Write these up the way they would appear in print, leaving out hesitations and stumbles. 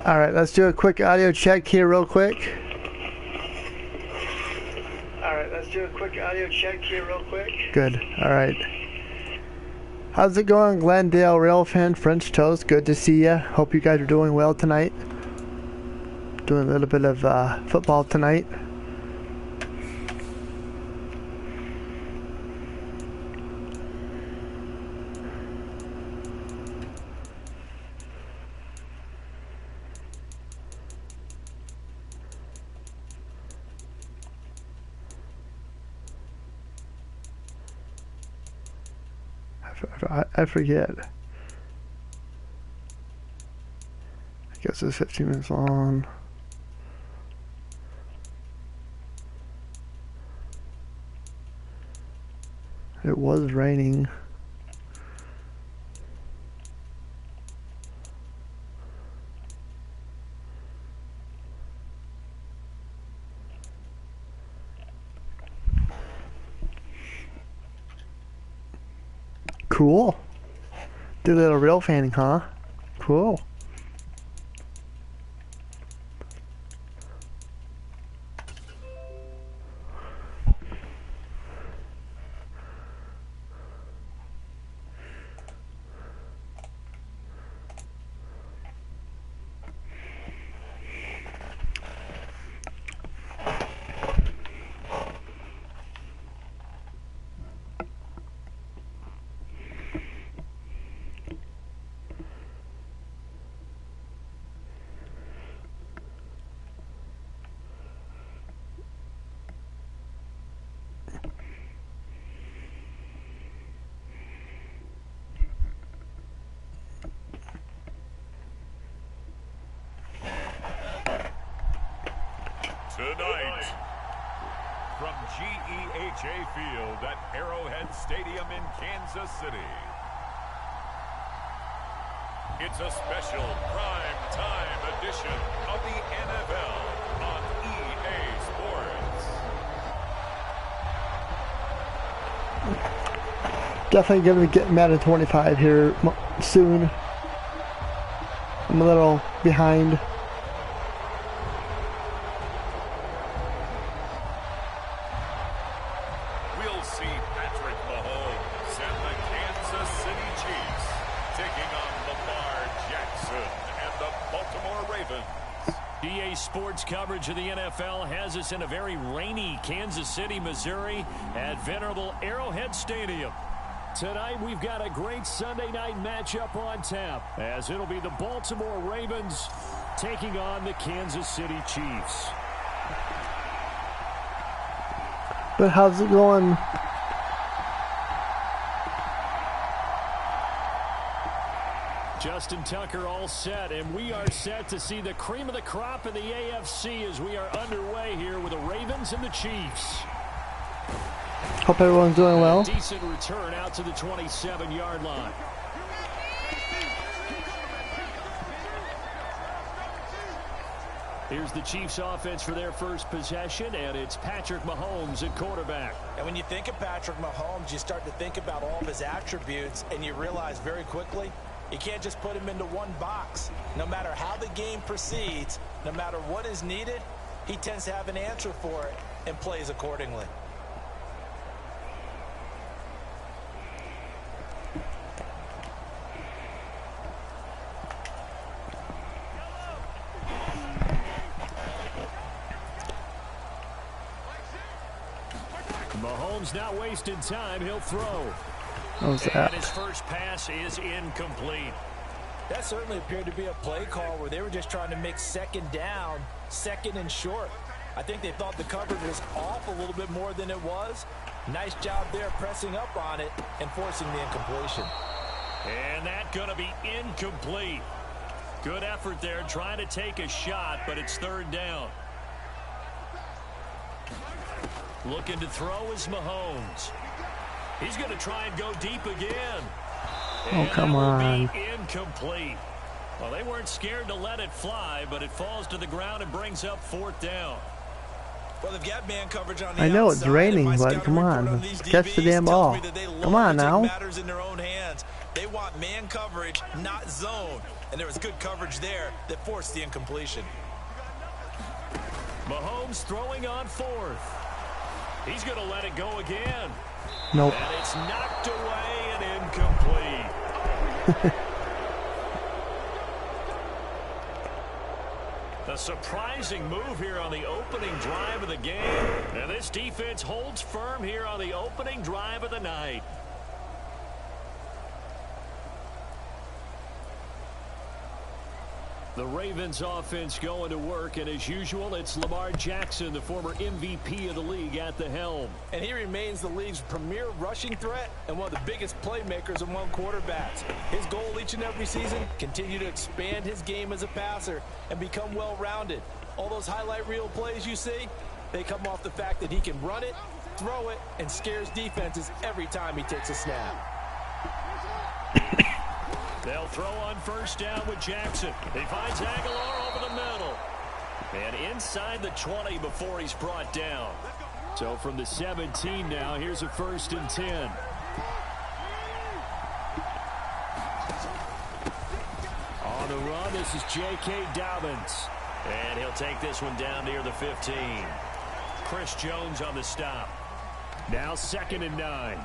Alright, let's do a quick audio check here real quick. Good. Alright. How's it going, Glendale Rail fan, French Toast? Good to see ya. Hope you guys are doing well tonight. Doing a little bit of football tonight. I forget. I guess it's 15 minutes long. It was raining. Cool. Do a little rail fanning, huh? Cool. Tonight, from GEHA Field at Arrowhead Stadium in Kansas City, it's a special prime time edition of the NFL on EA Sports. Definitely going to get Madden 25 here soon. I'm a little behind. Coverage of the NFL has us in a very rainy Kansas City, Missouri at venerable Arrowhead Stadium. Tonight we've got a great Sunday night matchup on tap, as it'll be the Baltimore Ravens taking on the Kansas City Chiefs. But how's it going? Justin Tucker all set, and we are set to see the cream of the crop in the AFC as we are underway here with the Ravens and the Chiefs. Hope everyone's doing well. Decent return out to the 27-yard line. Here's the Chiefs offense for their first possession, and it's Patrick Mahomes at quarterback. And when you think of Patrick Mahomes, you start to think about all of his attributes, and you realize very quickly, you can't just put him into one box. No matter how the game proceeds, no matter what is needed, he tends to have an answer for it and plays accordingly. Mahomes not wasting time. He'll throw. What was that? And his first pass is incomplete. That certainly appeared to be a play call where they were just trying to make second down, second and short. I think they thought the coverage was off a little bit more than it was. Nice job there pressing up on it and forcing the incompletion. And that's going to be incomplete. Good effort there trying to take a shot, but it's third down. Looking to throw is Mahomes. He's going to try and go deep again. Oh, come on. Incomplete. Well, they weren't scared to let it fly, but it falls to the ground and brings up fourth down. Well, they've got man coverage on the I know outside, it's raining, but come on. Catch the damn ball. Come on now. Matters in their own hands. They want man coverage, not zone. and there was good coverage there that forced the incompletion. Mahomes throwing on fourth. He's going to let it go again. Nope. And it's knocked away and incomplete. A surprising move here on the opening drive of the game. And this defense holds firm here on the opening drive of the night. The Ravens offense going to work, and as usual, it's Lamar Jackson, the former MVP of the league, at the helm. And he remains the league's premier rushing threat and one of the biggest playmakers among quarterbacks. His goal each and every season, continue to expand his game as a passer and become well-rounded. All those highlight reel plays you see, they come off the fact that he can run it, throw it, and scares defenses every time he takes a snap. They'll throw on first down with Jackson. He finds Aguilar over the middle. And inside the 20 before he's brought down. So from the 17 now, here's a 1st and 10. On the run, this is J.K. Dobbins. And he'll take this one down near the 15. Chris Jones on the stop. Now 2nd and 9.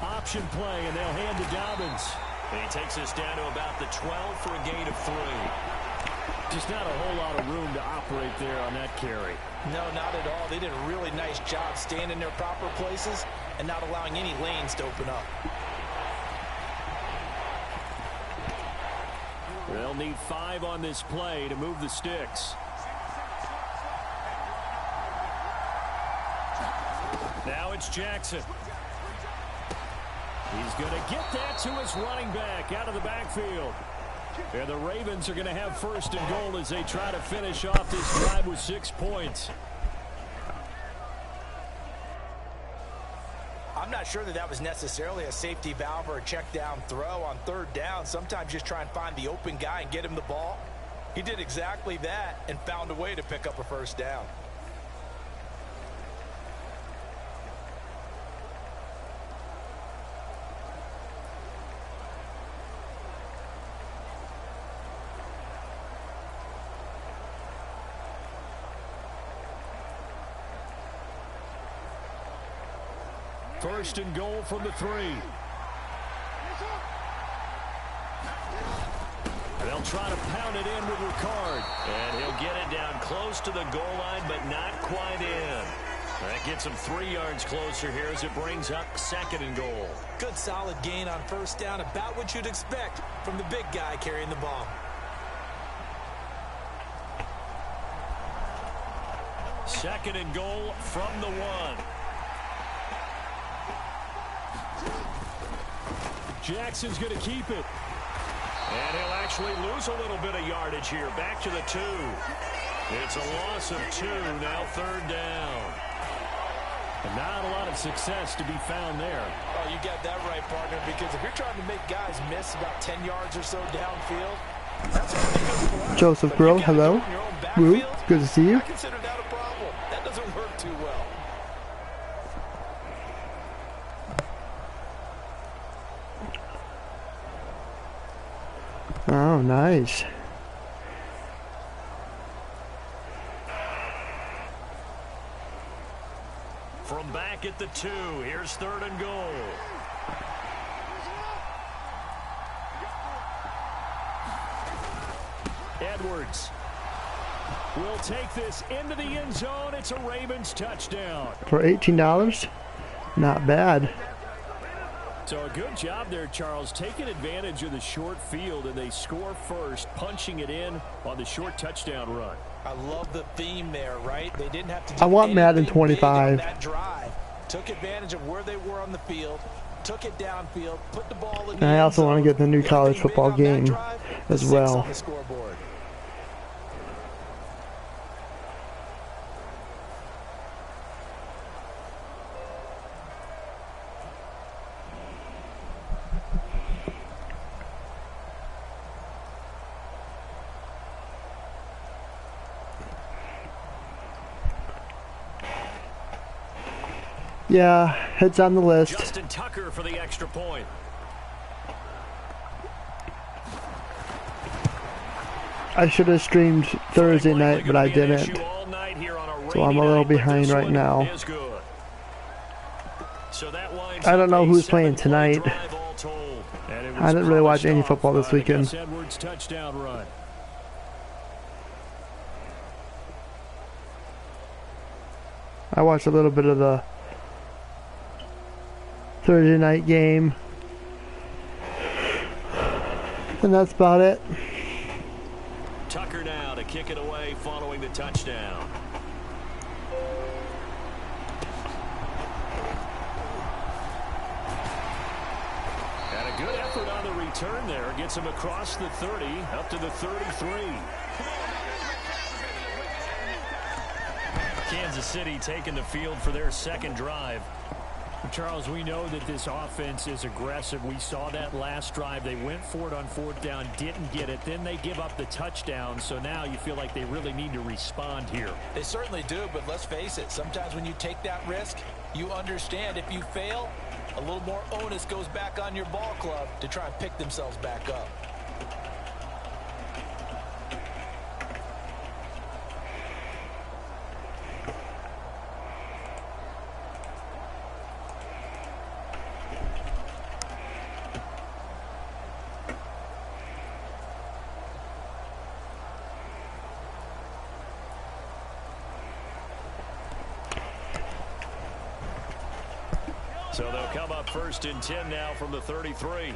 Option play, and they'll hand to Dobbins. And he takes this down to about the 12 for a gain of 3. Just not a whole lot of room to operate there on that carry. No, not at all. They did a really nice job staying in their proper places and not allowing any lanes to open up. They'll need 5 on this play to move the sticks. Now it's Jackson. He's going to get that to his running back out of the backfield. And the Ravens are going to have 1st and goal as they try to finish off this drive with 6 points. I'm not sure that was necessarily a safety valve or a check down throw on 3rd down. Sometimes just try and find the open guy and get him the ball. He did exactly that and found a way to pick up a 1st down. First and goal from the 3. They'll try to pound it in with Ricard. And he'll get it down close to the goal line, but not quite in. That gets him 3 yards closer here as it brings up 2nd and goal. Good solid gain on 1st down, about what you'd expect from the big guy carrying the ball. Second and goal from the 1. Jackson's going to keep it. And he'll actually lose a little bit of yardage here. Back to the 2. It's a loss of 2. Now 3rd down. And not a lot of success to be found there. Oh, you got that right, partner, because if you're trying to make guys miss about 10 yards or so downfield, that's a pretty good play. Joseph Grill, hello. Woo, good to see you. I consider that a problem. That doesn't work too well. Oh, nice. From back at the 2, here's 3rd and goal. Edwards will take this into the end zone. It's a Ravens touchdown. For $18? Not bad. So a good job there, Charles, taking advantage of the short field, and they score first, punching it in on the short touchdown run. I love the theme there, right? They didn't have to do I want Madden 25. on that drive. Took advantage of where they were on the field, took it downfield, put the ball in the And I also end want to zone. get the new college Anything big football on that game drive, as the 6 well. on the scoreboard. Yeah, it's on the list. Justin Tucker for the extra point. I should have streamed Thursday night, but I didn't. So I'm a little behind right now. I don't know who's playing tonight. I didn't really watch any football this weekend. I watched a little bit of the Thursday night game, and that's about it. Tucker now to kick it away following the touchdown. And a good effort on the return there. Gets him across the 30, up to the 33. Kansas City taking the field for their second drive. Charles, we know that this offense is aggressive. We saw that last drive. They went for it on fourth down, didn't get it. Then they give up the touchdown. So now you feel like they really need to respond here. They certainly do, but let's face it. Sometimes when you take that risk, you understand if you fail, a little more onus goes back on your ball club to try and pick themselves back up. So they'll come up 1st and 10 now from the 33.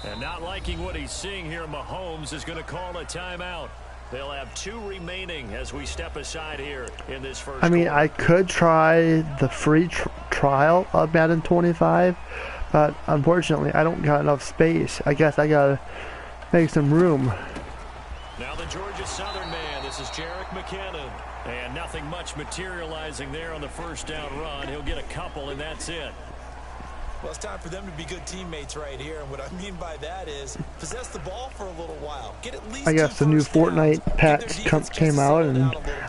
And not liking what he's seeing here, Mahomes is going to call a timeout. They'll have 2 remaining as we step aside here in this first I mean, quarter. I could try the free trial of Madden 25, but unfortunately, I don't got enough space. I guess I got to make some room. Now the Georgia Southern man, this is Jerick McKinnon. And nothing much materializing there on the first down run. He'll get a couple, and that's it. Well, it's time for them to be good teammates right here. And what I mean by that is possess the ball for a little while. Get at least I guess the new Fortnite patch came out, and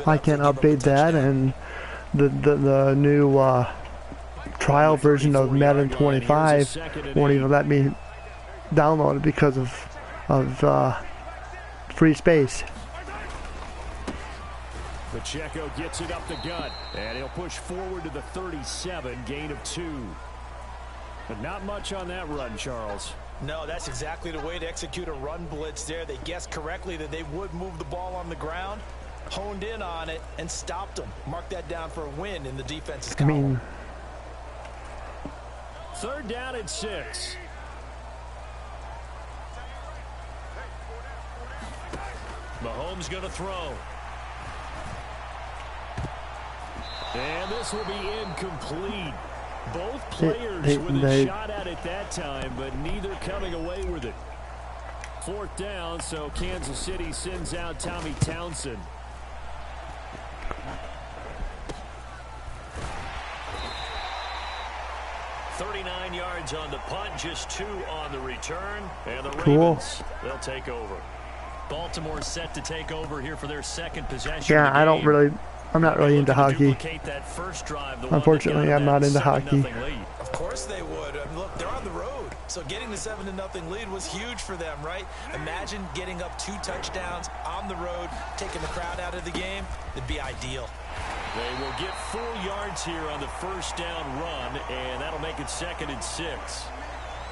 I can't update that. And the new trial version of Madden 25 won't even let me download it because of free space. Pacheco gets it up the gut, and he'll push forward to the 37, gain of 2. But not much on that run, Charles. No, that's exactly the way to execute a run blitz there. They guessed correctly that they would move the ball on the ground, honed in on it, and stopped them. Mark that down for a win in the defense's column. 3rd down and 6. Mahomes going to throw. And this will be incomplete. Both players with a shot at it that time, but neither coming away with it. 4th down, so Kansas City sends out Tommy Townsend. $39 yards on the punt, just 2 on the return. And the Ravens, they'll take over. Baltimore set to take over here for their second possession. Yeah, I'm not really into hockey. Unfortunately, I'm not into hockey. Of course they would. I mean, look, they're on the road. So getting the 7-0 lead was huge for them, right? Imagine getting up 2 touchdowns on the road, taking the crowd out of the game. It'd be ideal. They will get 4 yards here on the first down run, and that'll make it 2nd and 6.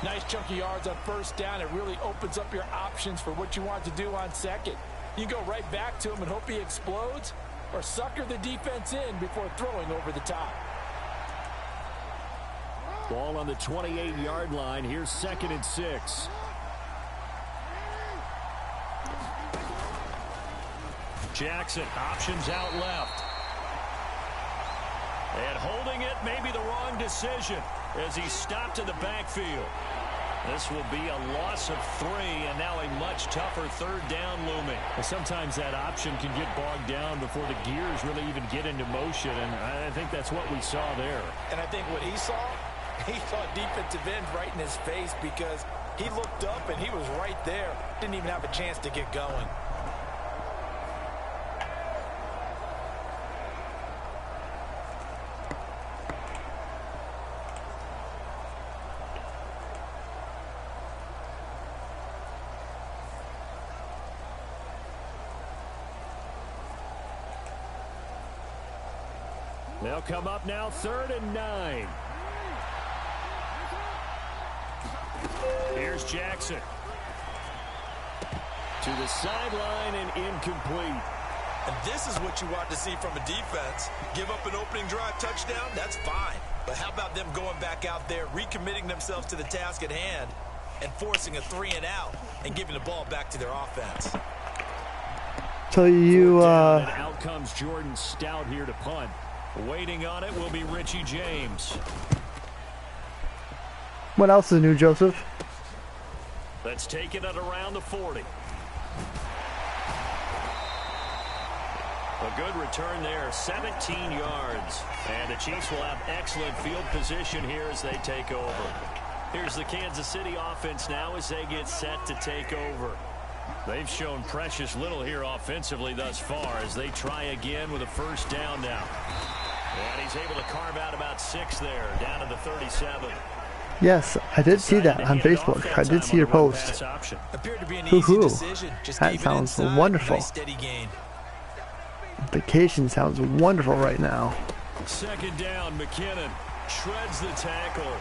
Nice chunky yards on first down. It really opens up your options for what you want to do on second. You go right back to him and hope he explodes, or sucker the defense in before throwing over the top. Ball on the 28-yard line. Here's 2nd and 6. Jackson options out left. And holding it may be the wrong decision as he stopped in the backfield. This will be a loss of 3, and now a much tougher 3rd down looming. Well, sometimes that option can get bogged down before the gears really even get into motion, and I think that's what we saw there. And I think what he saw defensive end right in his face, because he looked up and he was right there. Didn't even have a chance to get going. They'll come up now, 3rd and 9. Here's Jackson. To the sideline and incomplete. And this is what you want to see from a defense. Give up an opening drive touchdown, that's fine. But how about them going back out there, recommitting themselves to the task at hand, and forcing a 3 and out and giving the ball back to their offense. So you and out comes Jordan Stout here to punt. Waiting on it will be Richie James. What else is new, Joseph? Let's take it at around the 40. A good return there, 17 yards. And the Chiefs will have excellent field position here as they take over. Here's the Kansas City offense now as they get set to take over. They've shown precious little here offensively thus far as they try again with a 1st down now. And he's able to carve out about 6 there, down to the 37. Yes, I did see that on Facebook. I did see your post. Hoo-hoo. That sounds wonderful. Vacation sounds wonderful right now. 2nd down, McKinnon shreds the tackle.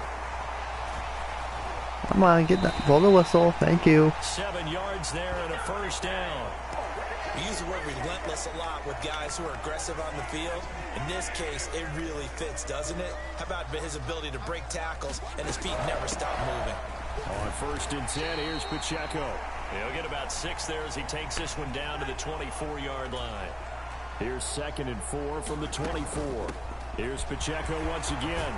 Come on, get that. Blow the whistle. Thank you. 7 yards there and a 1st down. We use the word relentless a lot with guys who are aggressive on the field. In this case, it really fits, doesn't it? How about his ability to break tackles and his feet never stop moving? On 1st and 10, here's Pacheco. He'll get about 6 there as he takes this one down to the 24-yard line. Here's 2nd and 4 from the 24. Here's Pacheco once again.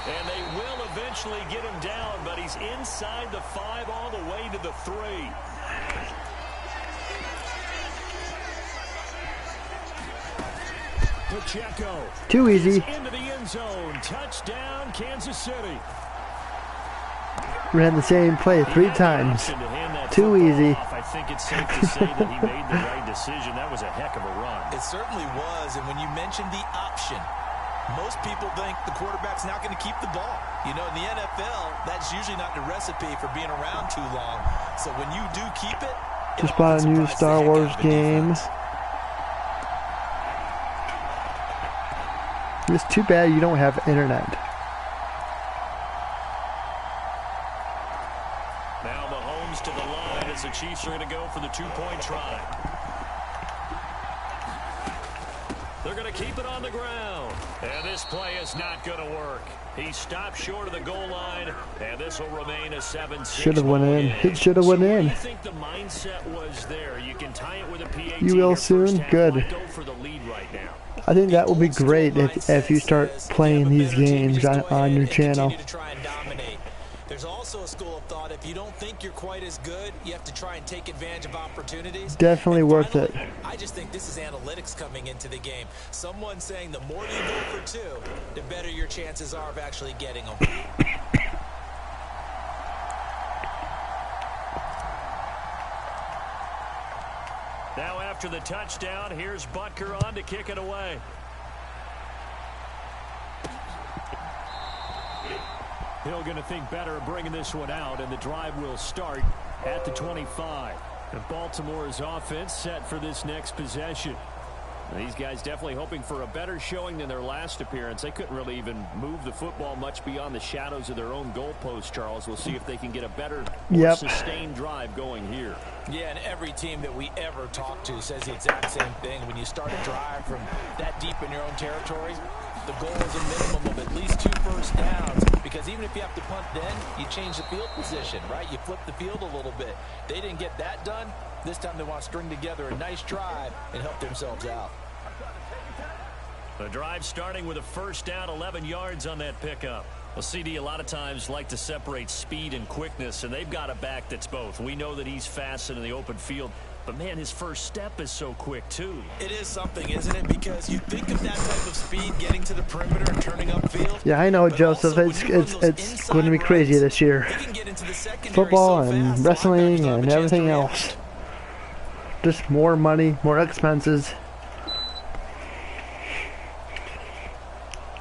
And they will eventually get him down, but he's inside the 5 all the way to the 3. Pacheco. Too easy. Into the end zone. Touchdown, Kansas City. Ran the same play 3 times. Too easy. I think it's safe to say that he made the right decision. That was a heck of a run. It certainly was, and when you mentioned the option, most people think the quarterback's not going to keep the ball. You know, in the NFL, that's usually not the recipe for being around too long. So when you do keep it, just bought a new Star Wars game. It's too bad you don't have internet. Now Mahomes to the line as the Chiefs are going to go for the 2-point try. They're going to keep it on the ground. And this play is not going to work. He stopped short of the goal line, and this will remain a 7-6. Should have went in. It should have went in. What do you think the mindset was there? You can tie it with a PAT. You will soon. Good. Go for the lead right now. I think that will be great if you start playing these games on your channel. There's also a school of thought, if you don't think you're quite as good, you have to try and take advantage of opportunities. Definitely worth it. I just think this is analytics coming into the game. Someone saying the more you go for 2, the better your chances are of actually getting them. Now after the touchdown, here's Butker on to kick it away. Hill going to think better of bringing this one out, and the drive will start at the 25. And Baltimore's offense set for this next possession. These guys definitely hoping for a better showing than their last appearance. They couldn't really even move the football much beyond the shadows of their own goalpost, Charles. We'll see if they can get a better, more sustained drive going here. Yeah, and every team that we ever talk to says the exact same thing. When you start a drive from that deep in your own territory, the goal is a minimum of at least 2 first downs, because even if you have to punt then, you change the field position, right? You flip the field a little bit. They didn't get that done. This time they want to string together a nice drive and help themselves out. The drive starting with a first down, 11 yards on that pickup. Well, CD a lot of times like to separate speed and quickness, and they've got a back that's both. We know that he's fast and in the open field, but man, his first step is so quick too. It is something, isn't it? Because you think of that type of speed getting to the perimeter and turning upfield. Yeah, I know, Joseph. It's going to be crazy this year. Football and wrestling and everything else. Just more money, more expenses.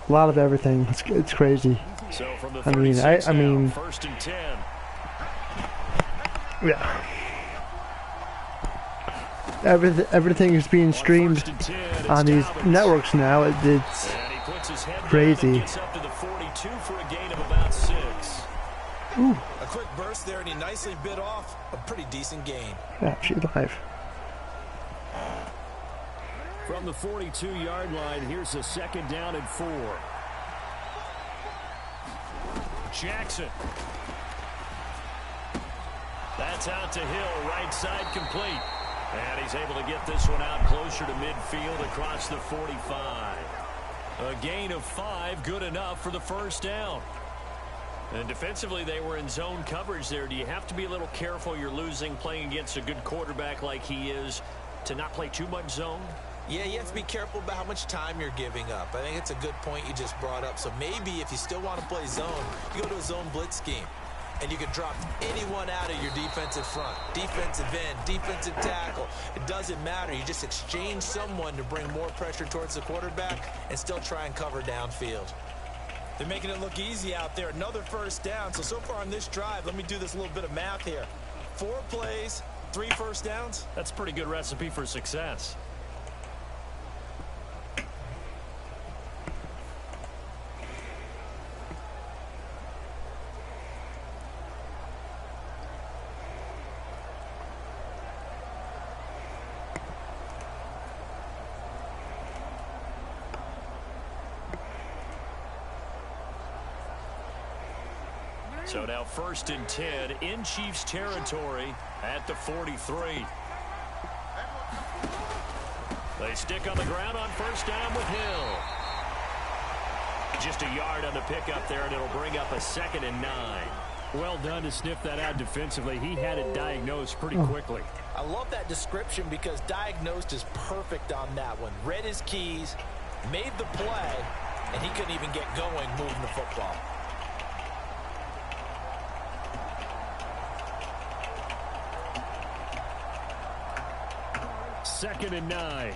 A lot of everything. It's crazy. So from the I mean, first and 10. Yeah. everything is being streamed on these networks now. It's crazy. Ooh. A quick burst there, and he nicely bit off a pretty decent gain. Yeah, she's live. From the 42-yard line, here's a 2nd down and 4. Jackson. That's out to Hill, right side complete. And he's able to get this one out closer to midfield across the 45. A gain of 5, good enough for the 1st down. And defensively, they were in zone coverage there. Do you have to be a little careful? You're losing, playing against a good quarterback like he is, to not play too much zone? Yeah, you have to be careful about how much time you're giving up. I think it's a good point you just brought up. So maybe if you still want to play zone, you go to a zone blitz scheme. And you can drop anyone out of your defensive front. Defensive end, defensive tackle. It doesn't matter. You just exchange someone to bring more pressure towards the quarterback and still try and cover downfield. They're making it look easy out there. Another 1st down. So far on this drive, let me do this little bit of math here. 4 plays, 3 1st downs. That's a pretty good recipe for success. So now 1st and 10 in Chiefs territory at the 43. They stick on the ground on 1st down with Hill. Just a yard on the pickup there, and it'll bring up a 2nd and 9. Well done to sniff that out defensively. He had it diagnosed pretty quickly. I love that description because diagnosed is perfect on that one. Read his keys, made the play, and he couldn't even get going moving the football. Second and 9.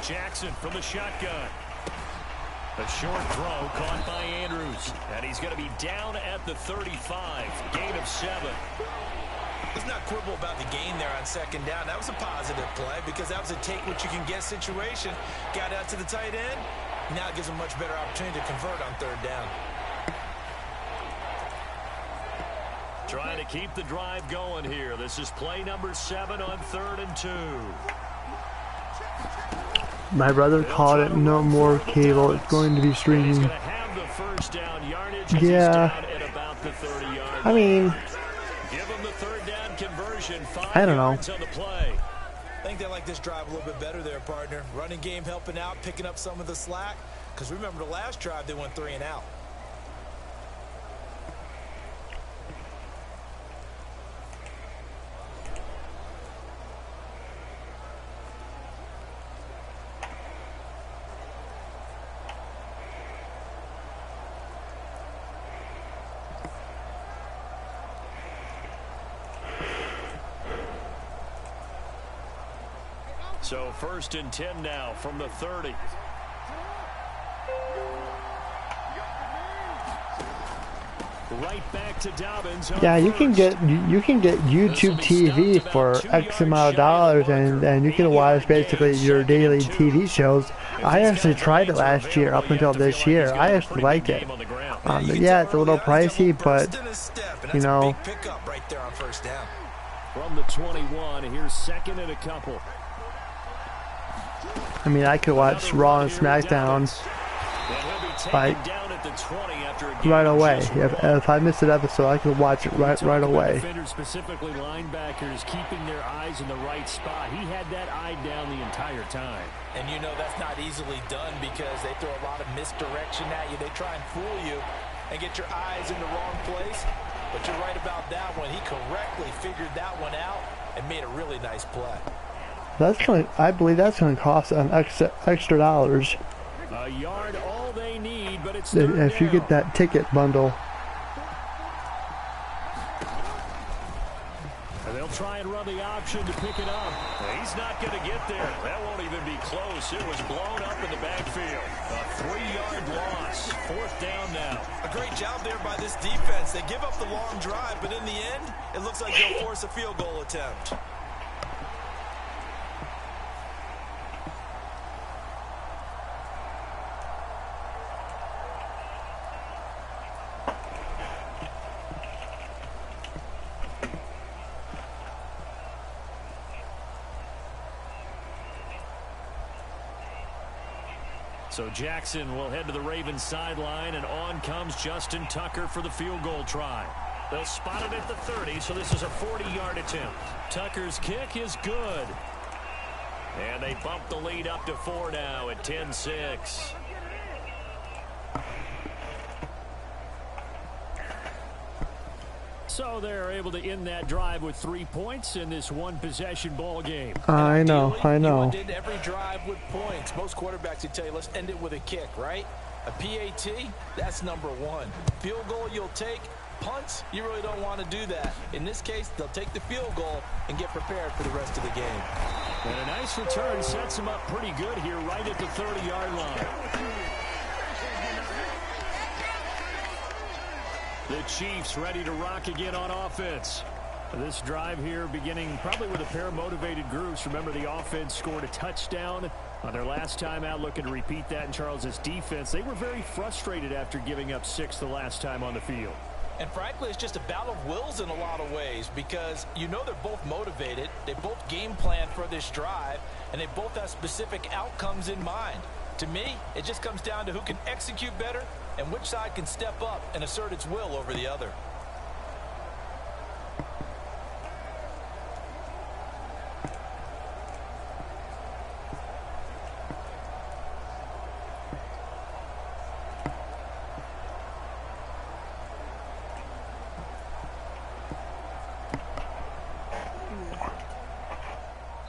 Jackson from the shotgun. A short throw caught by Andrews. And he's going to be down at the 35. Gain of 7. Let's not quibble about the gain there on 2nd down. That was a positive play because that was a take-what-you-can-get situation. Got out to the tight end. Now it gives him a much better opportunity to convert on 3rd down. Trying to keep the drive going here. This is play number 7 on 3rd and 2. My brother called it no more cable. It's going to be streaming. Have the 1st down yardage. Yeah. Down at about the 30-yard I mean, give him the 3rd down conversion. 5 I don't know. yards on the play. I think they like this drive a little bit better there, partner. Running game helping out, picking up some of the slack. Because remember the last drive, they went 3 and out. So 1st and 10 now from the 30. Right back to Dobbins. yeah, you can get YouTube TV for X amount of dollars, and you can watch basically your daily TV shows. I actually tried it last year up until this year. I actually liked it. Yeah, it's a little pricey, but you know. From the 21, here's 2nd and a couple. I mean, I could watch Raw and SmackDown like right away. If I missed an episode, I could watch it right away. Defenders, specifically linebackers, keeping their eyes in the right spot. He had that eye down the entire time. And you know that's not easily done because they throw a lot of misdirection at you. They try and fool you and get your eyes in the wrong place. But you're right about that one. He correctly figured that one out and made a really nice play. I believe that's going to cost an extra dollars. A yard, all they need, but it's if you get that ticket bundle. And they'll try and run the option to pick it up. He's not going to get there. That won't even be close. It was blown up in the backfield. A 3-yard loss. 4th down now. A great job there by this defense. They give up the long drive, but in the end, it looks like they'll force a field goal attempt. So Jackson will head to the Ravens sideline, and on comes Justin Tucker for the field goal try. They'll spot it at the 30, so this is a 40-yard attempt. Tucker's kick is good. And they bump the lead up to 4 now at 10-6. So they're able to end that drive with 3 points in this one-possession ball game. I know. You want to end every drive with points. Most quarterbacks would tell you, let's end it with a kick, right? A PAT, that's number 1. Field goal you'll take. Punts, you really don't want to do that. In this case, they'll take the field goal and get prepared for the rest of the game. And a nice return sets them up pretty good here right at the 30-yard line. The Chiefs ready to rock again on offense. This drive here beginning probably with a pair of motivated groups. Remember, the offense scored a touchdown on their last time out, looking to repeat that in Charles's defense. They were very frustrated after giving up 6 the last time on the field. And frankly, it's just a battle of wills in a lot of ways, because you know they're both motivated, they both game plan for this drive, and they both have specific outcomes in mind. To me, it just comes down to who can execute better and which side can step up and assert its will over the other.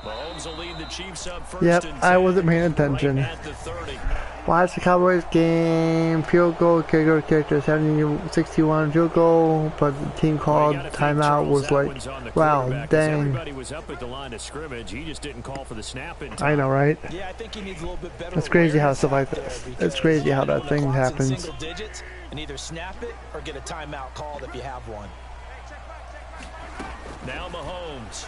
Mahomes will lead the Chiefs up first. Yep, and I wasn't paying attention. Right at the 30. Watch the Cowboys game. Field goal, kicker, 70-61 field goal, but the team called timeout. Was like, wow, dang. Everybody was up at the line of scrimmage. He just didn't call for the snap in time. I know, right? Yeah, I think he needs a little bit better. It's crazy how stuff like this. It's crazy how that thing happens. Single digits, and either snap it or get a timeout called if you have one. Now Mahomes.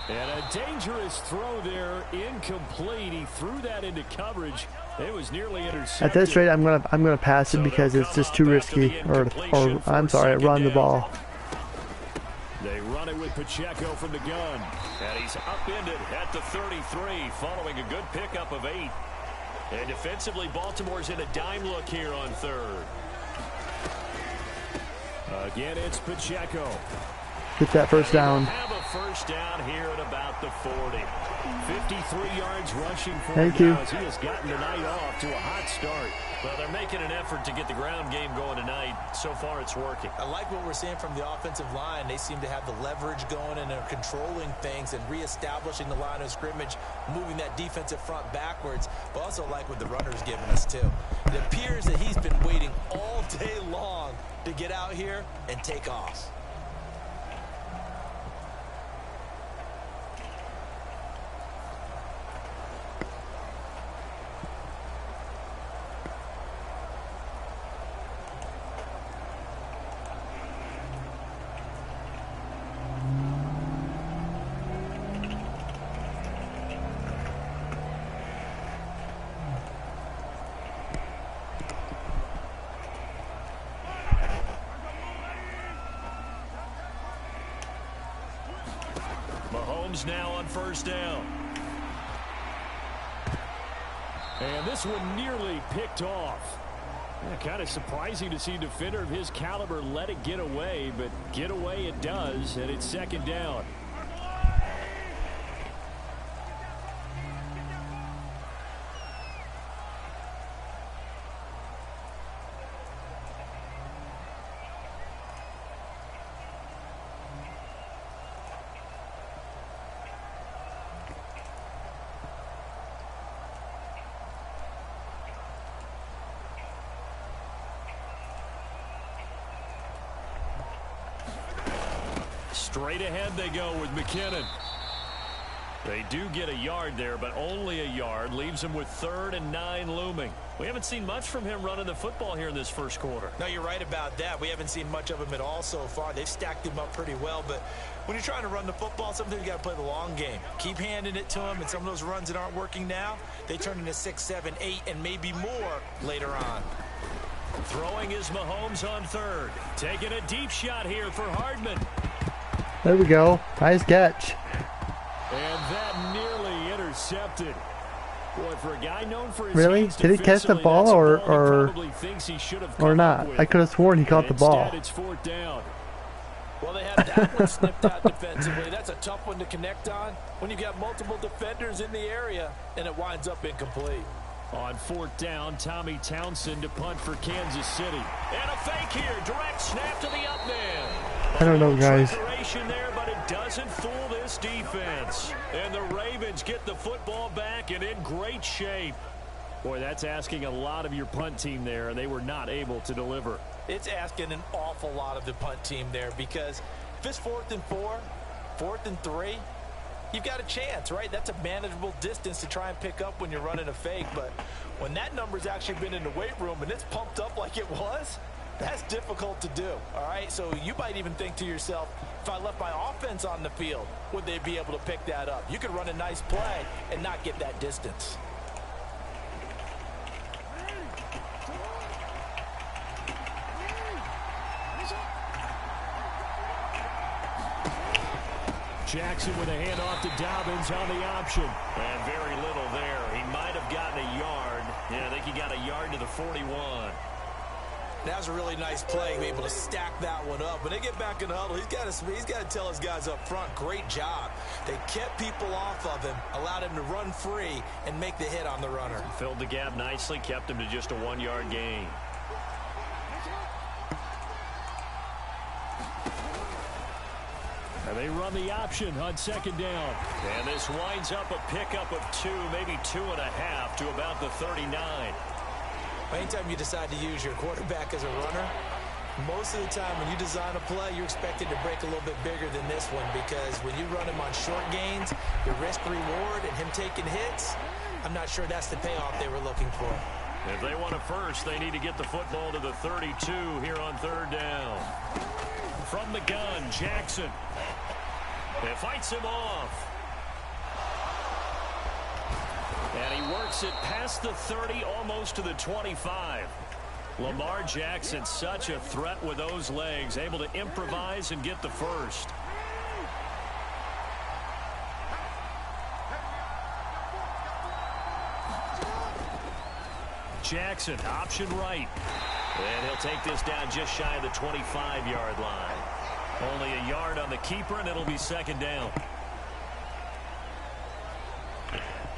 And a dangerous throw there, incomplete. He threw that into coverage. It was nearly intercepted. At this rate, I'm gonna pass it because it's just too risky. Or I'm sorry, run the ball. They run it with Pacheco from the gun, and he's upended at the 33, following a good pickup of 8. And defensively, Baltimore's in a dime look here on 3rd. Again, it's Pacheco. Get that first down. Have a first down here at about the 40. 53 yards rushing for Thank him you. now as he has gotten the night off to a hot start. Well, they're making an effort to get the ground game going tonight. So far, it's working. I like what we're seeing from the offensive line. They seem to have the leverage going, and they're controlling things and reestablishing the line of scrimmage, moving that defensive front backwards. But also like what the runner's giving us, too. It appears that he's been waiting all day long to get out here and take off. Mahomes now on first down. And this one nearly picked off. Yeah, kind of surprising to see a defender of his caliber let it get away, but get away it does, and it's 2nd down. Straight ahead they go with McKinnon. They do get a yard there, but only a yard. Leaves him with 3rd and 9 looming. We haven't seen much from him running the football here in this first quarter. No, you're right about that. We haven't seen much of him at all so far. They've stacked him up pretty well, but when you're trying to run the football, sometimes you got to play the long game. Keep handing it to him, and some of those runs that aren't working now, they turn into 6, 7, 8, and maybe more later on. Throwing is Mahomes on 3rd. Taking a deep shot here for Hardman. There we go. Nice catch. And that nearly intercepted. Boy, for a guy known for his really? Did he catch the ball or not? I could have sworn he caught the ball. It's 4th down. Well, they have that one snipped out defensively. That's a tough one to connect on when you got multiple defenders in the area, and it winds up incomplete. On 4th down, Tommy Townsend to punt for Kansas City. And a fake here. Direct snap to the up man. I don't know, guys. There, but it doesn't fool this defense. And the Ravens get the football back and in great shape. Boy, that's asking a lot of your punt team there, and they were not able to deliver. It's asking an awful lot of the punt team there, because if it's 4th and 4, 4th and 3, you've got a chance, right? That's a manageable distance to try and pick up when you're running a fake. But when that number's actually been in the weight room and it's pumped up like it was, that's difficult to do, all right? So you might even think to yourself, if I left my offense on the field, would they be able to pick that up? You could run a nice play and not get that distance. Jackson with a handoff to Dobbins on the option. And very little there. He might have gotten a yard. Yeah, I think he got a yard to the 41. That was a really nice play, be able to stack that one up. When they get back in the huddle, he's got to tell his guys up front, great job. They kept people off of him, allowed him to run free and make the hit on the runner. Filled the gap nicely, kept him to just a 1-yard gain. And they run the option on 2nd down. And this winds up a pickup of 2, maybe 2.5 to about the 39. Anytime you decide to use your quarterback as a runner, most of the time when you design a play, you're expected to break a little bit bigger than this one, because when you run him on short gains, your risk-reward and him taking hits, I'm not sure that's the payoff they were looking for. If they want a first, they need to get the football to the 32 here on 3rd down. From the gun, Jackson. It fights him off. And he works it past the 30, almost to the 25. Lamar Jackson, such a threat with those legs, able to improvise and get the first. Jackson, option right. And he'll take this down just shy of the 25-yard line. Only a yard on the keeper, and it'll be 2nd down.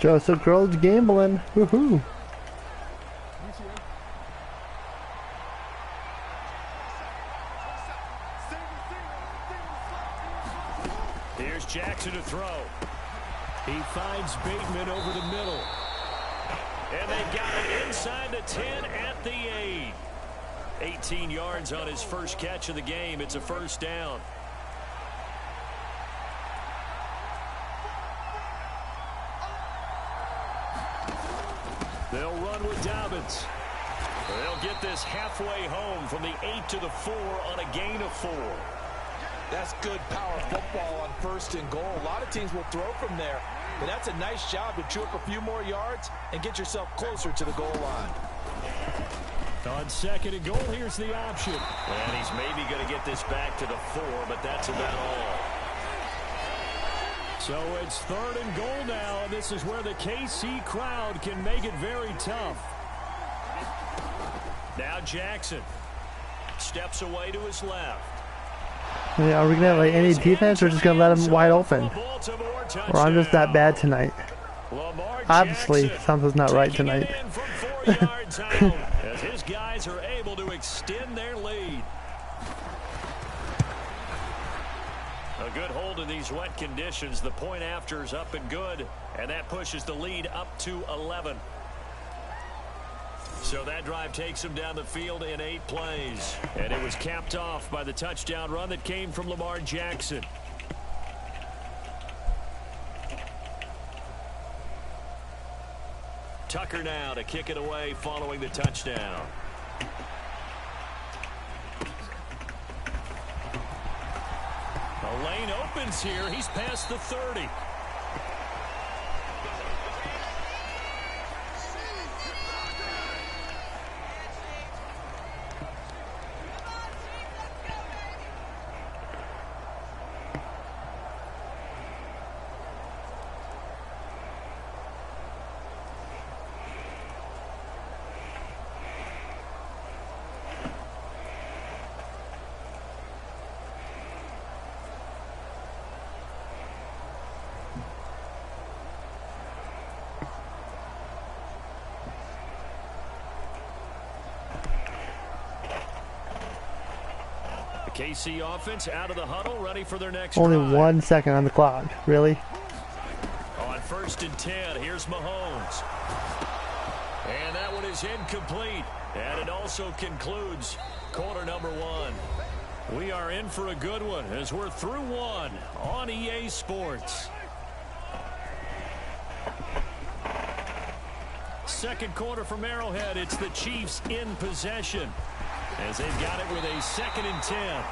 Joseph Groves gambling. Woohoo. Here's Jackson to throw. He finds Bateman over the middle. And they got it inside the 10 at the 8. 18 yards on his first catch of the game. It's a 1st down. They'll run with Dobbins. They'll get this halfway home from the 8 to the 4 on a gain of 4. That's good power football on 1st and goal. A lot of teams will throw from there, but that's a nice job to chew up a few more yards and get yourself closer to the goal line. On 2nd and goal, here's the option. And he's maybe going to get this back to the 4, but that's about all. So it's 3rd and goal now, and this is where the KC crowd can make it very tough. Now Jackson steps away to his left. Yeah, are we gonna have like any defense, or just gonna let him wide open? Or I'm just that bad tonight. Obviously, something's not right tonight. As his guys are able to extend their lead. A good hold in these wet conditions. The point after is up and good, and that pushes the lead up to 11. So that drive takes him down the field in 8 plays. And it was capped off by the touchdown run that came from Lamar Jackson. Tucker now to kick it away following the touchdown. The lane opens here. He's past the 30. KC offense out of the huddle, ready for their next Only drive. 1 second on the clock. Really? On 1st and 10, here's Mahomes. And that one is incomplete. And it also concludes quarter number 1. We are in for a good one as we're through 1 on EA Sports. Second quarter from Arrowhead. It's the Chiefs in possession, as they've got it with a 2nd and 10.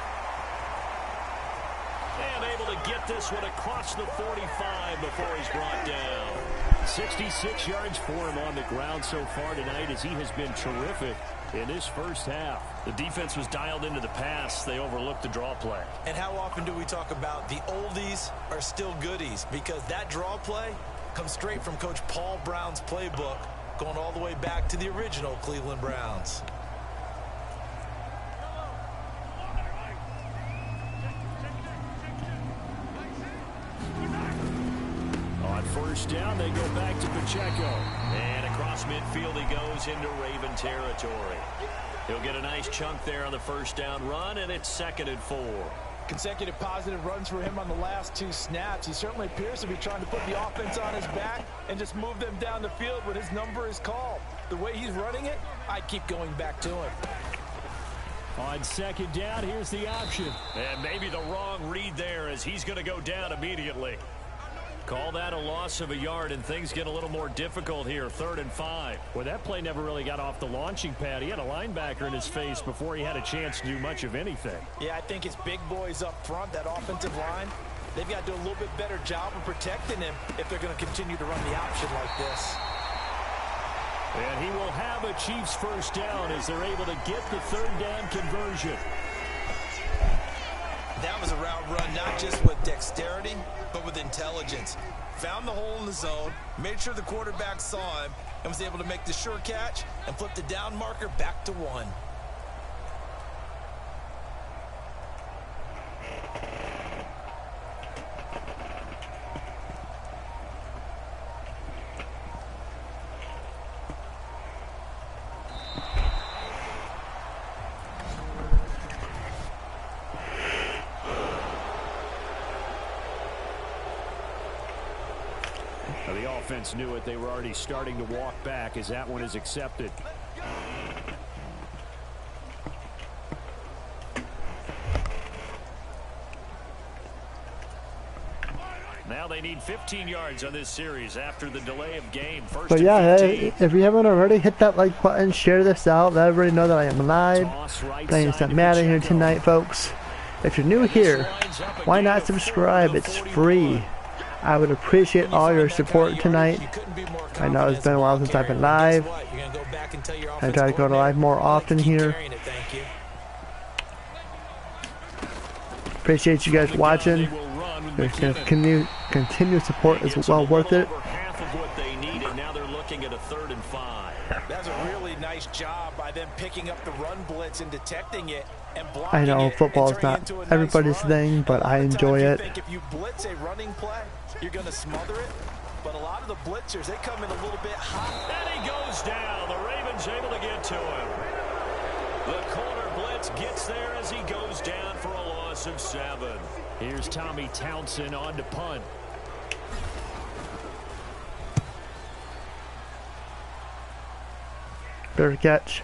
And able to get this one across the 45 before he's brought down. 66 yards for him on the ground so far tonight, as he has been terrific in this first half. The defense was dialed into the pass. They overlooked the draw play. And how often do we talk about the oldies are still goodies? Because that draw play comes straight from Coach Paul Brown's playbook, going all the way back to the original Cleveland Browns. On 1st down, they go back to Pacheco. And across midfield he goes into Raven territory. He'll get a nice chunk there on the 1st down run, and it's 2nd and 4. Consecutive positive runs for him on the last 2 snaps. He certainly appears to be trying to put the offense on his back and just move them down the field when his number is called. The way he's running it, I'd keep going back to him. On 2nd down, here's the option. And maybe the wrong read there, as he's going to go down immediately. Call that a loss of a yard, and things get a little more difficult here. 3rd and 5. Well, that play never really got off the launching pad. He had a linebacker in his face before he had a chance to do much of anything. Yeah, I think it's big boys up front, that offensive line. They've got to do a little bit better job of protecting him if they're going to continue to run the option like this. And he will have a Chiefs 1st down as they're able to get the 3rd down conversion. That was a route run, not just with dexterity, but with intelligence. Found the hole in the zone, made sure the quarterback saw him, and was able to make the sure catch and flip the down marker back to 1. The offense knew it. They were already starting to walk back as that one is accepted. Now they need 15 yards on this series after the delay of game. 1st But and yeah, 15. if you haven't already, hit that like button, share this out. Let everybody know that I am live. Playing some Madden here tonight, folks. If you're new here, why not subscribe? It's free. I would appreciate all your support tonight. I know it's been a while since I've been live. I try to go to live more often here. Appreciate you guys watching. Your continued support is well worth it. Half of what they need, and now they're looking at a 3rd and 5. That's a really nice job by them picking up the run blitz and detecting it and blocking I know it football and is turning not it into a everybody's nice run. thing, but I enjoy You it. think if you blitz a running play, you're going to smother it. But a lot of the blitzers, they come in a little bit hot. And he goes down. The Ravens able to get to him. The corner blitz gets there as he goes down for a loss of 7. Here's Tommy Townsend on to punt. Better catch.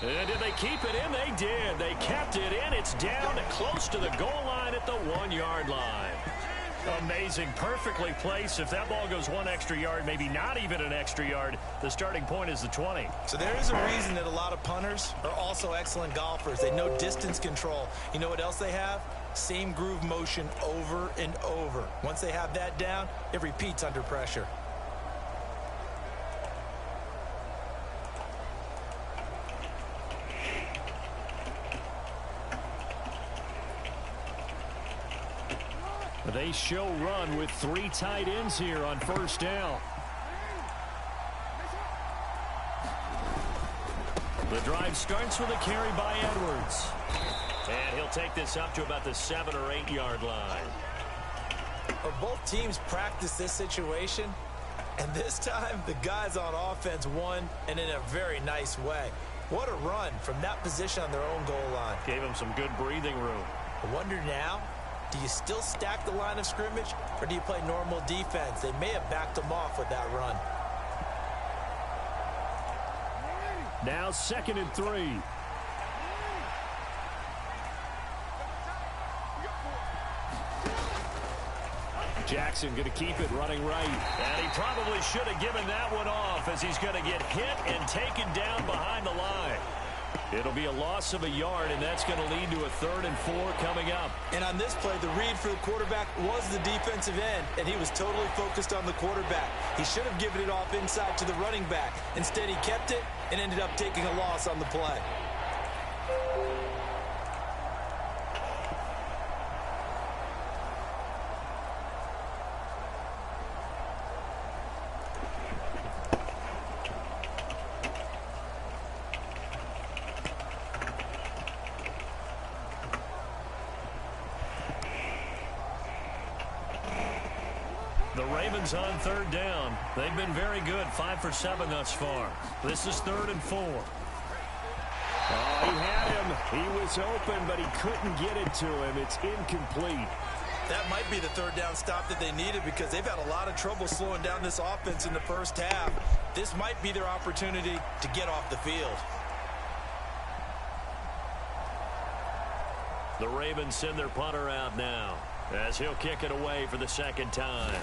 And did they keep it in? They did. They kept it in. It's down close to the goal line at the 1-yard line. Amazing. Perfectly placed. If that ball goes one extra yard, maybe not even an extra yard, the starting point is the 20. So there is a reason that a lot of punters are also excellent golfers. They know distance control. You know what else they have? Same groove motion over and over. Once they have that down, it repeats under pressure. They show run with 3 tight ends here on first down. The drive starts with a carry by Edwards. And he'll take this up to about the 7 or 8 yard line. Well, both teams practice this situation, and this time the guys on offense won, and in a very nice way. What a run from that position on their own goal line. Gave him some good breathing room. I wonder now, do you still stack the line of scrimmage, or do you play normal defense? They may have backed them off with that run. Now 2nd and 3. Jackson going to keep it running right. And he probably should have given that one off, as he's going to get hit and taken down behind the line. It'll be a loss of a yard, and that's going to lead to a 3rd and 4 coming up. And on this play, the read for the quarterback was the defensive end, and he was totally focused on the quarterback. He should have given it off inside to the running back. Instead, he kept it and ended up taking a loss on the play. The Ravens on 3rd down. They've been very good, 5 for 7 thus far. This is 3rd and 4. Oh, he had him. He was open, but he couldn't get it to him. It's incomplete. That might be the 3rd down stop that they needed, because they've had a lot of trouble slowing down this offense in the first half. This might be their opportunity to get off the field. The Ravens send their punter out now, as he'll kick it away for the 2nd time.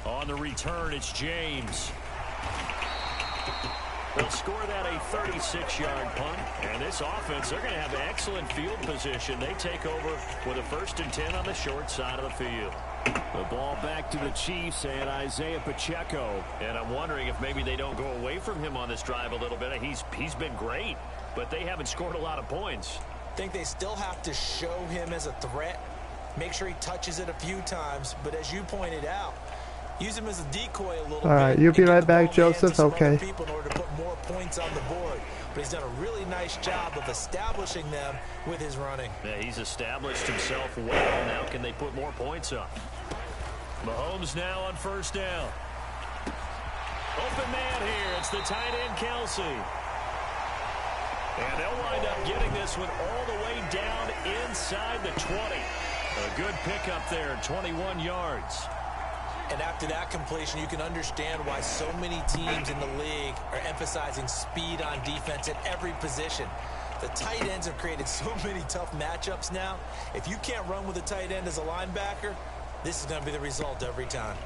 On the return, it's James. They'll score that a 36-yard punt. And this offense, they're going to have excellent field position. They take over with a 1st and 10 on the short side of the field. The ball back to the Chiefs and Isaiah Pacheco. And I'm wondering if maybe they don't go away from him on this drive a little bit. He's been great, but they haven't scored a lot of points. I think they still have to show him as a threat. Make sure he touches it a few times. But as you pointed out, use him as a decoy a little bit. All right, you'll be right back, Joseph. Okay. People in order to put more points on the board. But he's done a really nice job of establishing them with his running. Yeah, he's established himself well. Now can they put more points up? Mahomes now on 1st down. Open man here. It's the tight end, Kelsey. And they'll wind up getting this one all the way down inside the 20. A good pickup there, 21 yards. And after that completion, you can understand why so many teams in the league are emphasizing speed on defense at every position. The tight ends have created so many tough matchups now. If you can't run with a tight end as a linebacker, this is going to be the result every time.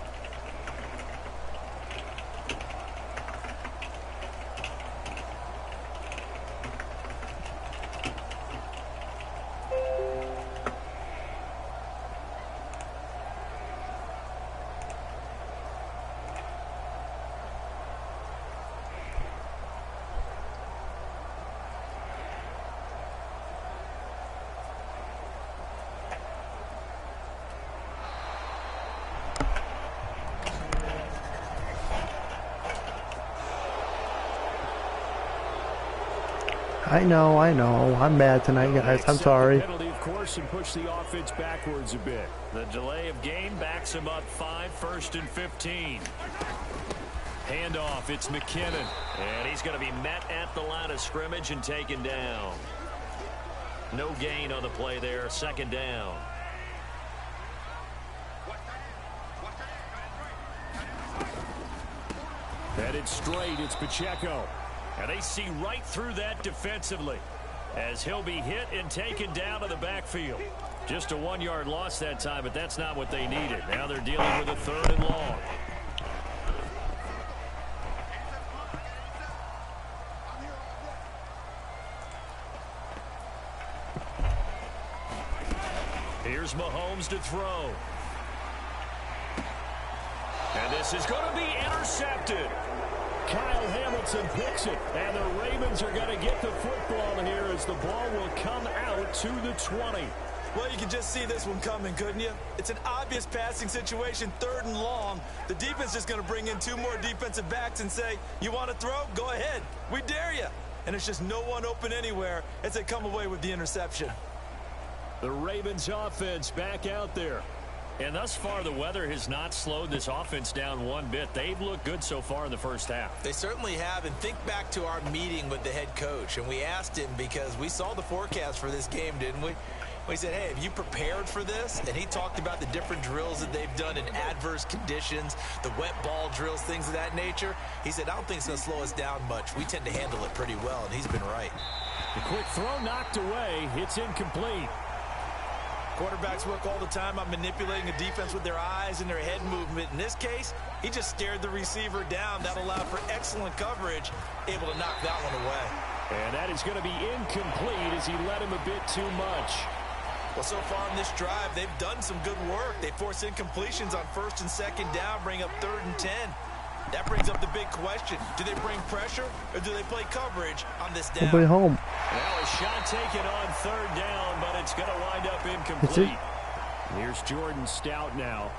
I know. I'm mad tonight, guys. I'm sorry. Penalty, of course, and push the offense backwards a bit. The delay of game backs him up 5, 1st and 15. Handoff, it's McKinnon. And he's going to be met at the line of scrimmage and taken down. No gain on the play there, 2nd down. Headed straight, it's Pacheco. And they see right through that defensively. as he'll be hit and taken down to the backfield. Just a 1-yard loss that time, but that's not what they needed. Now they're dealing with a 3rd and long. Here's Mahomes to throw. And this is going to be intercepted. Kyle Hamilton picks it, and the Ravens are going to get the football here as the ball will come out to the 20. Well, you can just see this one coming, couldn't you? It's an obvious passing situation, 3rd and long. The defense is going to bring in 2 more defensive backs and say, you want to throw? Go ahead. We dare you. And it's just no one open anywhere as they come away with the interception. The Ravens offense back out there. And thus far, the weather has not slowed this offense down one bit. They've looked good so far in the first half. They certainly have. And think back to our meeting with the head coach. And we asked him because we saw the forecast for this game, didn't we? We said, hey, have you prepared for this? And he talked about the different drills that they've done in adverse conditions, the wet ball drills, things of that nature. He said, I don't think it's going to slow us down much. We tend to handle it pretty well, and he's been right. The quick throw knocked away. It's incomplete. Quarterbacks work all the time on manipulating a defense with their eyes and their head movement. In this case, he just stared the receiver down. That allowed for excellent coverage, able to knock that one away. And that is going to be incomplete as he let him a bit too much. Well, so far in this drive, they've done some good work. They force incompletions on 1st and 2nd down, bring up 3rd and 10. That brings up the big question. Do they bring pressure or do they play coverage on this down? Play home. Well, a shot taken on 3rd down, but it's going to wind up incomplete. Here's Jordan Stout now.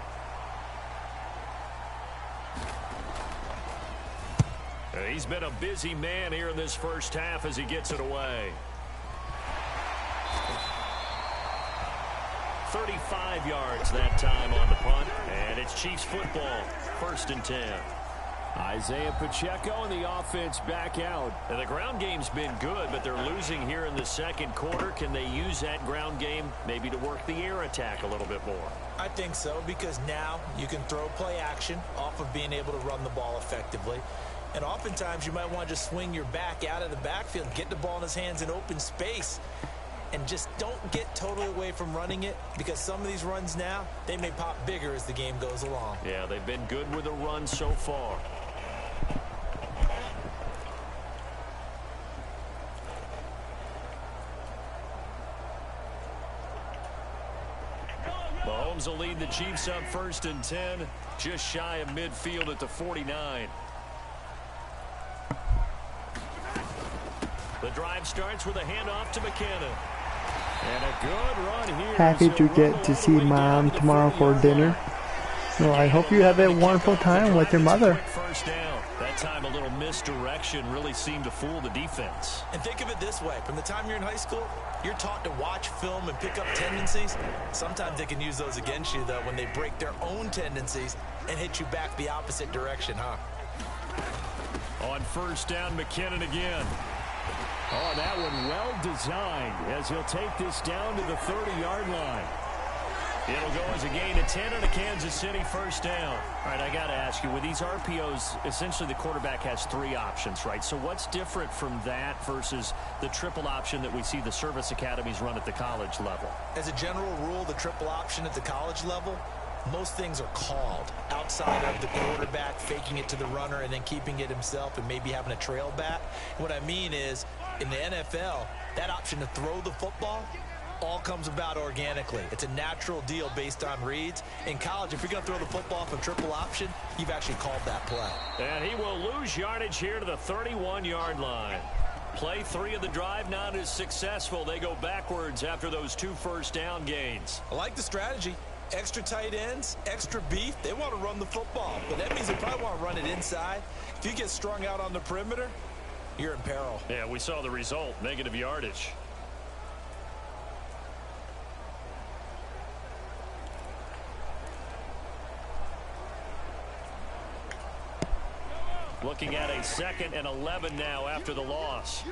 He's been a busy man here in this first half as he gets it away. 35 yards that time on the punt, and it's Chiefs football, 1st and 10. Isaiah Pacheco and the offense back out. And the ground game's been good, but they're losing here in the 2nd quarter. Can they use that ground game maybe to work the air attack a little bit more? I think so, because now you can throw play action off of being able to run the ball effectively. And oftentimes you might want to just swing your back out of the backfield, get the ball in his hands in open space, and just don't get totally away from running it, because some of these runs now, they may pop bigger as the game goes along. Yeah, they've been good with the run so far. Mahomes will lead the Chiefs up 1st and 10, just shy of midfield at the 49. The drive starts with a handoff to McKinnon. And a good run here. Happy to get to see Mom tomorrow for dinner. Well, I hope you have a wonderful time with your mother. First down. That time a little misdirection really seemed to fool the defense. And think of it this way. From the time you're in high school, you're taught to watch film and pick up tendencies. Sometimes they can use those against you, though, when they break their own tendencies and hit you back the opposite direction, huh? On 1st down, McKinnon again. Oh, that one well designed as he'll take this down to the 30-yard line. It'll go as a gain of 10 on a Kansas City 1st down. All right, I got to ask you, with these RPOs, essentially the quarterback has 3 options, right? So what's different from that versus the triple option that we see the service academies run at the college level? As a general rule, the triple option at the college level, most things are called outside of the quarterback faking it to the runner and then keeping it himself and maybe having a trail back. What I mean is, in the NFL, that option to throw the football all comes about organically. It's a natural deal based on reads. In college, if you're going to throw the football off a triple option, you've actually called that play. And he will lose yardage here to the 31-yard line. Play 3 of the drive not as successful. They go backwards after those 2 1st down gains. I like the strategy. Extra tight ends, extra beef. They want to run the football, but that means they probably want to run it inside. If you get strung out on the perimeter, you're in peril. Yeah, we saw the result, negative yardage. Looking at a 2nd and 11 now after the loss.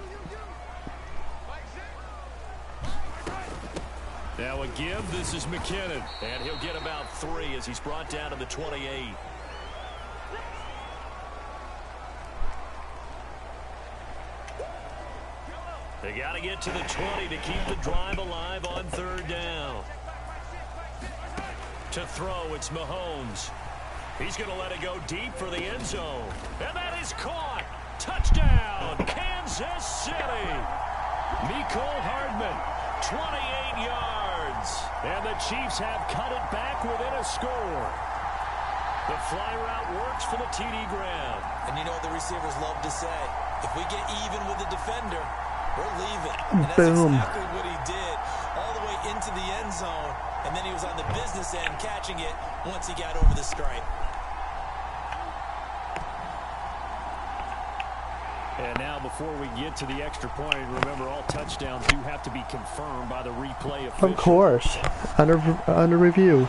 Now a give. This is McKinnon. And he'll get about 3 as he's brought down to the 28. They got to get to the 20 to keep the drive alive on 3rd down. To throw, it's Mahomes. He's going to let it go deep for the end zone. And that is caught. Touchdown, Kansas City. Mecole Hardman, 28 yards. And the Chiefs have cut it back within a score. The fly route works for the TD Graham. And you know what the receivers love to say? If we get even with the defender, we're leaving. And that's exactly what he did, all the way into the end zone. And then he was on the business end catching it once he got over the stripe. And now before we get to the extra point, remember all touchdowns do have to be confirmed by the replay official. Of course. Under review.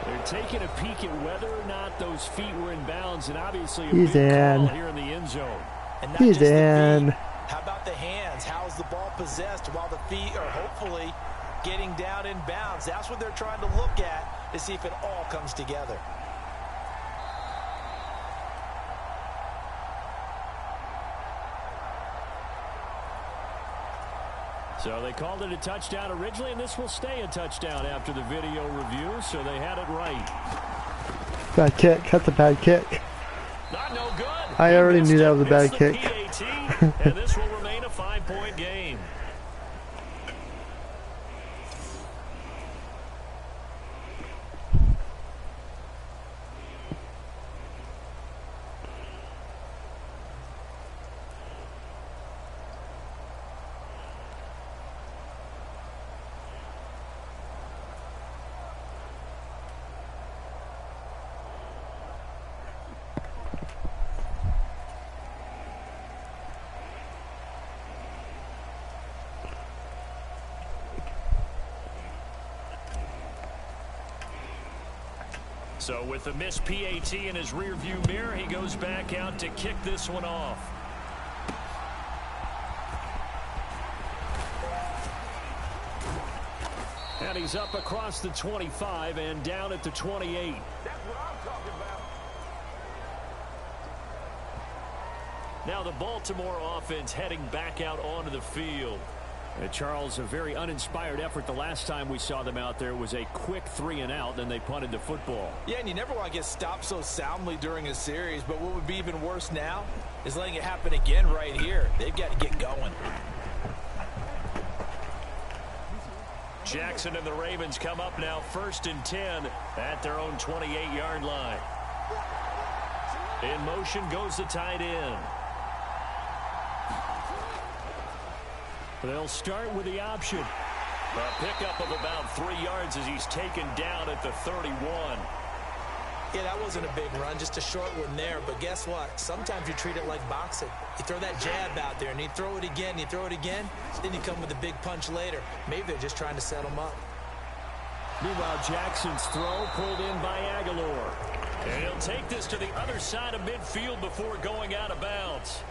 They're taking a peek at whether or not those feet were in bounds, and obviously a He's big in. call here in the end zone. And not He's just the in. feet. How about the hands? How is the ball possessed while the feet are hopefully getting down in bounds? That's what they're trying to look at to see if it all comes together. So they called it a touchdown originally, and this will stay a touchdown after the video review, so they had it right. Bad kick. That's a bad kick. Not no good. I already knew that was a bad kick. PAT, and this will remain a 5-point game. So with the missed PAT in his rearview mirror, he goes back out to kick this one off. And he's up across the 25 and down at the 28. That's what I'm talking about. Now the Baltimore offense heading back out onto the field. Charles, a very uninspired effort the last time we saw them out there. Was a quick 3-and-out, then they punted the football. Yeah, and you never want to get stopped so soundly during a series, but what would be even worse now is letting it happen again right here. They've got to get going. Jackson and the Ravens come up now 1st and 10 at their own 28-yard line. In motion goes the tight end. They'll start with the option. A pickup of about 3 yards as he's taken down at the 31. Yeah, that wasn't a big run, just a short one there. But guess what? Sometimes you treat it like boxing. You throw that jab out there, and you throw it again, you throw it again, then you come with a big punch later. Maybe they're just trying to set him up. Meanwhile, Jackson's throw pulled in by Aguilar. And he'll take this to the other side of midfield before going out of bounds.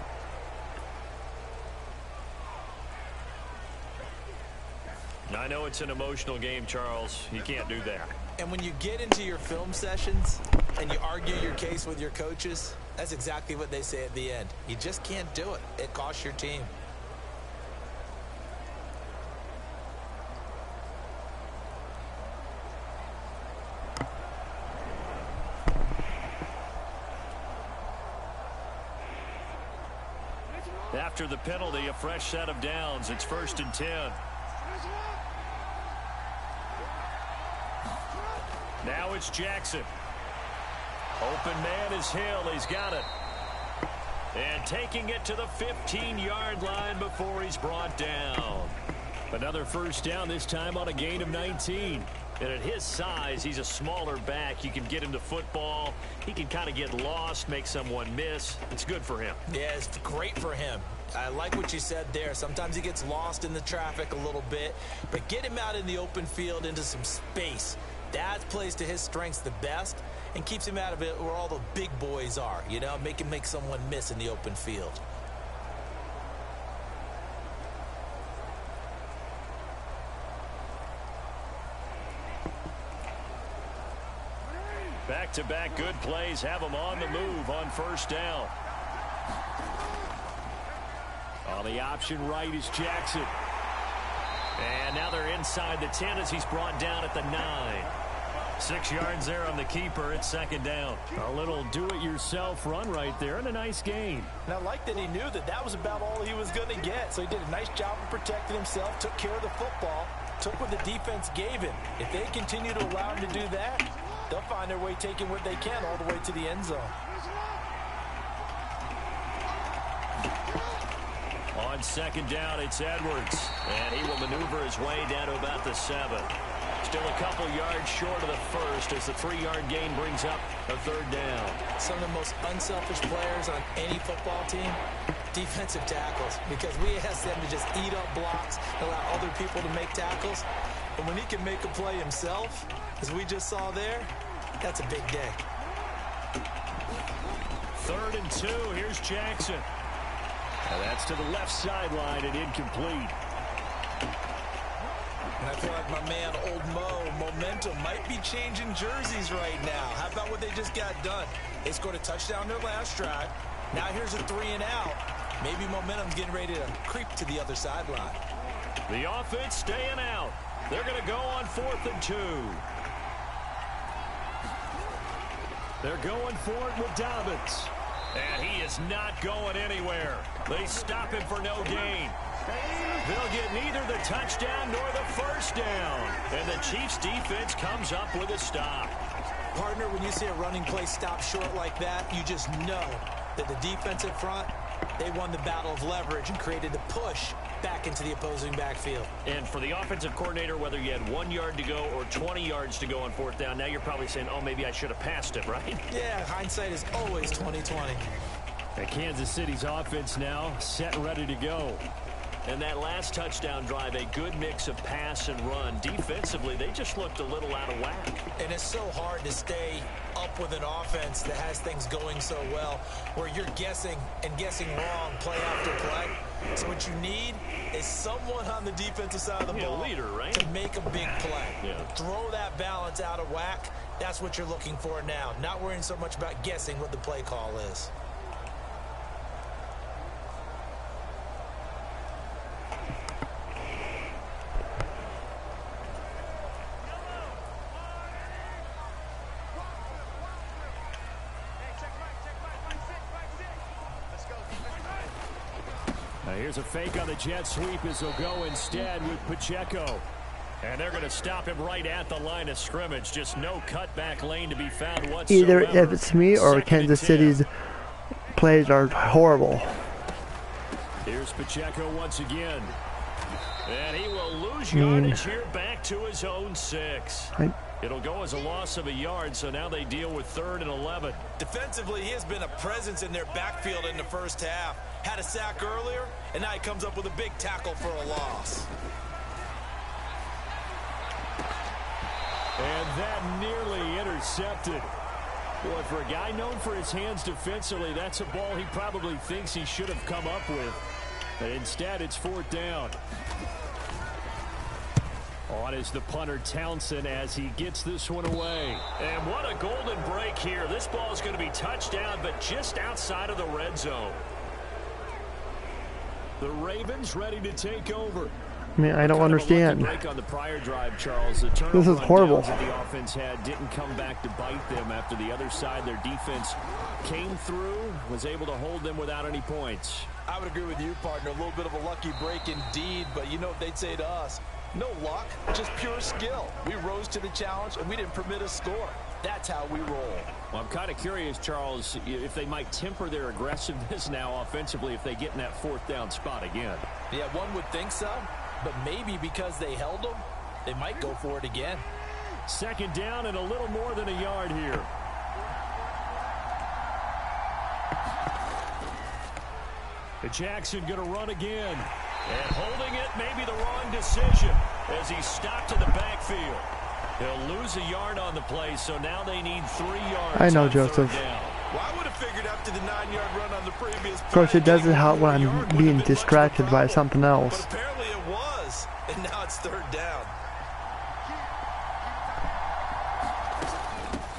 I know it's an emotional game, Charles. You can't do that. And when you get into your film sessions and you argue your case with your coaches, that's exactly what they say at the end. You just can't do it. It costs your team. After the penalty, a fresh set of downs. It's 1st and 10. Now it's Jackson. Open man is Hill. He's got it. And taking it to the 15-yard line before he's brought down. Another first down, this time on a gain of 19. And at his size, he's a smaller back. You can get him to football. He can kind of get lost, make someone miss. It's good for him. Yeah, it's great for him. I like what you said there. Sometimes he gets lost in the traffic a little bit. But get him out in the open field into some space. That plays to his strengths the best and keeps him out of it where all the big boys are. You know, make him make someone miss in the open field. Back-to-back good plays have him on the move on first down. On the option right is Jackson. And now they're inside the 10 as he's brought down at the 9. 6 yards there on the keeper. It's second down. A little do-it-yourself run right there and a nice gain. And I like that he knew that that was about all he was going to get. So he did a nice job of protecting himself, took care of the football, took what the defense gave him. If they continue to allow him to do that, they'll find their way taking what they can all the way to the end zone. On second down, it's Edwards. And he will maneuver his way down to about the 7. Still a couple yards short of the first as the 3-yard gain brings up a third down. Some of the most unselfish players on any football team, defensive tackles, because we ask them to just eat up blocks, allow other people to make tackles. But when he can make a play himself, as we just saw there, that's a big day. 3rd and 2. Here's Jackson. Now that's to the left sideline and incomplete. And I feel like my man, Old Mo, momentum might be changing jerseys right now. How about what they just got done? They scored a touchdown their last drive. Now here's a 3 and out. Maybe momentum's getting ready to creep to the other sideline. The offense staying out. They're going to go on 4th and 2. They're going for it with Dobbins. And he is not going anywhere. They stop him for no gain. They'll get neither the touchdown nor the first down. And the Chiefs defense comes up with a stop. Partner, when you see a running play stop short like that, you just know that the defensive front, they won the battle of leverage and created the push back into the opposing backfield. And for the offensive coordinator, whether you had 1 yard to go or 20 yards to go on 4th down, now you're probably saying, oh, maybe I should have passed it, right? Yeah, hindsight is always 20/20. And Kansas City's offense now set and ready to go. And that last touchdown drive, a good mix of pass and run. Defensively, they just looked a little out of whack. And it's so hard to stay up with an offense that has things going so well, where you're guessing and guessing wrong play after play. So what you need is someone on the defensive side of the ball leader, right? to make a big play. Yeah. Throw that balance out of whack. That's what you're looking for now. Not worrying so much about guessing what the play call is. Here's a fake on the jet sweep as they'll go instead with Pacheco. And they're going to stop him right at the line of scrimmage. Just no cutback lane to be found whatsoever. Either if it's me or Kansas City's plays are horrible. Here's Pacheco once again. And he will lose yardage here back to his own 6. It'll go as a loss of a yard, so now they deal with 3rd and 11. Defensively, he has been a presence in their backfield in the first half. Had a sack earlier, and now he comes up with a big tackle for a loss. And that nearly intercepted. Boy, for a guy known for his hands defensively, that's a ball he probably thinks he should have come up with. But instead, it's 4th down. On is the punter Townsend as he gets this one away. And what a golden break here. This ball is going to be touchdown, but just outside of the red zone. The Ravens ready to take over. I mean, I don't understand. Break on the prior drive, Charles. The This is horrible. That the offense had didn't come back to bite them after the other side. Their defense came through, was able to hold them without any points. I would agree with you, partner. A little bit of a lucky break indeed, but you know what they'd say to us? No luck, just pure skill. We rose to the challenge, and we didn't permit a score. That's how we roll. Well, I'm kind of curious, Charles, if they might temper their aggressiveness now offensively if they get in that 4th down spot again. Yeah, one would think so, but maybe because they held them, they might go for it again. 2nd down and a little more than a yard here. Jackson going to run again. And holding it may be the wrong decision as he's stopped in the backfield. He'll lose a yard on the play, so now they need 3 yards. I know, Joseph. Well, I would have figured after the 9-yard run on the previous. Of course, it doesn't help when I'm being distracted by something else. But apparently it was, and now it's 3rd down.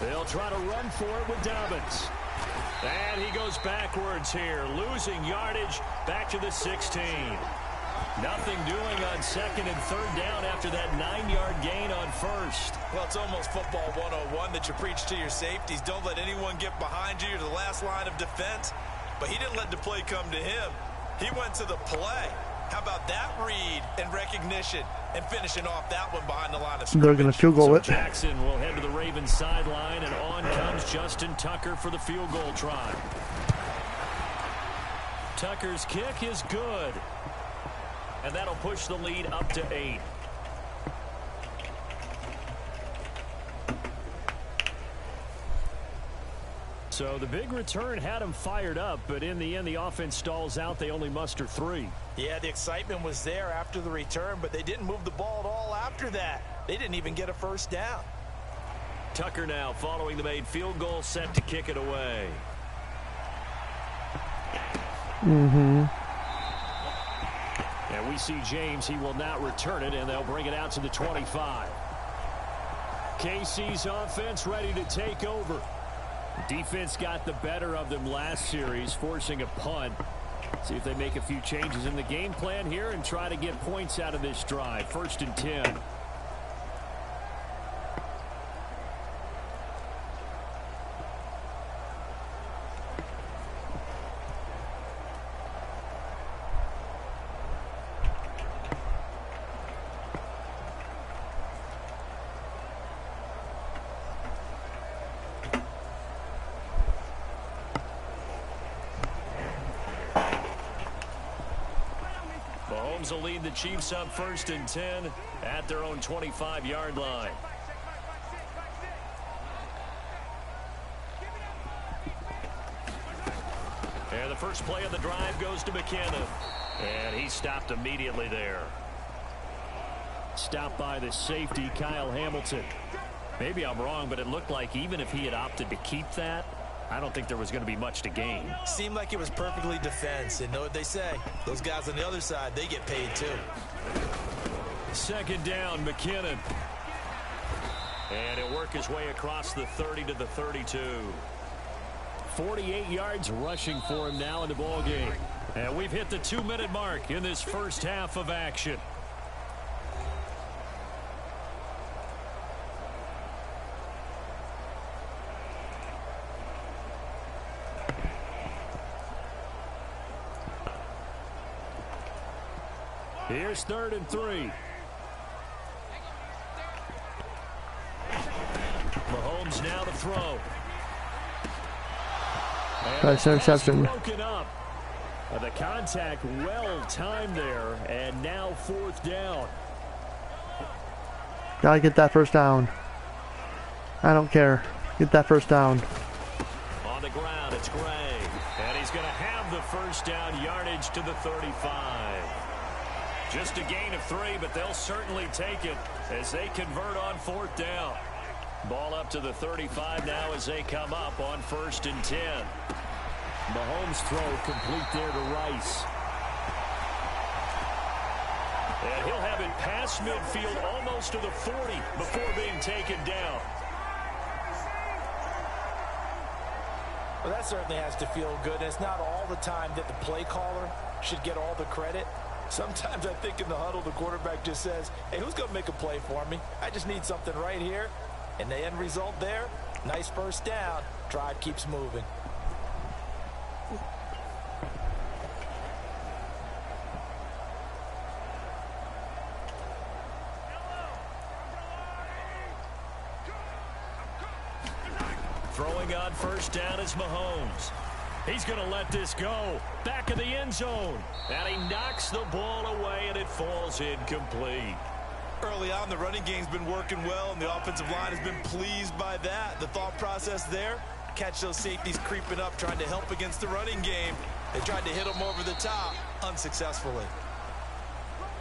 They'll try to run for it with Dobbins. And he goes backwards here, losing yardage back to the 16. Nothing doing on second and third down after that 9-yard gain on first. Well, it's almost football 101 that you preach to your safeties. Don't let anyone get behind you. You're the last line of defense. But he didn't let the play come to him. He went to the play. How about that read and recognition and finishing off that one behind the line of scrimmage? They're going to field goal it. Jackson will head to the Ravens sideline, and on comes Justin Tucker for the field goal try. Tucker's kick is good. And that'll push the lead up to 8. So the big return had him fired up, but in the end the offense stalls out. They only muster 3. Yeah, the excitement was there after the return, but they didn't move the ball at all after that. They didn't even get a first down. Tucker now following the made field goal, set to kick it away. And we see James. He will not return it, and they'll bring it out to the 25. KC's offense ready to take over. Defense got the better of them last series, forcing a punt. See if they make a few changes in the game plan here and try to get points out of this drive. 1st and 10. Mahomes will lead the Chiefs up 1st and 10 at their own 25-yard line. And the first play of the drive goes to McKinnon. And he stopped immediately there. Stopped by the safety, Kyle Hamilton. Maybe I'm wrong, but it looked like even if he had opted to keep that, I don't think there was going to be much to gain. Seemed like it was perfectly defense. And know what they say? Those guys on the other side, they get paid too. 2nd down, McKinnon. And he'll work his way across the 30 to the 32. 48 yards rushing for him now in the ball game. And we've hit the 2-minute mark in this first half of action. Here's 3rd and 3. Mahomes now to throw. Nice interception. Broken up. The contact well timed there, and now 4th down. Gotta get that first down. I don't care. Get that first down. On the ground, it's Gray. And he's going to have the first down, yardage to the 35. Just a gain of 3, but they'll certainly take it as they convert on 4th down. Ball up to the 35 now as they come up on 1st and 10. Mahomes' throw complete there to Rice. And he'll have it past midfield almost to the 40 before being taken down. Well, that certainly has to feel good. And it's not all the time that the play caller should get all the credit. Sometimes I think in the huddle, the quarterback just says, hey, who's going to make a play for me? I just need something right here. And the end result there, nice first down. Drive keeps moving. Throwing on 1st down is Mahomes. He's going to let this go. Back of the end zone. And he knocks the ball away, and it falls incomplete. Early on, the running game's been working well, and the offensive line has been pleased by that. The thought process there, catch those safeties creeping up, trying to help against the running game. They tried to hit them over the top, unsuccessfully.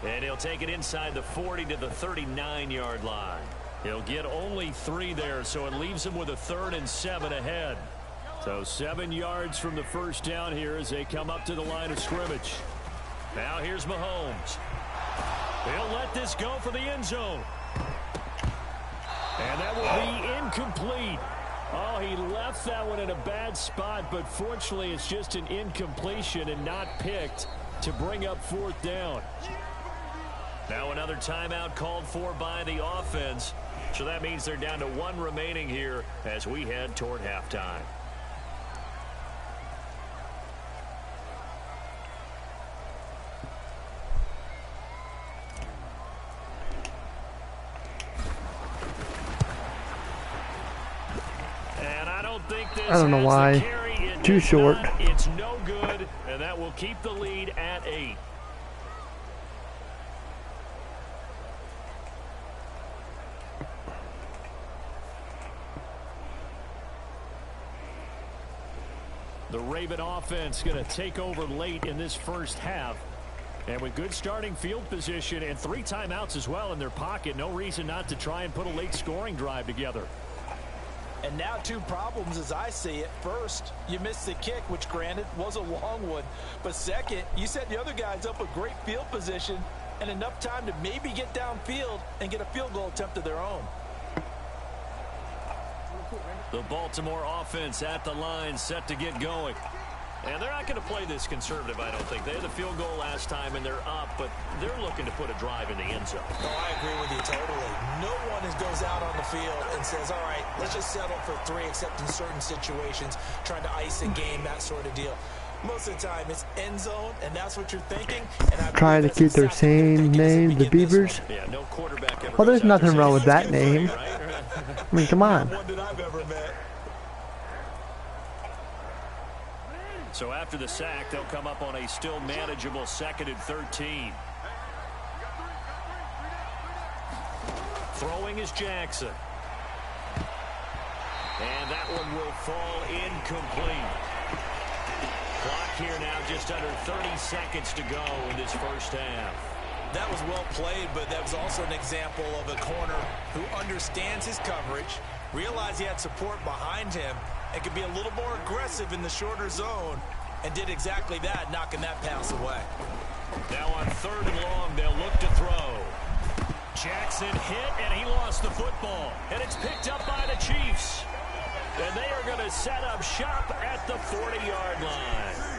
And he'll take it inside the 40 to the 39-yard line. He'll get only 3 there, so it leaves him with a 3rd and 7 ahead. So 7 yards from the first down here as they come up to the line of scrimmage. Now here's Mahomes. He'll let this go for the end zone. And that will be incomplete. Oh, he left that one in a bad spot, but fortunately it's just an incompletion and not picked to bring up 4th down. Now another timeout called for by the offense. So that means they're down to 1 remaining here as we head toward halftime. And I don't think this I don't know why. Too short. It's no good, and that will keep the lead at 8. The Raven offense going to take over late in this first half. And with good starting field position and 3 timeouts as well in their pocket, no reason not to try and put a late scoring drive together. And now 2 problems as I see it. First, you missed the kick, which granted was a long one. But second, you set the other guys up with great field position and enough time to maybe get downfield and get a field goal attempt of their own. The Baltimore offense at the line, set to get going. And they're not going to play this conservative, I don't think. They had the field goal last time, and they're up, but they're looking to put a drive in the end zone. No, I agree with you totally. No one goes out on the field and says, all right, let's just settle for 3, except in certain situations, trying to ice a game, that sort of deal. Most of the time, it's end zone, and that's what you're thinking. And trying to keep their same name, the Beavers. Yeah, no quarterback ever. Well, there's nothing wrong with that name. I mean, come on. One that I've ever met. So after the sack, they'll come up on a still manageable 2nd and 13. Throwing is Jackson. And that one will fall incomplete. Clock here now just under 30 seconds to go in this first half. That was well played, but that was also an example of a corner who understands his coverage, realized he had support behind him, and could be a little more aggressive in the shorter zone, and did exactly that, knocking that pass away. Now on 3rd and long, they'll look to throw. Jackson hit, and he lost the football. And it's picked up by the Chiefs. And they are going to set up shop at the 40-yard line.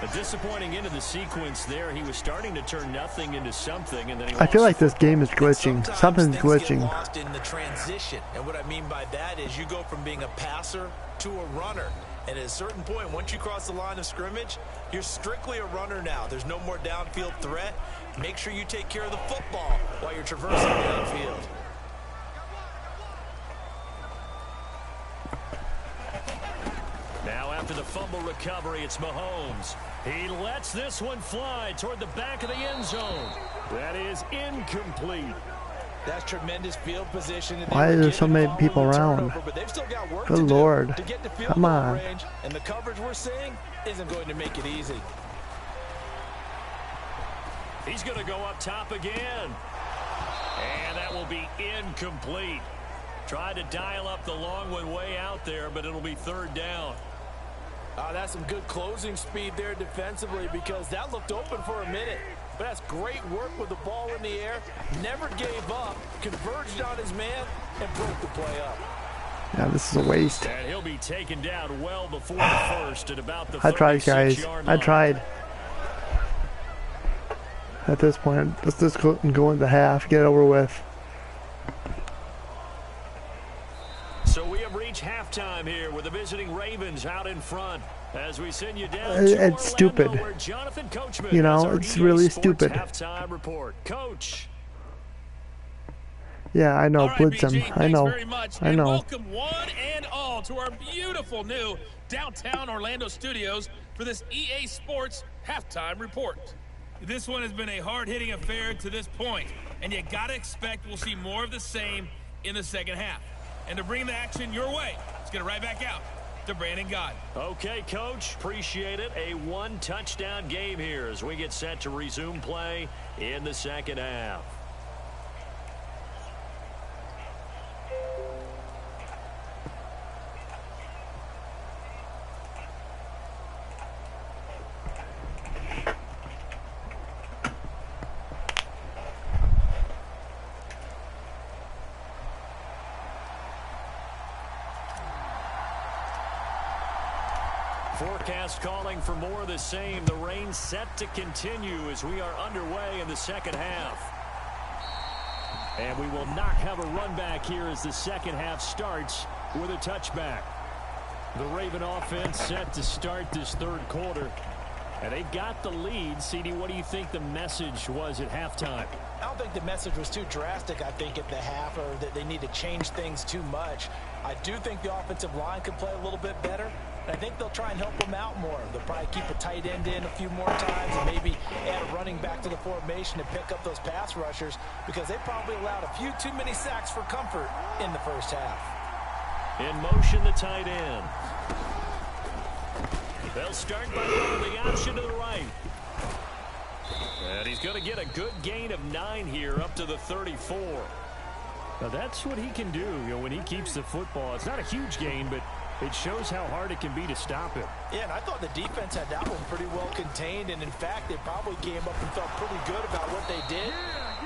A disappointing end of the sequence there. He was starting to turn nothing into something, and then he I feel like this game is glitching. Something's glitching. Get lost in the transition, and what I mean by that is you go from being a passer to a runner. And at a certain point, once you cross the line of scrimmage, you're strictly a runner now. There's no more downfield threat. Make sure you take care of the football while you're traversing downfield. Now after the fumble recovery, it's Mahomes. He lets this one fly toward the back of the end zone. That is incomplete. That's tremendous field position. Why are there so many people around? Good Lord. Come on. And the coverage we're seeing isn't going to make it easy. He's going to go up top again. And that will be incomplete. Tried to dial up the long one way out there, but it'll be 3rd down. That's some good closing speed there defensively, because that looked open for a minute. But that's great work with the ball in the air. Never gave up, converged on his man, and broke the play up. Yeah, this is a waste. And he'll be taken down well before the first at about the 36-yard line. I tried, guys. I tried. At this point, let's just go into half, get it over with. So we have reached halftime here with the visiting Ravens out in front. As we send you down to It's Orlando, stupid. where Jonathan Coachman You know, has our it's EA really Sports stupid. Halftime report. Coach. Yeah, I know, All right, blitz him. BG, I thanks know. very much. I and know. welcome one and all to our beautiful new downtown Orlando studios for this EA Sports Halftime Report. This one has been a hard-hitting affair to this point, and you got to expect we'll see more of the same in the second half. And to bring the action your way, let's get it right back out to Brandon God. Okay, Coach, appreciate it. A 1-touchdown game here as we get set to resume play in the second half. Forecast calling for more of the same. The rain set to continue as we are underway in the second half. And we will not have a run back here as the second half starts with a touchback. The Raven offense set to start this third quarter. And they got the lead. CD, what do you think the message was at halftime? I don't think the message was too drastic, I think, at the half, or that they need to change things too much. I do think the offensive line could play a little bit better. And I think they'll try and help them out more. They'll probably keep a tight end in a few more times and maybe add a running back to the formation to pick up those pass rushers, because they probably allowed a few too many sacks for comfort in the first half. In motion, the tight end. They'll start by running the option to the right. And he's going to get a good gain of 9 here up to the 34. Now that's what he can do, when he keeps the football. It's not a huge gain, but it shows how hard it can be to stop him. Yeah, and I thought the defense had that one pretty well contained, and in fact, they probably came up and felt pretty good about what they did.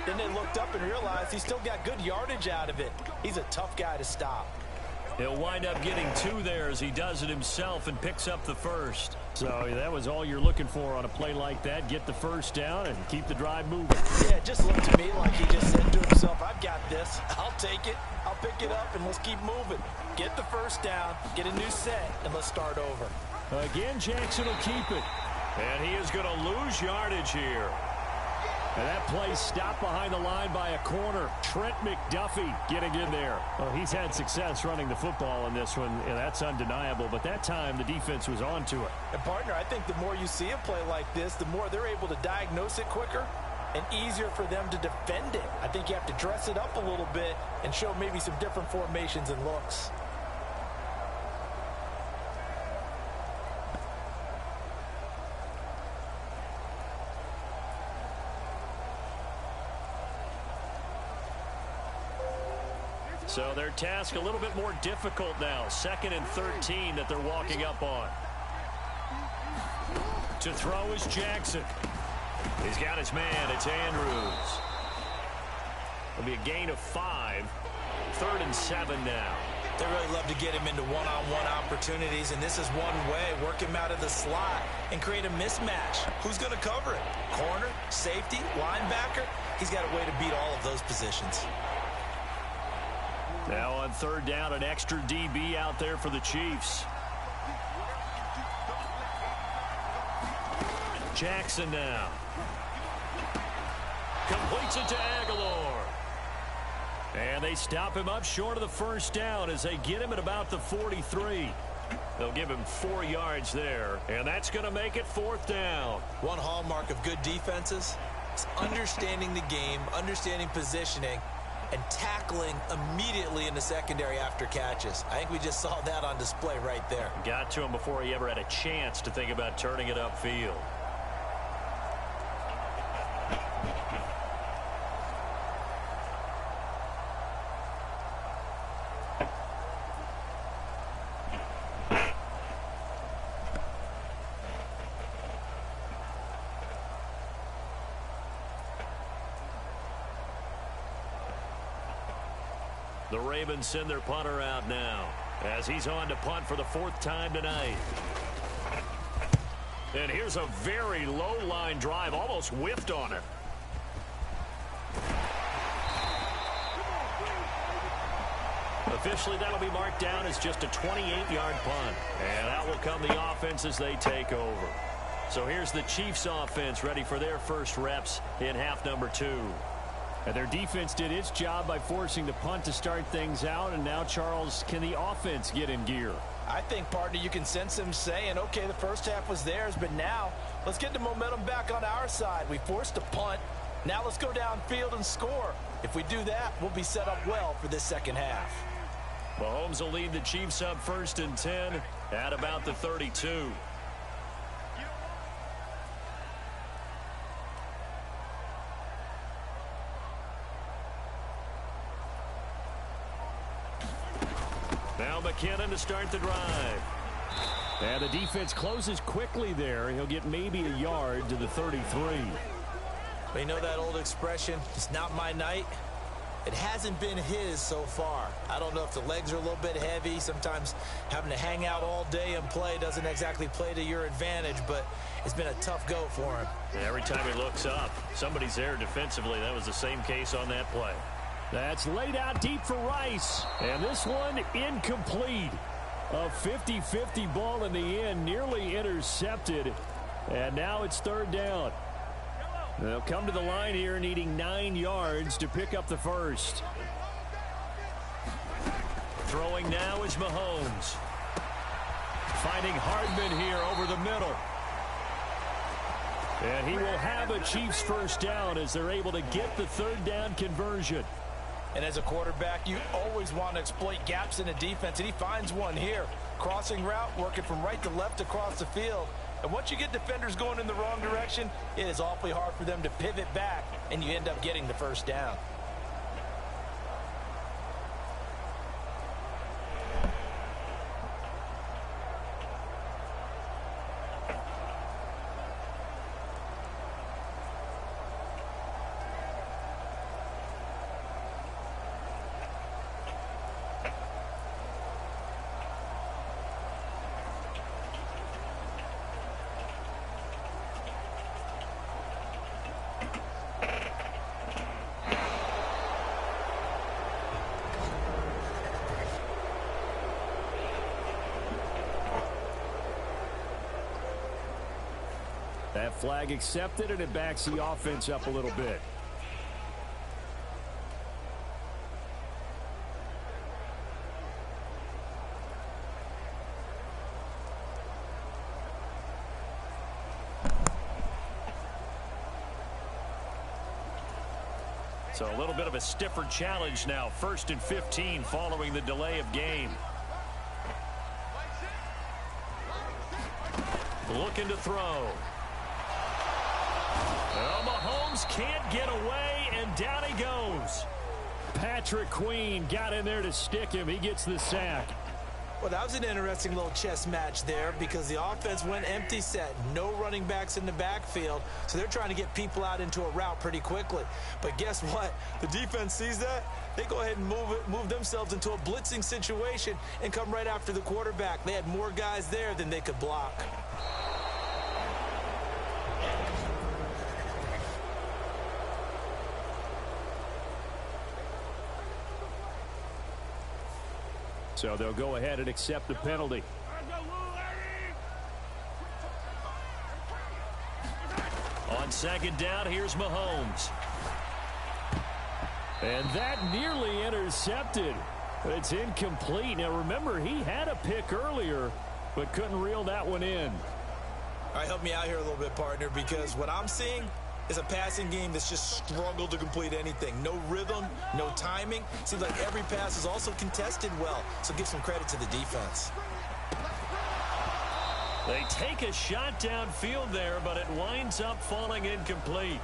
Then they looked up and realized he still got good yardage out of it. He's a tough guy to stop. He'll wind up getting 2 there as he does it himself and picks up the first. So that was all you're looking for on a play like that. Get the first down and keep the drive moving. Yeah, it just looked to me like he just said to himself, I've got this. I'll take it. I'll pick it up, and let's keep moving. Get the first down, get a new set, and let's start over. Again, Jackson will keep it. And he is going to lose yardage here. And that play stopped behind the line by a corner. Trent McDuffie getting in there. Well, he's had success running the football in this one, and that's undeniable. But that time, the defense was on to it. And, partner, I think the more you see a play like this, the more they're able to diagnose it quicker and easier for them to defend it. I think you have to dress it up a little bit and show maybe some different formations and looks. So their task a little bit more difficult now. 2nd and 13 that they're walking up on. To throw is Jackson. He's got his man. It's Andrews. It'll be a gain of 5. 3rd and 7 now. They really love to get him into one-on-one opportunities, and this is one way. Work him out of the slot and create a mismatch. Who's going to cover it? Corner, safety, linebacker? He's got a way to beat all of those positions. Now on 3rd down, an extra DB out there for the Chiefs. Jackson now. Completes it to Aguilar. And they stop him up short of the first down as they get him at about the 43. They'll give him 4 yards there, and that's going to make it 4th down. One hallmark of good defenses is understanding the game, understanding positioning, and tackling immediately in the secondary after catches. I think we just saw that on display right there. Got to him before he ever had a chance to think about turning it upfield. The Ravens send their punter out now as he's on to punt for the 4th time tonight. And here's a very low line drive, almost whiffed on it. Officially, that'll be marked down as just a 28-yard punt. And that will come the offense as they take over. So here's the Chiefs offense ready for their first reps in half number 2. And their defense did its job by forcing the punt to start things out. And now, Charles, can the offense get in gear? I think, partner, you can sense them saying, okay, the first half was theirs, but now let's get the momentum back on our side. We forced a punt. Now let's go downfield and score. If we do that, we'll be set up well for this second half. Mahomes will lead the Chiefs up 1st and 10 at about the 32. Now McKinnon to start the drive. And the defense closes quickly there. He'll get maybe a yard to the 33. But you know that old expression, it's not my night. It hasn't been his so far. I don't know if the legs are a little bit heavy. Sometimes having to hang out all day and play doesn't exactly play to your advantage, but it's been a tough go for him. Every time he looks up, somebody's there defensively. That was the same case on that play. That's laid out deep for Rice. And this one incomplete. A 50-50 ball in the end, nearly intercepted. And now it's third down. They'll come to the line here needing 9 yards to pick up the first. Throwing now is Mahomes. Finding Hardman here over the middle. And he will have a Chiefs first down as they're able to get the third down conversion. And as a quarterback, you always want to exploit gaps in a defense, and he finds one here. Crossing route, working from right to left across the field. And once you get defenders going in the wrong direction, it is awfully hard for them to pivot back, and you end up getting the first down. That flag accepted, and it backs the offense up a little bit. So a little bit of a stiffer challenge now. 1st and 15 following the delay of game. Looking to throw. Well, Mahomes can't get away, and down he goes. Patrick Queen got in there to stick him. He gets the sack. Well, that was an interesting little chess match there because the offense went empty set. No running backs in the backfield, so they're trying to get people out into a route pretty quickly. But guess what? The defense sees that. They go ahead and move themselves into a blitzing situation and come right after the quarterback. They had more guys there than they could block. So they'll go ahead and accept the penalty. On 2nd down, here's Mahomes. And that nearly intercepted. It's incomplete. Now, remember, he had a pick earlier, but couldn't reel that one in. All right, help me out here a little bit, partner, because what I'm seeing is a passing game that's just struggled to complete anything. No rhythm, no timing. Seems like every pass is also contested well, so give some credit to the defense. They take a shot downfield there, but it winds up falling incomplete.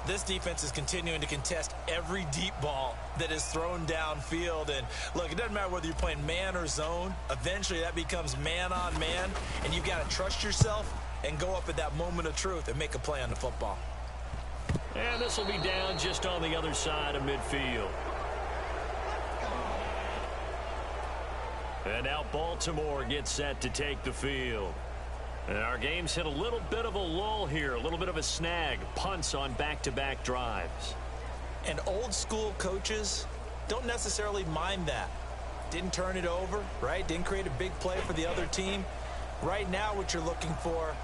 This defense is continuing to contest every deep ball that is thrown downfield. And look, it doesn't matter whether you're playing man or zone. Eventually that becomes man on man, and you've got to trust yourself and go up at that moment of truth and make a play on the football. And this will be down just on the other side of midfield. And now Baltimore gets set to take the field. And our game's hit a little bit of a lull here, a little bit of a snag. Punts on back-to-back drives. And old school coaches don't necessarily mind that. Didn't turn it over, right? Didn't create a big play for the other team. Right now what you're looking for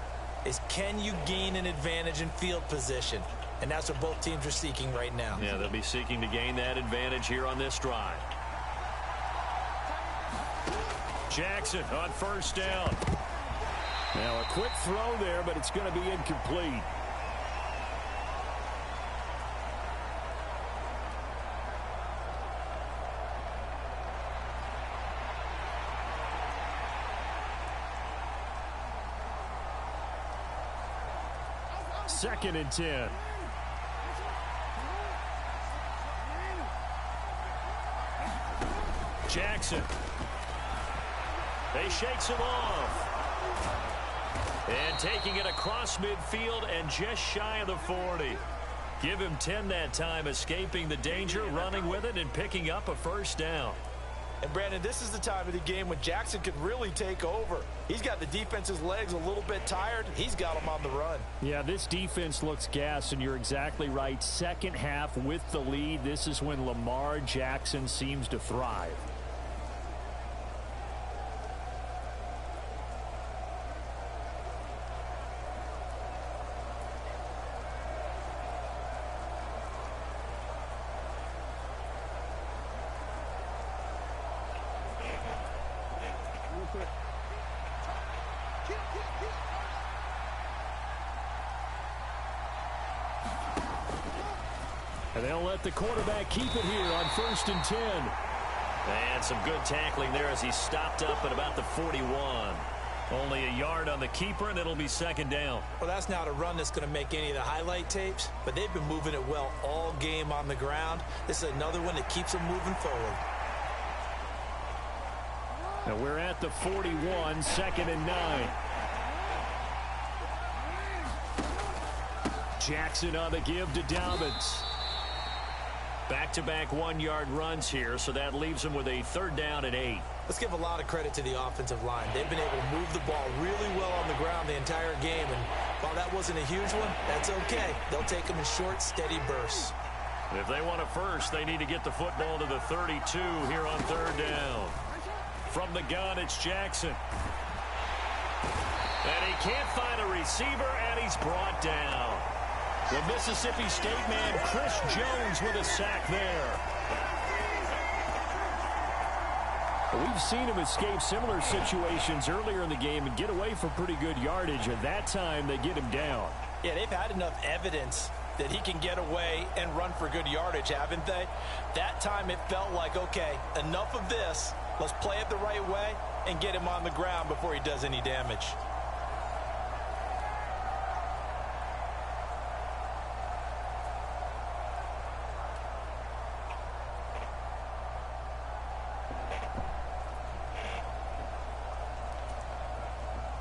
is, can you gain an advantage in field position? And that's what both teams are seeking right now. Yeah, they'll be seeking to gain that advantage here on this drive. Jackson on 1st down. Now a quick throw there, but it's going to be incomplete. Second and 10. Jackson. They shakes him off. And taking it across midfield and just shy of the 40. Give him 10 that time, escaping the danger, running with it, and picking up a first down. And, Brandon, this is the time of the game when Jackson could really take over. He's got the defense's legs a little bit tired. He's got them on the run. Yeah, this defense looks gassed, and you're exactly right. Second half with the lead, this is when Lamar Jackson seems to thrive. And they'll let the quarterback keep it here on 1st and 10. And some good tackling there as he stopped up at about the 41. Only a yard on the keeper, and it'll be 2nd down. Well, that's not a run that's going to make any of the highlight tapes, but they've been moving it well all game on the ground. This is another one that keeps them moving forward. Now we're at the 41, 2nd and 9. Jackson on the give to Dobbins. Back-to-back 1-yard runs here, so that leaves them with a 3rd down and 8. Let's give a lot of credit to the offensive line. They've been able to move the ball really well on the ground the entire game, and while that wasn't a huge one, that's okay. They'll take them in short, steady bursts. If they want a first, they need to get the football to the 32 here on 3rd down. From the gun, it's Jackson. And he can't find a receiver, and he's brought down. The Mississippi State man, Chris Jones, with a sack there. We've seen him escape similar situations earlier in the game and get away for pretty good yardage, and that time they get him down. Yeah, they've had enough evidence that he can get away and run for good yardage, haven't they? That time it felt like, okay, enough of this. Let's play it the right way and get him on the ground before he does any damage.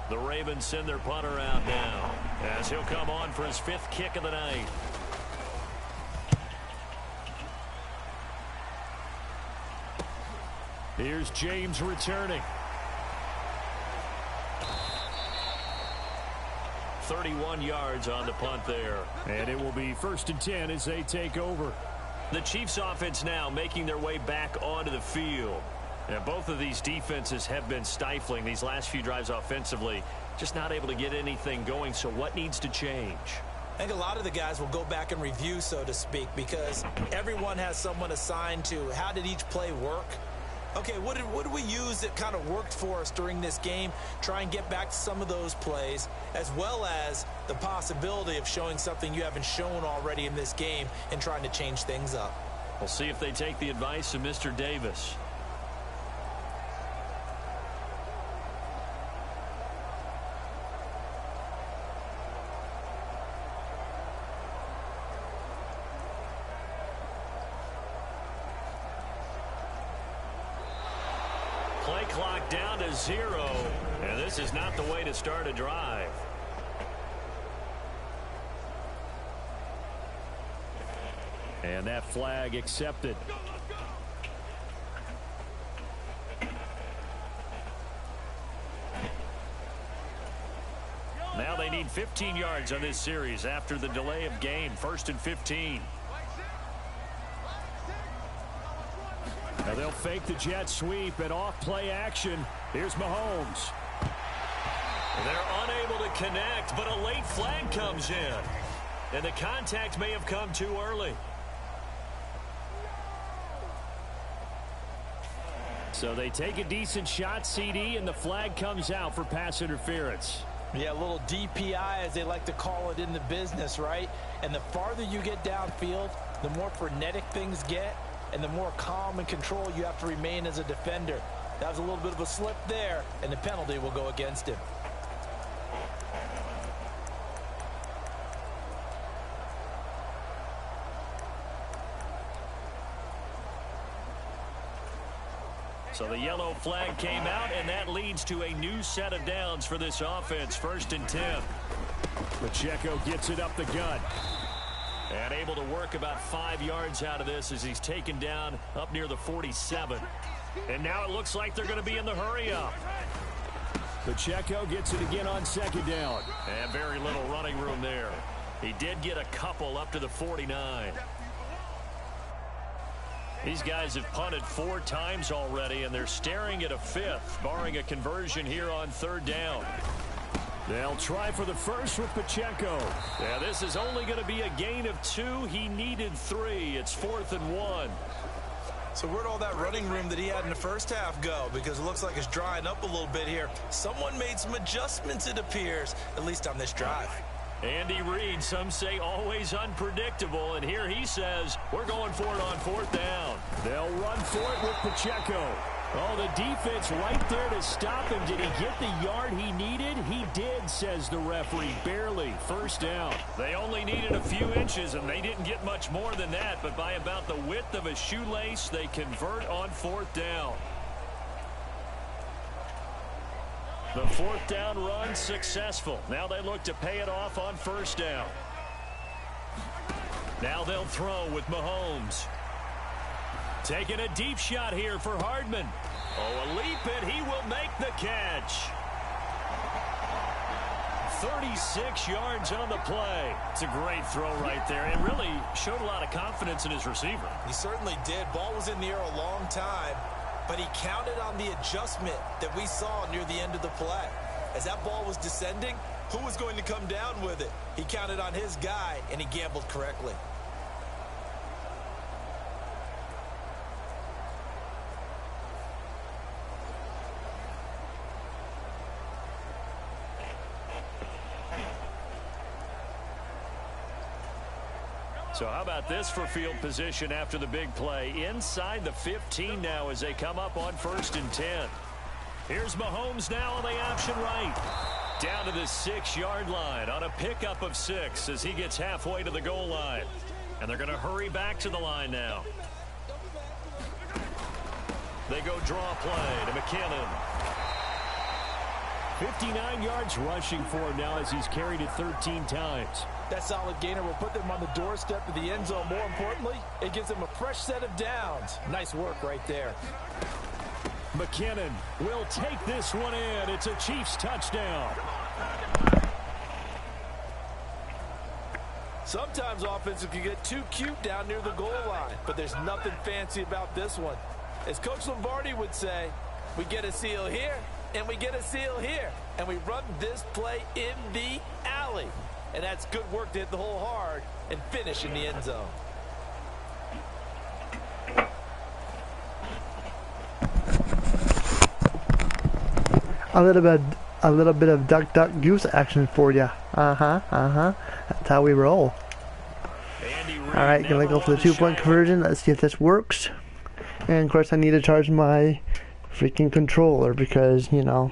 The Ravens send their punter out now as he'll come on for his 5th kick of the night. Here's James returning. 31 yards on the punt there. And it will be 1st and 10 as they take over. The Chiefs offense now making their way back onto the field. And both of these defenses have been stifling these last few drives offensively. Just not able to get anything going. So what needs to change? I think a lot of the guys will go back and review, so to speak, because everyone has someone assigned to how did each play work. Okay, what did we use that kind of worked for us during this game? Try and get back to some of those plays, as well as the possibility of showing something you haven't shown already in this game and trying to change things up. We'll see if they take the advice of Mr. Davis. Play clock down to 0, and this is not the way to start a drive. And that flag accepted. Now they need 15 yards on this series after the delay of game. 1st and 15. Now they'll fake the jet sweep and off play action. Here's Mahomes. They're unable to connect, but a late flag comes in. And the contact may have come too early. So they take a decent shot, CD, and the flag comes out for pass interference. Yeah, a little DPI, as they like to call it in the business, right? And the farther you get downfield, the more frenetic things get, and the more calm and control you have to remain as a defender. That was a little bit of a slip there, and the penalty will go against him. So the yellow flag came out, and that leads to a new set of downs for this offense. 1st and 10. Pacheco gets it up the gut. And able to work about 5 yards out of this as he's taken down up near the 47. And now it looks like they're going to be in the hurry up. Pacheco gets it again on 2nd down. And very little running room there. He did get a couple up to the 49. These guys have punted 4 times already, and they're staring at a 5th, barring a conversion here on 3rd down. They'll try for the first with Pacheco. Yeah, this is only going to be a gain of 2. He needed 3. It's 4th and 1. So where'd all that running room that he had in the first half go? Because it looks like it's drying up a little bit here. Someone made some adjustments, it appears, at least on this drive. Andy Reid, some say always unpredictable, and here he says we're going for it on 4th down. They'll run for it with Pacheco. Oh, the defense right there to stop him. Did he get the yard he needed? He did, says the referee. Barely. 1st down. They only needed a few inches, and they didn't get much more than that, but by about the width of a shoelace, they convert on 4th down. The 4th down run successful. Now they look to pay it off on 1st down. Now they'll throw with Mahomes. Taking a deep shot here for Hardman. Oh, a leap it. He will make the catch. 36 yards on the play. It's a great throw right there. It really showed a lot of confidence in his receiver. He certainly did. Ball was in the air a long time, but he counted on the adjustment that we saw near the end of the play. As that ball was descending, who was going to come down with it? He counted on his guy, and he gambled correctly. So how about this for field position after the big play? Inside the 15 now as they come up on 1st and 10. Here's Mahomes now on the option right. Down to the 6-yard line on a pickup of 6 as he gets halfway to the goal line. And they're going to hurry back to the line now. They go draw play to McKinnon. 59 yards rushing for him now as he's carried it 13 times. That solid gainer will put them on the doorstep of the end zone. More importantly, it gives them a fresh set of downs. Nice work right there. McKinnon will take this one in. It's a Chiefs touchdown. Sometimes offenses can get too cute down near the goal line, but there's nothing fancy about this one. As Coach Lombardi would say, we get a seal here, and we get a seal here, and we run this play in the alley. And that's good work to hit the hole hard and finish in the end zone. A little bit of duck, duck, goose action for you. That's how we roll. All right, gonna go for the 2-point conversion. Let's see if this works. And of course, I need to charge my freaking controller because, you know.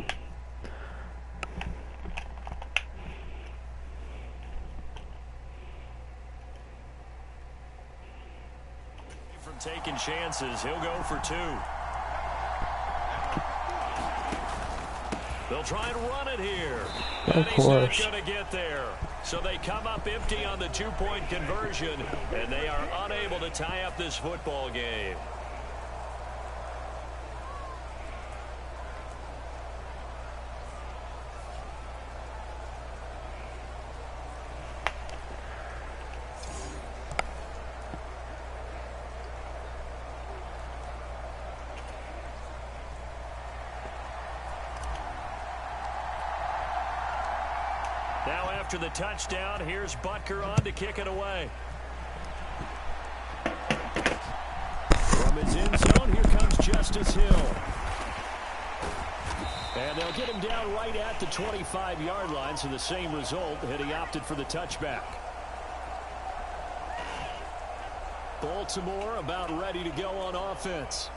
From taking chances, he'll go for 2. They'll try and run it here. Of course. He's not going to get there. So they come up empty on the 2-point conversion, and they are unable to tie up this football game. Now after the touchdown, here's Butker on to kick it away. From his end zone, here comes Justice Hill. And they'll get him down right at the 25-yard line, so the same result, had he opted for the touchback. Baltimore about ready to go on offense.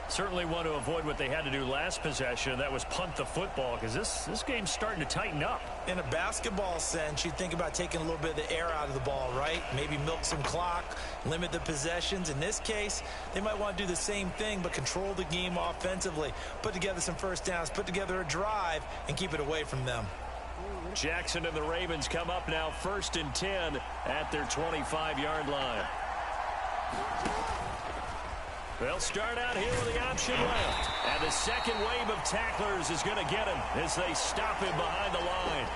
Certainly want to avoid what they had to do last possession. That was punt the football, because this game's starting to tighten up. In a basketball sense, you think about taking a little bit of the air out of the ball, right? Maybe milk some clock, limit the possessions. In this case, they might want to do the same thing, but control the game offensively. Put together some first downs, put together a drive, and keep it away from them. Jackson and the Ravens come up now 1st and 10 at their 25-yard line. They'll start out here with the option left. And the second wave of tacklers is going to get him as they stop him behind the line.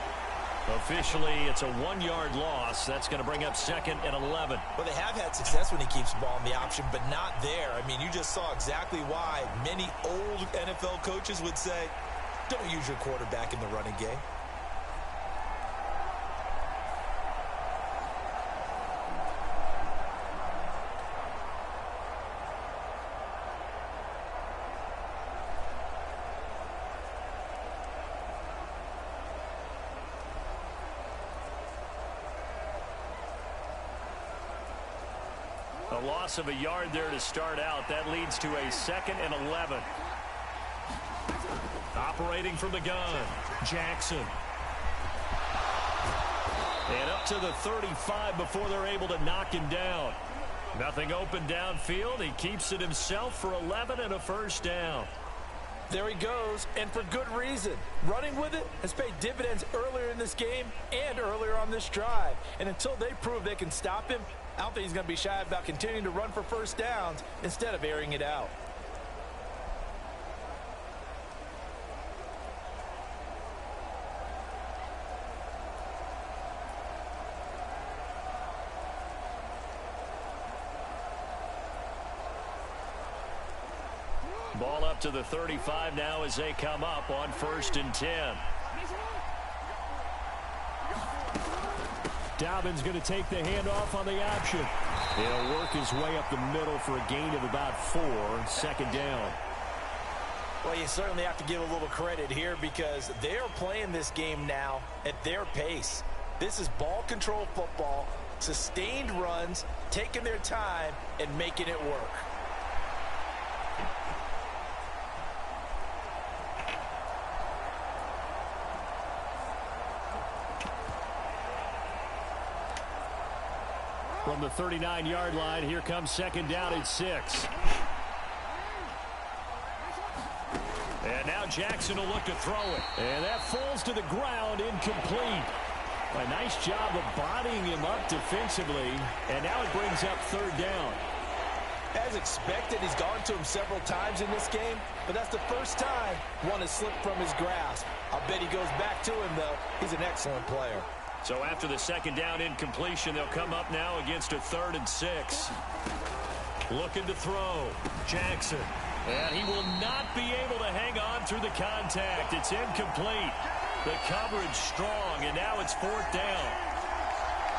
Officially, it's a 1-yard loss. That's going to bring up 2nd and 11. Well, they have had success when he keeps the ball in the option, but not there. I mean, you just saw exactly why many old NFL coaches would say, don't use your quarterback in the running game. A loss of a yard there to start out. That leads to a 2nd and 11. Operating from the gun, Jackson. And up to the 35 before they're able to knock him down. Nothing open downfield. He keeps it himself for 11 and a 1st down. There he goes, and for good reason. Running with it has paid dividends earlier in this game and earlier on this drive. And until they prove they can stop him, I don't think he's going to be shy about continuing to run for 1st downs instead of airing it out. Ball up to the 35 now as they come up on 1st and 10. Dobbins going to take the handoff on the option. He'll work his way up the middle for a gain of about 4. 2nd down. Well, you certainly have to give a little credit here because they are playing this game now at their pace. This is ball control football, sustained runs, taking their time, and making it work. From the 39-yard line, here comes 2nd down and 6. And now Jackson will look to throw it. And that falls to the ground, incomplete. A nice job of bodying him up defensively. And now it brings up 3rd down. As expected, he's gone to him several times in this game, but that's the first time one has slipped from his grasp. I'll bet he goes back to him, though. He's an excellent player. So after the 2nd down incompletion, they'll come up now against a 3rd and 6. Looking to throw. Jackson. And he will not be able to hang on through the contact. It's incomplete. The coverage strong, and now it's 4th down.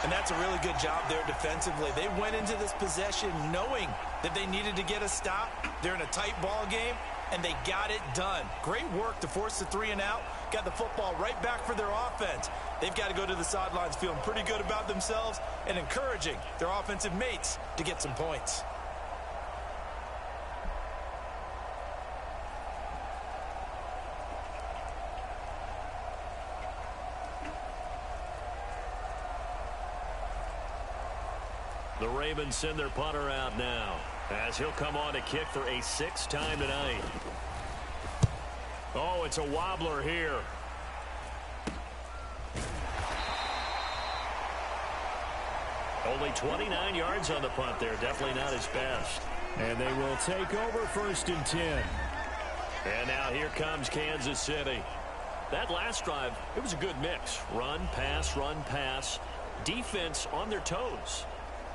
And that's a really good job there defensively. They went into this possession knowing that they needed to get a stop. They're in a tight ball game, and they got it done. Great work to force the 3 and out. Got the football right back for their offense. They've got to go to the sidelines feeling pretty good about themselves and encouraging their offensive mates to get some points. The Ravens send their punter out now as he'll come on to kick for a 6th time tonight. Oh, it's a wobbler here. Only 29 yards on the punt there. Definitely not his best. And they will take over 1st and 10. And now here comes Kansas City. That last drive, it was a good mix. Run, pass, defense on their toes.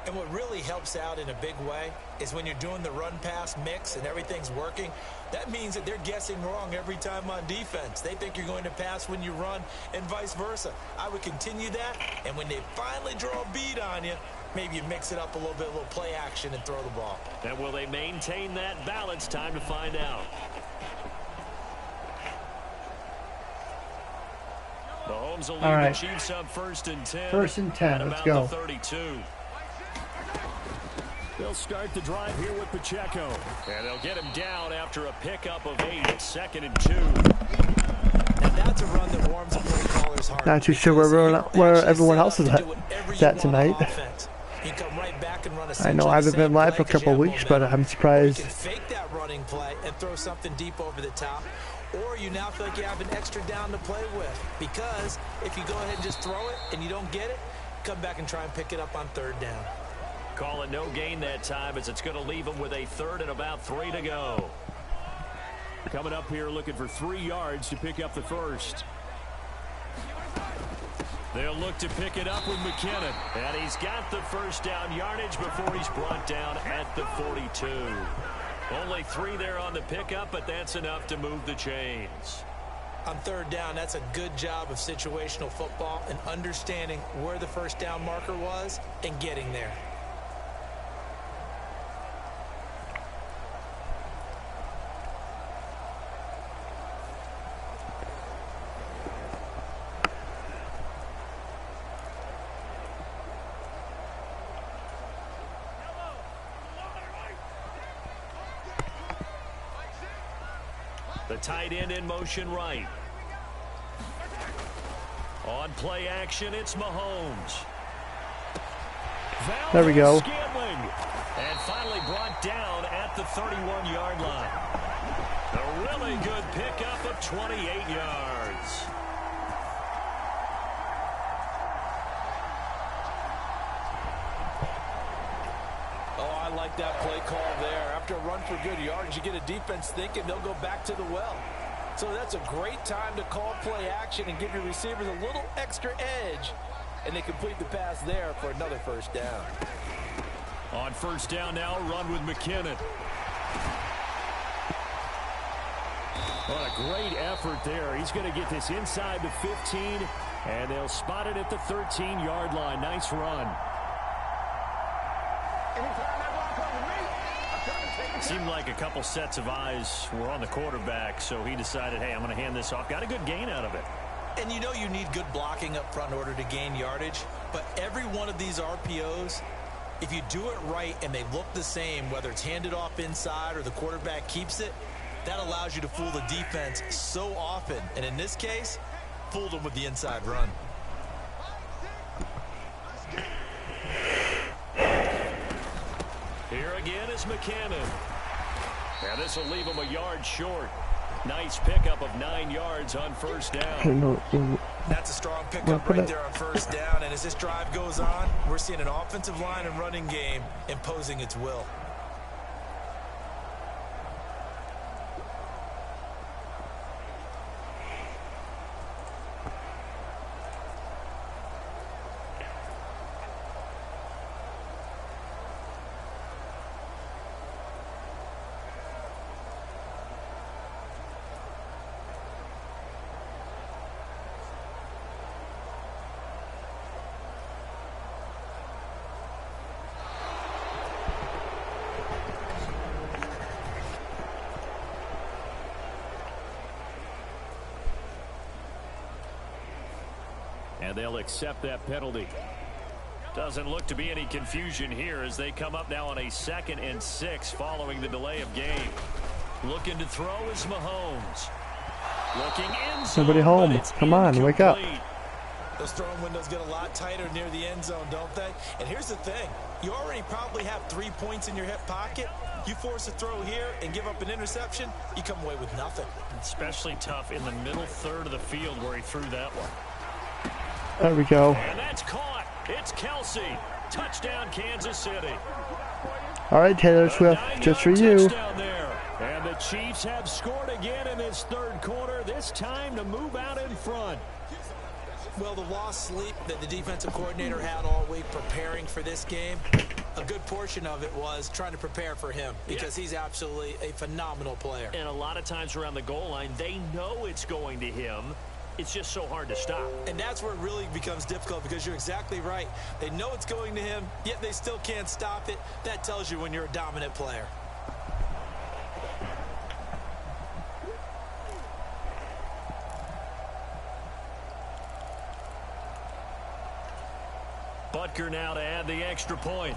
And what really helps out in a big way is when you're doing the run-pass mix and everything's working, that means that they're guessing wrong every time on defense. They think you're going to pass when you run and vice versa. I would continue that, and when they finally draw a bead on you, maybe you mix it up a little bit, a little play action and throw the ball. And will they maintain that balance? Time to find out. Mahomes will lead the Chiefs up 1st and 10. 1st and 10, let's go. 32. They'll start the drive here with Pacheco. And they'll get him down after a pickup of 8. 2nd and 2. And that's a run that warms the play caller's heart. Not too sure where everyone else is at tonight. I know I haven't been live for a couple of weeks, but I'm surprised. You can fake that running play and throw something deep over the top, or you now feel like you have an extra down to play with. Because if you go ahead and just throw it and you don't get it, come back and try and pick it up on 3rd down. Call it no gain that time, as it's going to leave them with a 3rd and about 3 to go. Coming up here looking for 3 yards to pick up the first. They'll look to pick it up with McKinnon. And he's got the first down yardage before he's brought down at the 42. Only 3 there on the pickup, but that's enough to move the chains. On 3rd down, that's a good job of situational football and understanding where the first down marker was and getting there. The tight end in motion right. On play action, it's Mahomes. There we go. Scantling. And finally brought down at the 31-yard line. A really good pickup of 28 yards. Oh, I like that play call there. After a run for good yards, you get a defense thinking they'll go back to the well. So that's a great time to call play action and give your receivers a little extra edge. And they complete the pass there for another first down. On 1st down now, run with McKinnon. What a great effort there. He's going to get this inside the 15, and they'll spot it at the 13-yard line. Nice run. Seemed like a couple sets of eyes were on the quarterback, so he decided, hey, I'm going to hand this off. Got a good gain out of it. And you know you need good blocking up front in order to gain yardage, but every one of these RPOs, if you do it right and they look the same, whether it's handed off inside or the quarterback keeps it, that allows you to fool the defense so often. And in this case, fooled them with the inside run. Here again is McKinnon. And this will leave him a yard short. Nice pickup of 9 yards on 1st down. That's a strong pickup right there on 1st down. And as this drive goes on, we're seeing an offensive line and running game imposing its will. And they'll accept that penalty. Doesn't look to be any confusion here as they come up now on a 2nd and 6 following the delay of game. Looking to throw is Mahomes. Looking in zone. Somebody home. Come on, wake up. Those throwing windows get a lot tighter near the end zone, don't they? And here's the thing. You already probably have 3 points in your hip pocket. You force a throw here and give up an interception, you come away with nothing. Especially tough in the middle 3rd of the field where he threw that one. There we go. And that's caught. It's Kelsey. Touchdown, Kansas City. All right, Taylor Swift, just for you. There. And the Chiefs have scored again in this 3rd quarter, this time to move out in front. Well, the lost sleep that the defensive coordinator had all week preparing for this game, a good portion of it was trying to prepare for him because he's absolutely a phenomenal player. And a lot of times around the goal line, they know it's going to him. It's just so hard to stop. And that's where it really becomes difficult because you're exactly right. They know it's going to him, yet they still can't stop it. That tells you when you're a dominant player. Butker now to add the extra point.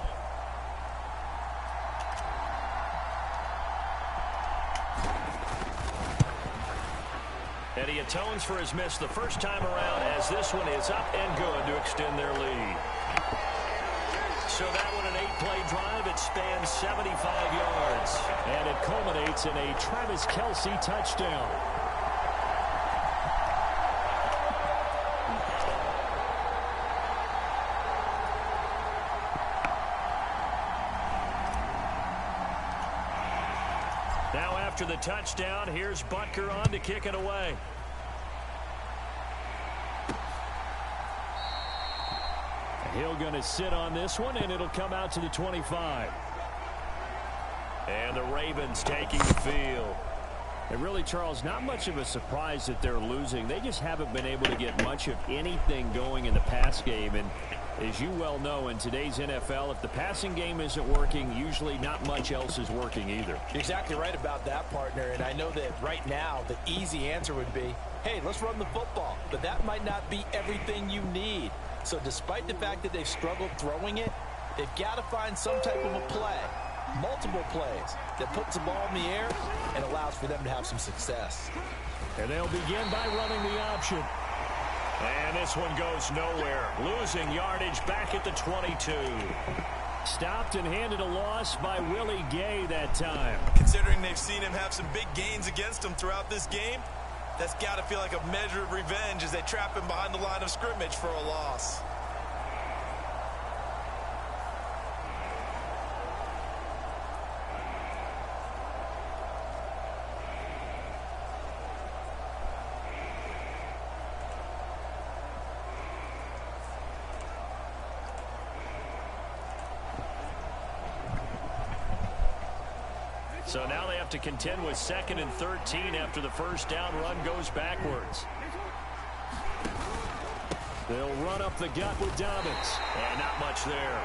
And he atones for his miss the first time around as this one is up and good to extend their lead. So that one, an 8-play drive. It spans 75 yards. And it culminates in a Travis Kelce touchdown. after the touchdown. Here's Butker on to kick it away. Hill going to sit on this one, and it'll come out to the 25. And the Ravens taking the field. And really, Charles, not much of a surprise that they're losing. They just haven't been able to get much of anything going in the pass game. And as you well know, in today's NFL, if the passing game isn't working, usually not much else is working either. You're exactly right about that, partner. And I know that right now the easy answer would be, hey, let's run the football. But that might not be everything you need. So despite the fact that they've struggled throwing it, they've got to find some type of a play, multiple plays, that puts the ball in the air and allows for them to have some success. And they'll begin by running the option. And this one goes nowhere. Losing yardage back at the 22. Stopped and handed a loss by Willie Gay that time. Considering they've seen him have some big gains against him throughout this game, that's got to feel like a measure of revenge as they trap him behind the line of scrimmage for a loss. So now they have to contend with 2nd and 13 after the first down run goes backwards. They'll run up the gut with Dobbins. And not much there.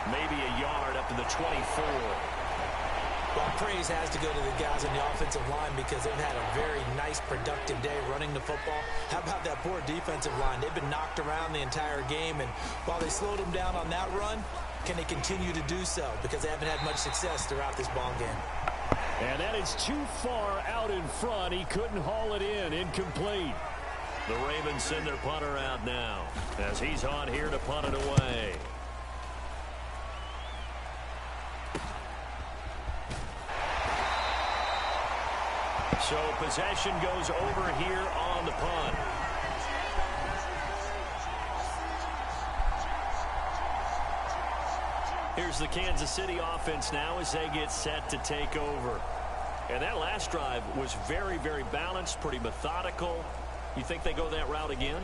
Maybe a yard up to the 24. Well, praise has to go to the guys on the offensive line because they've had a very nice, productive day running the football. How about that poor defensive line? They've been knocked around the entire game, and while they slowed them down on that run, can they continue to do so? Because they haven't had much success throughout this ball game. And that is too far out in front. He couldn't haul it in. Incomplete. The Ravens send their punter out now as he's on here to punt it away. So possession goes over here on the punt. Here's the Kansas City offense now as they get set to take over. And that last drive was very, very balanced, pretty methodical. You think they go that route again?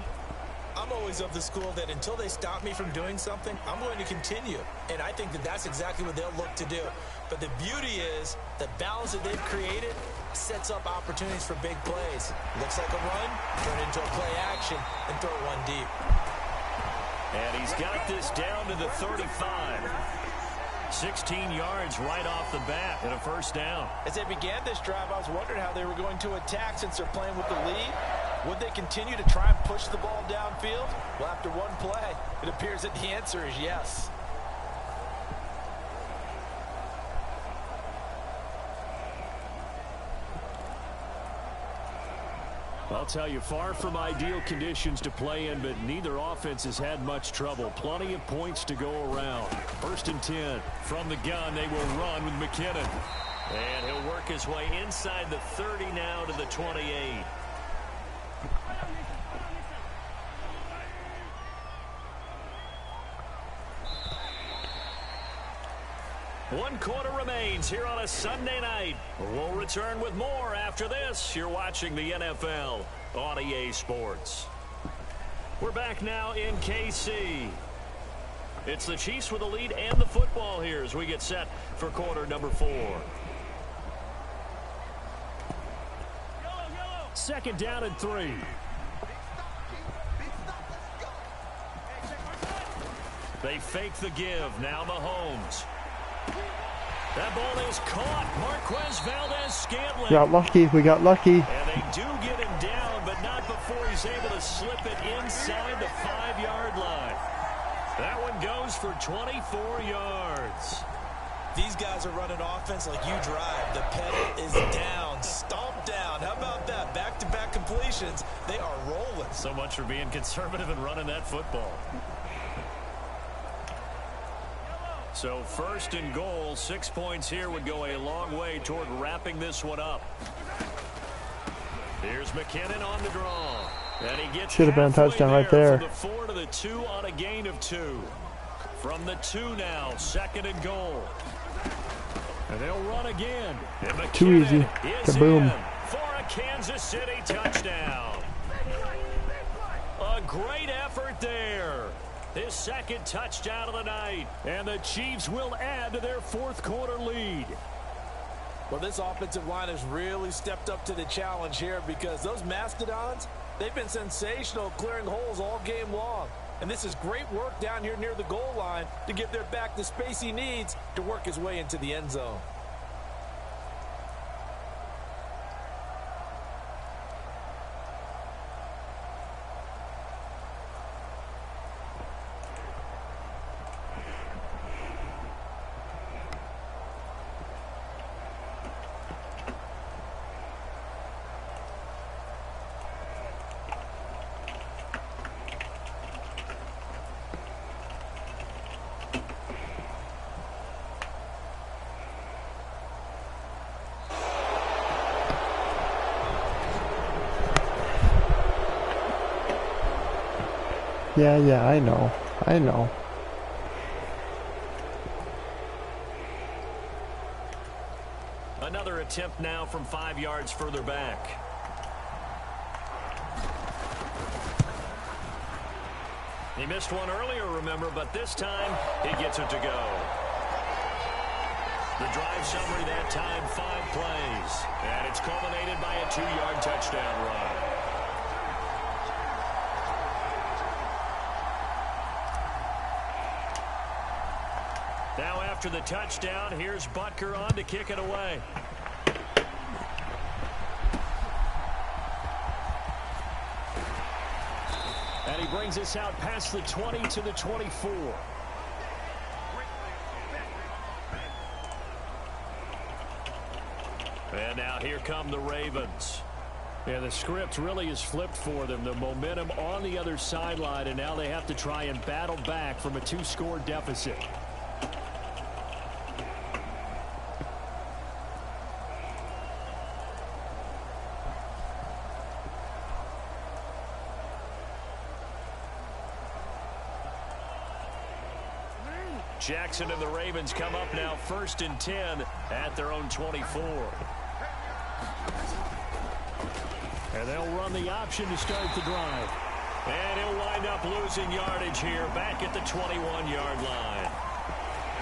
I'm always of the school that until they stop me from doing something, I'm going to continue. And I think that that's exactly what they'll look to do. But the beauty is the balance that they've created sets up opportunities for big plays. Looks like a run, turn into a play action, and throw one deep. And he's got this down to the 35. 16 yards right off the bat and a first down. As they began this drive, I was wondering how they were going to attack since they're playing with the lead. Would they continue to try and push the ball downfield? Well, after one play, it appears that the answer is yes. I'll tell you, far from ideal conditions to play in, but neither offense has had much trouble. Plenty of points to go around. 1st and 10. From the gun, they will run with McKinnon. And he'll work his way inside the 30 now to the 28. One quarter remains here on a Sunday night. We'll return with more after this. You're watching the NFL on EA Sports. We're back now in KC. It's the Chiefs with the lead and the football here as we get set for quarter number 4. 2nd down and 3. They fake the give. Now Mahomes. That ball is caught. Marquez Valdez-Scantling. Got lucky. We got lucky. And they do get him down, but not before he's able to slip it inside the 5-yard line. That one goes for 24 yards. These guys are running offense like you drive. The pedal is down, stomped down. How about that? Back-to-back completions. They are rolling. So much for being conservative and running that football. So 1st and goal, 6 points here would go a long way toward wrapping this one up. Here's McKinnon on the draw. And he gets should have been a touchdown right there. From the 4 to the 2 on a gain of 2. From the 2 now, 2nd and goal. And they'll run again. And Too easy. Kaboom. For a Kansas City touchdown. A great effort there. His second touchdown of the night. And the Chiefs will add to their fourth quarter lead. Well, this offensive line has really stepped up to the challenge here because those Mastodons, they've been sensational clearing holes all game long. And this is great work down here near the goal line to give their back the space he needs to work his way into the end zone. Yeah, I know. Another attempt now from 5 yards further back. He missed one earlier, remember, but this time he gets it to go. The drive summary that time, 5 plays. And it's culminated by a 2-yard touchdown run. Now after the touchdown, here's Butker on to kick it away. And he brings us out past the 20 to the 24. And now here come the Ravens. Yeah, the script really is flipped for them. The momentum on the other sideline, and now they have to try and battle back from a 2-score deficit. Jackson and the Ravens come up now 1st and 10 at their own 24. And they'll run the option to start the drive. And he'll wind up losing yardage here back at the 21-yard line.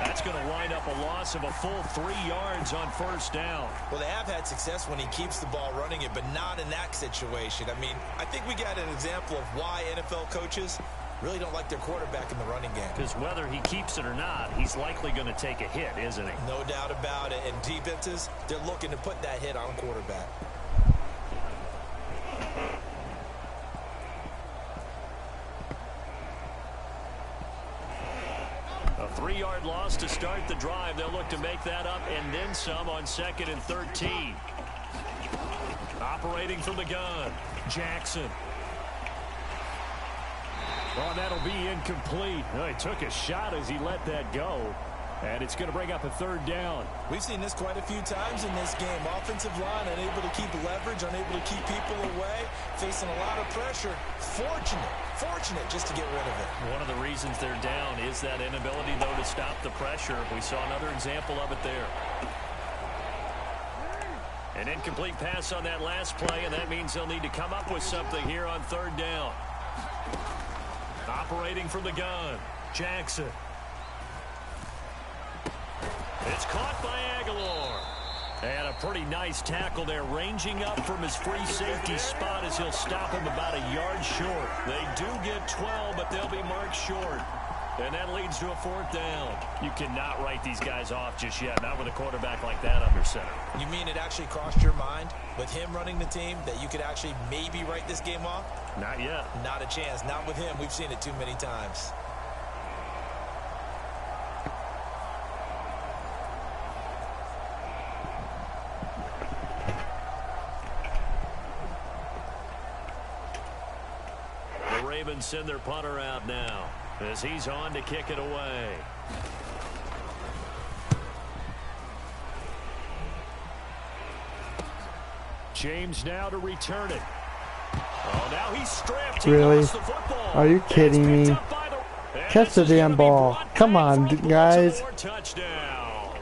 That's going to wind up a loss of a full 3 yards on 1st down. Well, they have had success when he keeps the ball running it, but not in that situation. I mean, I think we got an example of why NFL coaches really don't like their quarterback in the running game. Because whether he keeps it or not, he's likely going to take a hit, isn't he? No doubt about it. And defenses, they're looking to put that hit on quarterback. A 3-yard loss to start the drive. They'll look to make that up and then some on 2nd and 13. Operating from the gun, Jackson. Oh, that'll be incomplete. Well, he took a shot as he let that go. And it's going to bring up a 3rd down. We've seen this quite a few times in this game. Offensive line unable to keep leverage, unable to keep people away, facing a lot of pressure. Fortunate just to get rid of it. One of the reasons they're down is that inability, though, to stop the pressure. We saw another example of it there. An incomplete pass on that last play, and that means they'll need to come up with something here on 3rd down. Operating from the gun, Jackson. It's caught by Aguilar. And a pretty nice tackle there, ranging up from his free safety spot as he'll stop him about a yard short. They do get 12, but they'll be marked short. And that leads to a 4th down. You cannot write these guys off just yet, not with a quarterback like that under center. You mean it actually crossed your mind with him running the team that you could actually maybe write this game off? Not yet. Not a chance. Not with him. We've seen it too many times. The Ravens send their punter out now as he's on to kick it away. James now to return it. Oh, now he's stripped. He Really? lost the football. Are you kidding me? Catch the damn ball. Come on, guys. Touchdown.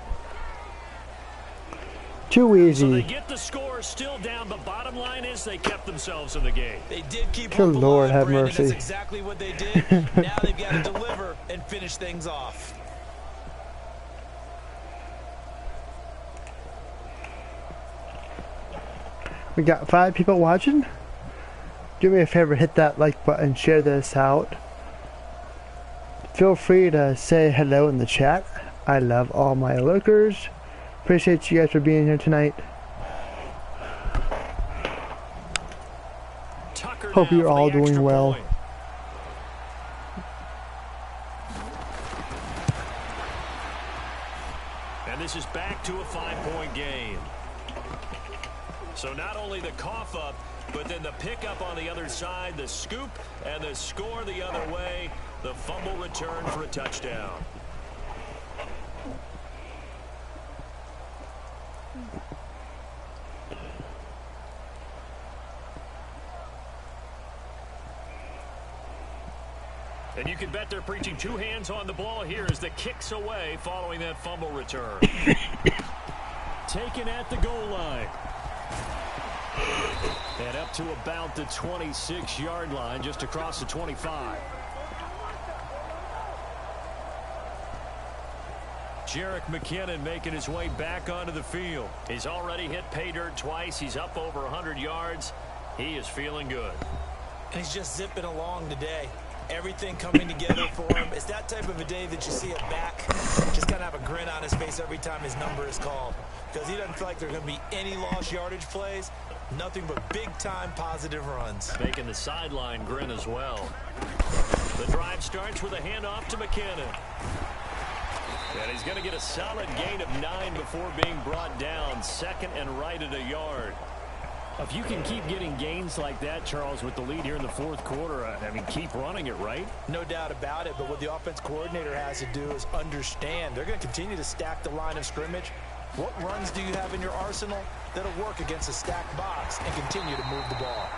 Too easy. So they get the score still down, but bottom line is they kept themselves in the game. They did keep Good hope Lord, alive, have Brandon. mercy. That's exactly what they did. Now they've got to deliver and finish things off. We got 5 people watching. Do me a favor, hit that like button, share this out. Feel free to say hello in the chat. I love all my lurkers. Appreciate you guys for being here tonight. Hope you're all doing well. And this is back to a 5-point game. So not only the cough up, but then the pickup on the other side, the scoop, and the score the other way. The fumble return for a touchdown. And you can bet they're preaching 2 hands on the ball here as the kick's away following that fumble return. Taken at the goal line. And up to about the 26-yard line, just across the 25. Jerick McKinnon making his way back onto the field. He's already hit pay dirt twice. He's up over 100 yards. He is feeling good. And he's just zipping along today. Everything coming together for him. It's that type of a day that you see a back just kind of have a grin on his face every time his number is called. Because he doesn't feel like there are going to be any lost yardage plays. Nothing but big-time positive runs. Making the sideline grin as well. The drive starts with a handoff to McKinnon. And he's going to get a solid gain of 9 before being brought down. Second and right at a yard. If you can keep getting gains like that, Charles, with the lead here in the 4th quarter, I mean, keep running it, right? No doubt about it, but what the offense coordinator has to do is understand. They're going to continue to stack the line of scrimmage. What runs do you have in your arsenal that'll work against a stacked box and continue to move the ball?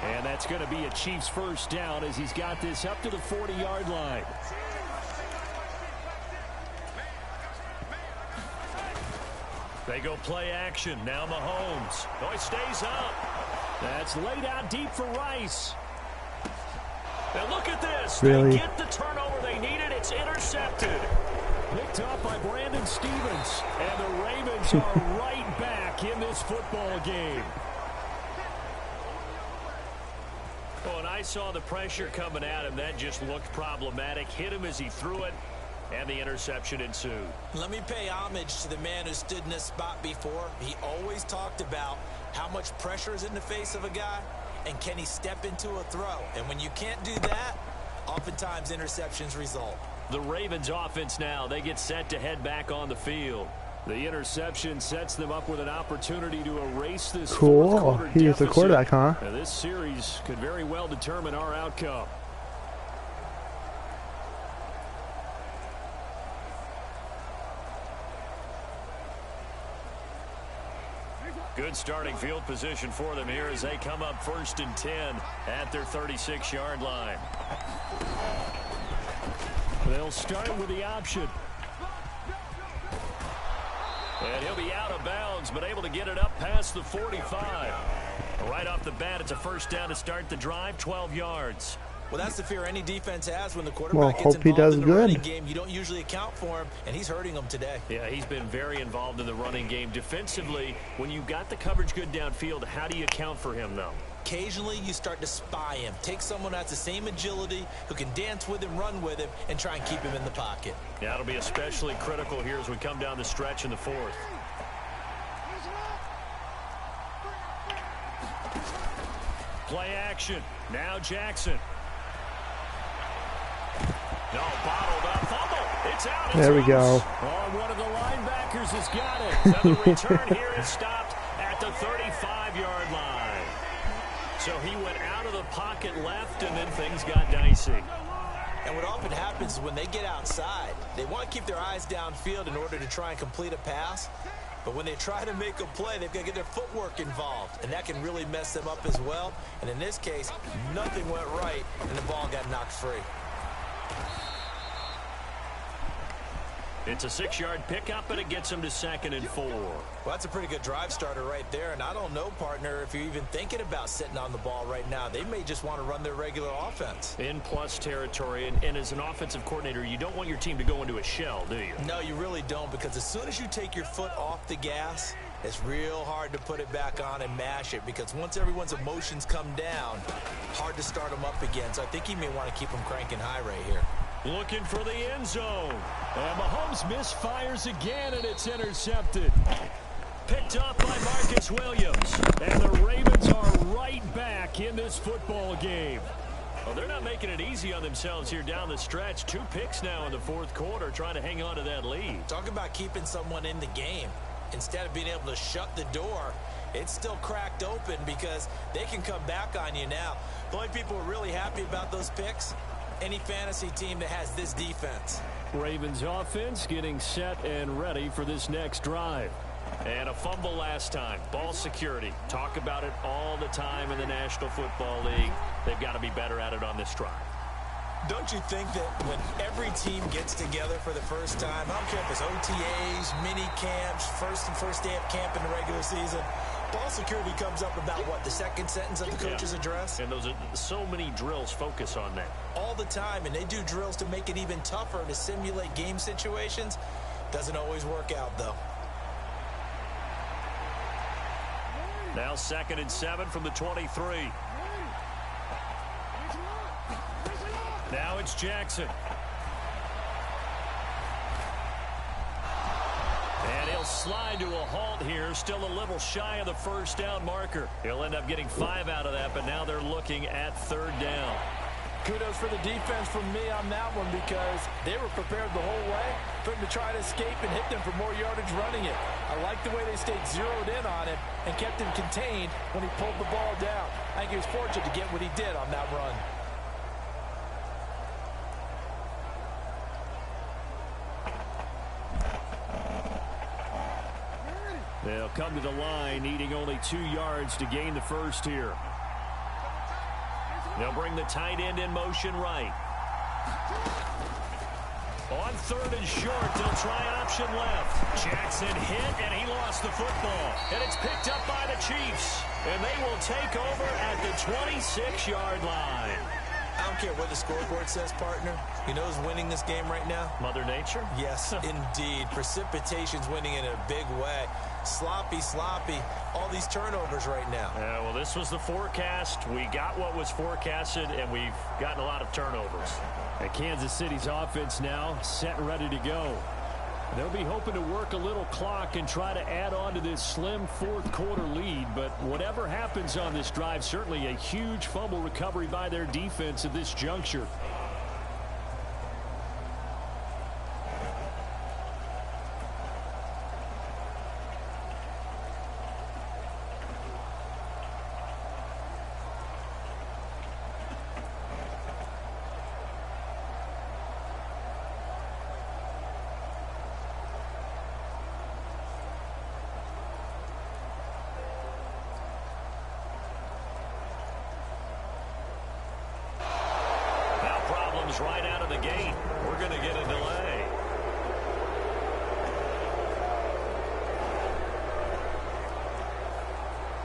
And that's going to be a Chiefs first down as he's got this up to the 40-yard line. They go play action. Now Mahomes. Oh, he stays up. That's laid out deep for Rice. Now look at this. Really? They get the turnover they needed. It's intercepted. Picked up by Brandon Stevens. And the Ravens are right back in this football game. Oh, and I saw the pressure coming at him. That just looked problematic. Hit him as he threw it. And the interception ensued. Let me pay homage to the man who stood in this spot before. He always talked about how much pressure is in the face of a guy and can he step into a throw. And when you can't do that, oftentimes interceptions result. The Ravens offense now, they get set to head back on the field. The interception sets them up with an opportunity to erase this Cool. fourth quarter He is the deficit. quarterback, huh? Now, this series could very well determine our outcome. Good starting field position for them here as they come up 1st and 10 at their 36-yard line. They'll start with the option. And he'll be out of bounds, but able to get it up past the 45. Right off the bat, it's a first down to start the drive, 12 yards. Well, that's the fear any defense has when the quarterback gets hope he involved does in the good. running game. You don't usually account for him, and he's hurting them today. Yeah, he's been very involved in the running game. Defensively, when you've got the coverage good downfield, how do you account for him, though? Occasionally, you start to spy him. Take someone that's the same agility, who can dance with him, run with him, and try and keep him in the pocket. Yeah, it'll be especially critical here as we come down the stretch in the 4th. Play action. Now Jackson. No, bottled up. Fumble. It's out. There we go. Oh, one of the linebackers has got it. Now the return here is stopped at the 35-yard line. So he went out of the pocket left, and then things got dicey. And what often happens is when they get outside, they want to keep their eyes downfield in order to try and complete a pass. But when they try to make a play, they've got to get their footwork involved. And that can really mess them up as well. And in this case, nothing went right, and the ball got knocked free. It's a 6-yard pickup, and it gets him to 2nd and 4. Well, that's a pretty good drive starter right there. And I don't know, partner, if you're even thinking about sitting on the ball right now. They may just want to run their regular offense. In plus territory, and as an offensive coordinator, you don't want your team to go into a shell, do you? No, you really don't, because as soon as you take your foot off the gas, it's real hard to put it back on and mash it, because once everyone's emotions come down, hard to start them up again. So I think he may want to keep them cranking high right here. Looking for the end zone. And Mahomes misfires again, and it's intercepted. Picked off by Marcus Williams. And the Ravens are right back in this football game. Well, they're not making it easy on themselves here down the stretch. 2 picks now in the 4th quarter, trying to hang on to that lead. Talk about keeping someone in the game. Instead of being able to shut the door, it's still cracked open because they can come back on you now. The only people who are really happy about those picks, any fantasy team that has this defense. Ravens offense getting set and ready for this next drive. And a fumble last time. Ball security. Talk about it all the time in the National Football League. They've got to be better at it on this drive. Don't you think that when every team gets together for the first time, I don't care if it's OTAs, mini camps, first day of camp in the regular season, ball security comes up about, what, the second sentence of the coach's address? And those are so many drills focus on that. All the time, and they do drills to make it even tougher to simulate game situations. Doesn't always work out, though. Now 2nd and 7 from the 23. Now it's Jackson. And he'll slide to a halt here, still a little shy of the first down marker. He'll end up getting 5 out of that, but now they're looking at 3rd down. Kudos for the defense from me on that one, because they were prepared the whole way for him to try to escape and hit them for more yardage running it. I like the way they stayed zeroed in on him and kept him contained when he pulled the ball down. I think he was fortunate to get what he did on that run. They'll come to the line, needing only 2 yards to gain the first here. They'll bring the tight end in motion right. On 3rd and short, they'll try option left. Jackson hit, and he lost the football. And it's picked up by the Chiefs. And they will take over at the 26-yard line. I don't care what the scoreboard says, partner. You know who's winning this game right now? Mother Nature? Yes, indeed. Precipitation's winning in a big way. Sloppy, all these turnovers right now. Yeah, well, this was the forecast. We got what was forecasted, and we've gotten a lot of turnovers. And Kansas City's offense now set and ready to go. They'll be hoping to work a little clock and try to add on to this slim 4th quarter lead. But whatever happens on this drive, certainly a huge fumble recovery by their defense at this juncture. Right out of the gate. We're going to get a delay.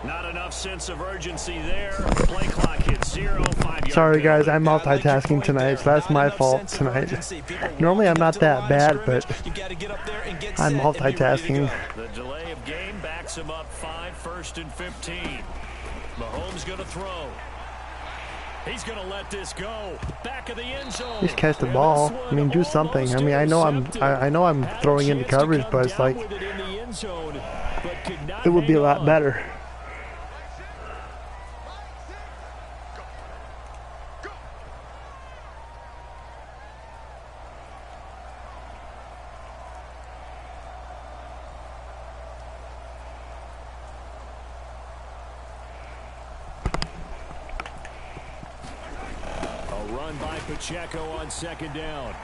Not enough sense of urgency there. Play clock hits 0. 5 Sorry guys, I'm multitasking tonight, so that's my fault tonight. Normally I'm not that bad, but I'm multitasking. The delay of game backs him up 5, 1st and 15. Mahomes going to throw. He's going to let this go. Back of the end zone. Just catch the ball. I mean, do something. I mean, I know I'm throwing into coverage, but it's like it would be a lot better. Pacheco on 2nd down.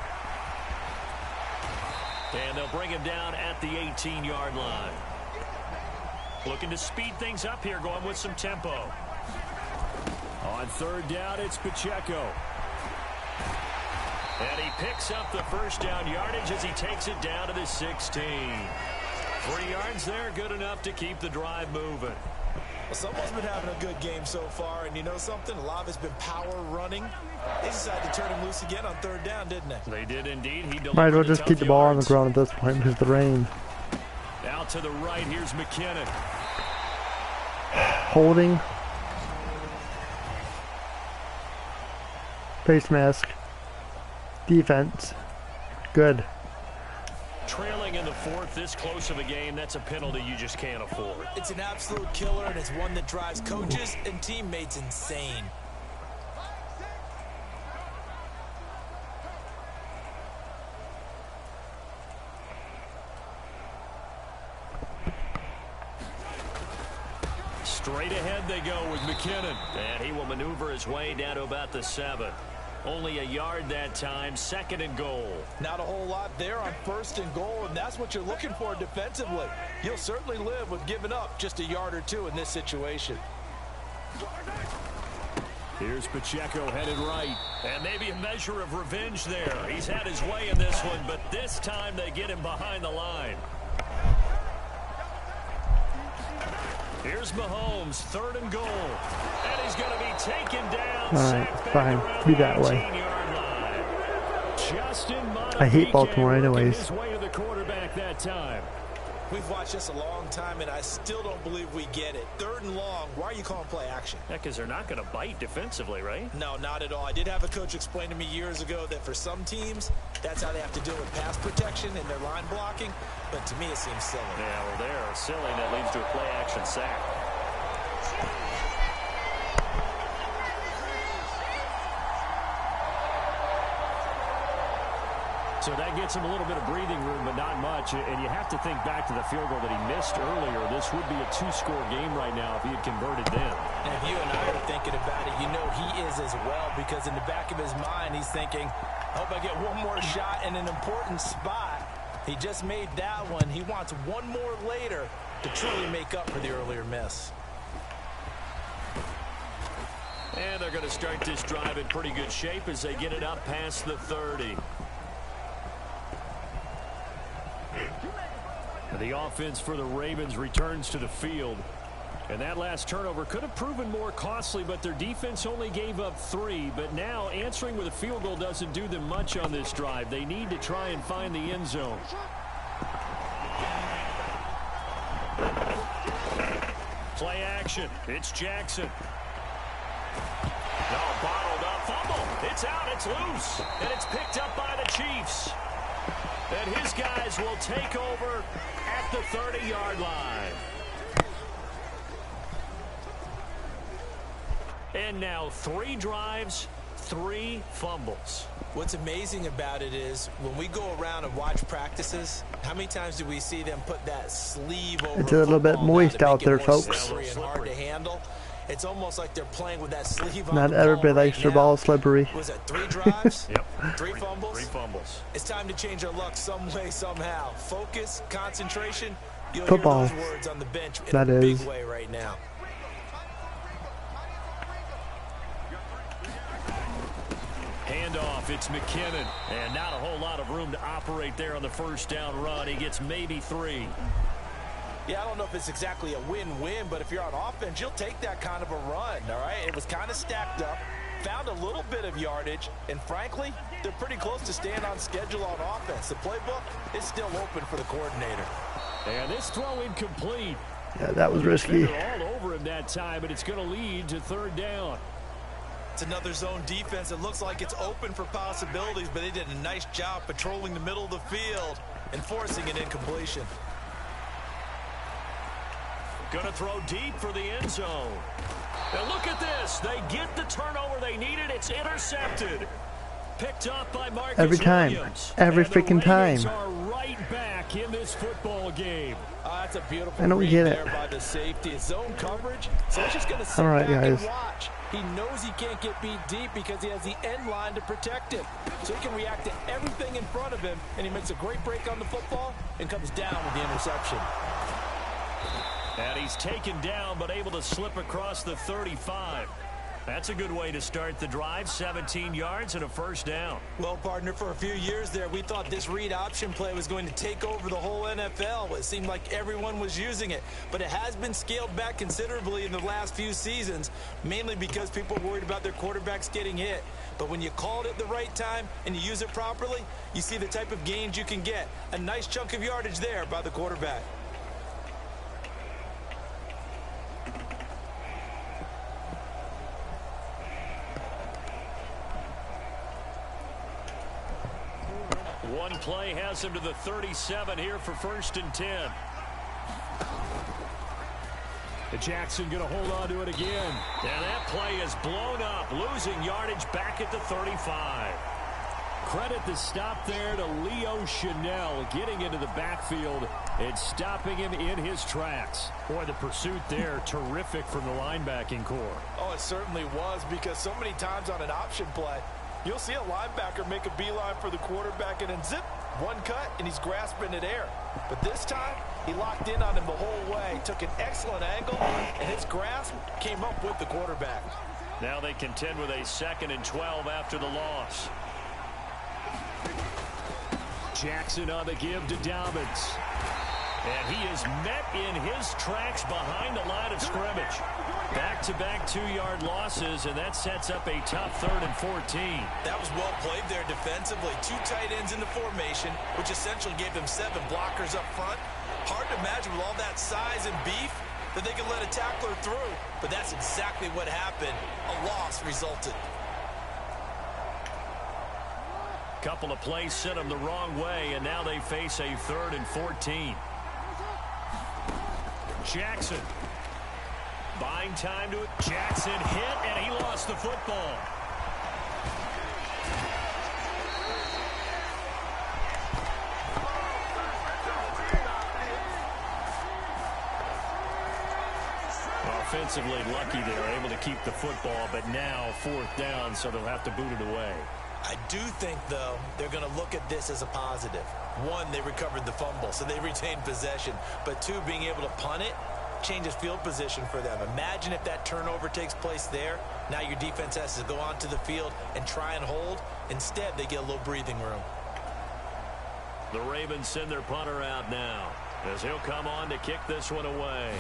And they'll bring him down at the 18-yard line. Looking to speed things up here, going with some tempo. On 3rd down, it's Pacheco. And he picks up the first down yardage as he takes it down to the 16. 3 yards there, good enough to keep the drive moving. Well, someone's been having a good game so far, and you know something? A lot of it's been power running. They decided to turn him loose again on 3rd down, didn't they? They did indeed. He might as well just keep the ball on the ground at this point because of the rain. Out to the right, here's McKinnon. Holding. Face mask. Defense. Good. Trailing in the 4th, this close of a game, that's a penalty you just can't afford. It's an absolute killer, and it's one that drives coaches and teammates insane. Straight ahead they go with McKinnon. And he will maneuver his way down to about the 7. Only a yard that time, 2nd and goal. Not a whole lot there on 1st and goal, and that's what you're looking for defensively. You'll certainly live with giving up just a yard or 2 in this situation. Here's Pacheco headed right. And maybe a measure of revenge there. He's had his way in this one, but this time they get him behind the line. Here's Mahomes, 3rd and goal. And he's going to be taken down. All right, fine. Be that way. I hate Baltimore anyways. His way to the quarterback that time. We've watched this a long time, and I still don't believe we get it. 3rd and long, why are you calling play action? Yeah, because they're not going to bite defensively, right? No, not at all. I did have a coach explain to me years ago that for some teams, that's how they have to deal with pass protection and their line blocking. But to me, it seems silly. Yeah, well, they're silly, and that leads to a play action sack. So that gets him a little bit of breathing room, but not much. And you have to think back to the field goal that he missed earlier. This would be a 2-score game right now if he had converted then. And if you and I are thinking about it, you know he is as well, because in the back of his mind, he's thinking, I hope I get one more shot in an important spot. He just made that one. He wants one more later to truly make up for the earlier miss. And they're going to start this drive in pretty good shape as they get it up past the 30. The offense for the Ravens returns to the field. And that last turnover could have proven more costly, but their defense only gave up 3. But now answering with a field goal doesn't do them much on this drive. They need to try and find the end zone. Play action. It's Jackson. No, bottled up fumble. It's out. It's loose. And it's picked up by the Chiefs. And his guys will take over at the 30-yard line. And now 3 drives, 3 fumbles. What's amazing about it is when we go around and watch practices, how many times do we see them put that sleeve over? It's a little bit moist out there, folks. And hard to handle. It's almost like they're playing with that sleeve on. Not everybody likes their ball slippery. Was that 3 drives? Yep. 3 fumbles? 3 fumbles. It's time to change our luck some way, somehow. Focus, concentration. You'll Football. hear those words on the bench in That a is. big way right now. Handoff, it's McKinnon. And not a whole lot of room to operate there on the first down run. He gets maybe 3. Yeah, I don't know if it's exactly a win-win, but if you're on offense, you'll take that kind of a run, all right? It was kind of stacked up, found a little bit of yardage, and frankly, they're pretty close to staying on schedule on offense. The playbook is still open for the coordinator. And this throw incomplete. Yeah, that was risky. They're all over him that time, but it's going to lead to 3rd down. It's another zone defense. It looks like it's open for possibilities, but they did a nice job patrolling the middle of the field and forcing an incompletion. Going to throw deep for the end zone. Now look at this. They get the turnover they needed. It's intercepted. Picked up by Marcus Every time. Williams. Every And freaking the time. Ravens are right back in this football game. That's a beautiful I don't read get there it. by the safety. It's zone coverage, so he's just going to sit All right, back guys. and watch. He knows he can't get beat deep because he has the end line to protect him. So he can react to everything in front of him, and he makes a great break on the football and comes down with the interception. And he's taken down, but able to slip across the 35. That's a good way to start the drive. 17 yards and a first down. Well, partner, for a few years there, we thought this read option play was going to take over the whole NFL. It seemed like everyone was using it. But it has been scaled back considerably in the last few seasons, mainly because people are worried about their quarterbacks getting hit. But when you call it at the right time and you use it properly, you see the type of gains you can get. A nice chunk of yardage there by the quarterback. One play has him to the 37 here for 1st and 10. Jackson going to hold on to it again. And that play is blown up, losing yardage back at the 35. Credit the stop there to Leo Chanel, getting into the backfield and stopping him in his tracks. Boy, the pursuit there, terrific from the linebacking core. Oh, it certainly was, because so many times on an option play, you'll see a linebacker make a beeline for the quarterback and then zip, one cut, and he's grasping at air. But this time, he locked in on him the whole way, took an excellent angle, and his grasp came up with the quarterback. Now they contend with a 2nd and 12 after the loss. Jackson on the give to Dobbins. And he is met in his tracks behind the line of scrimmage. Back-to-back 2-yard losses, and that sets up a tough 3rd and 14. That was well played there defensively. 2 tight ends in the formation, which essentially gave them 7 blockers up front. Hard to imagine with all that size and beef that they could let a tackler through. But that's exactly what happened. A loss resulted. Couple of plays sent them the wrong way, and now they face a 3rd and 14. Jackson buying time to it. Jackson hit, and he lost the football. Offensively lucky they were able to keep the football, but now 4th down, so they'll have to boot it away. I do think, though, they're going to look at this as a positive. 1, they recovered the fumble, so they retained possession. But 2, being able to punt it changes field position for them. Imagine if that turnover takes place there. Now your defense has to go onto the field and try and hold. Instead, they get a little breathing room. The Ravens send their punter out now, as he'll come on to kick this one away.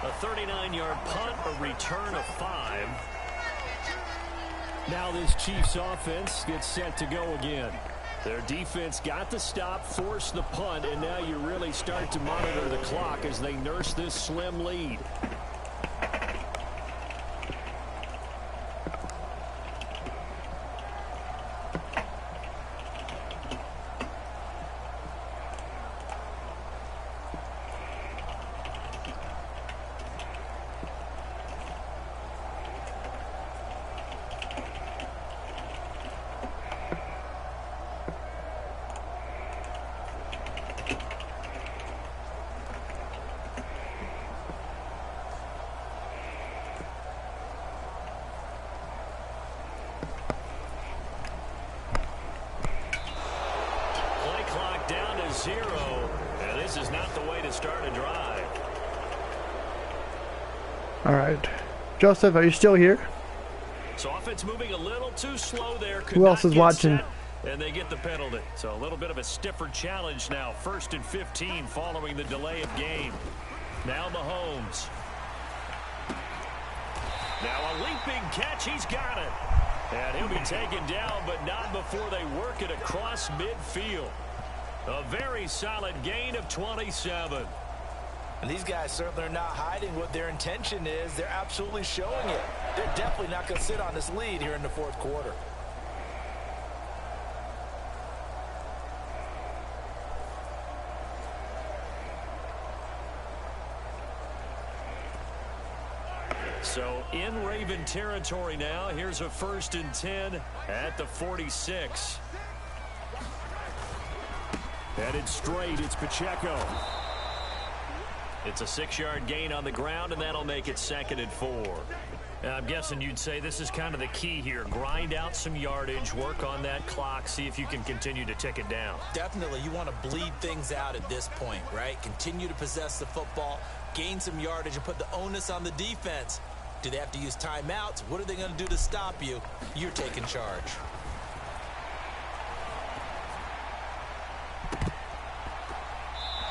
A 39-yard punt, a return of 5. Now this Chiefs offense gets set to go again. Their defense got the stop, forced the punt, and now you really start to monitor the clock as they nurse this slim lead. Down to 0, and this is not the way to start a drive. All right. Joseph, are you still here? So offense moving a little too slow there. Who else is watching? And they get the penalty. So a little bit of a stiffer challenge now. 1st and 15 following the delay of game. Now Mahomes. Now a leaping catch. He's got it. And he'll be taken down, but not before they work it across midfield. A very solid gain of 27. And these guys certainly are not hiding what their intention is. They're absolutely showing it. They're definitely not going to sit on this lead here in the 4th quarter. So in Raven territory now. Here's a 1st and 10 at the 46. Headed straight, it's Pacheco. It's a 6-yard gain on the ground, and that'll make it 2nd and 4. I'm guessing you'd say this is kind of the key here. Grind out some yardage, work on that clock, see if you can continue to tick it down. Definitely, you want to bleed things out at this point, right? Continue to possess the football, gain some yardage, and put the onus on the defense. Do they have to use timeouts? What are they going to do to stop you? You're taking charge.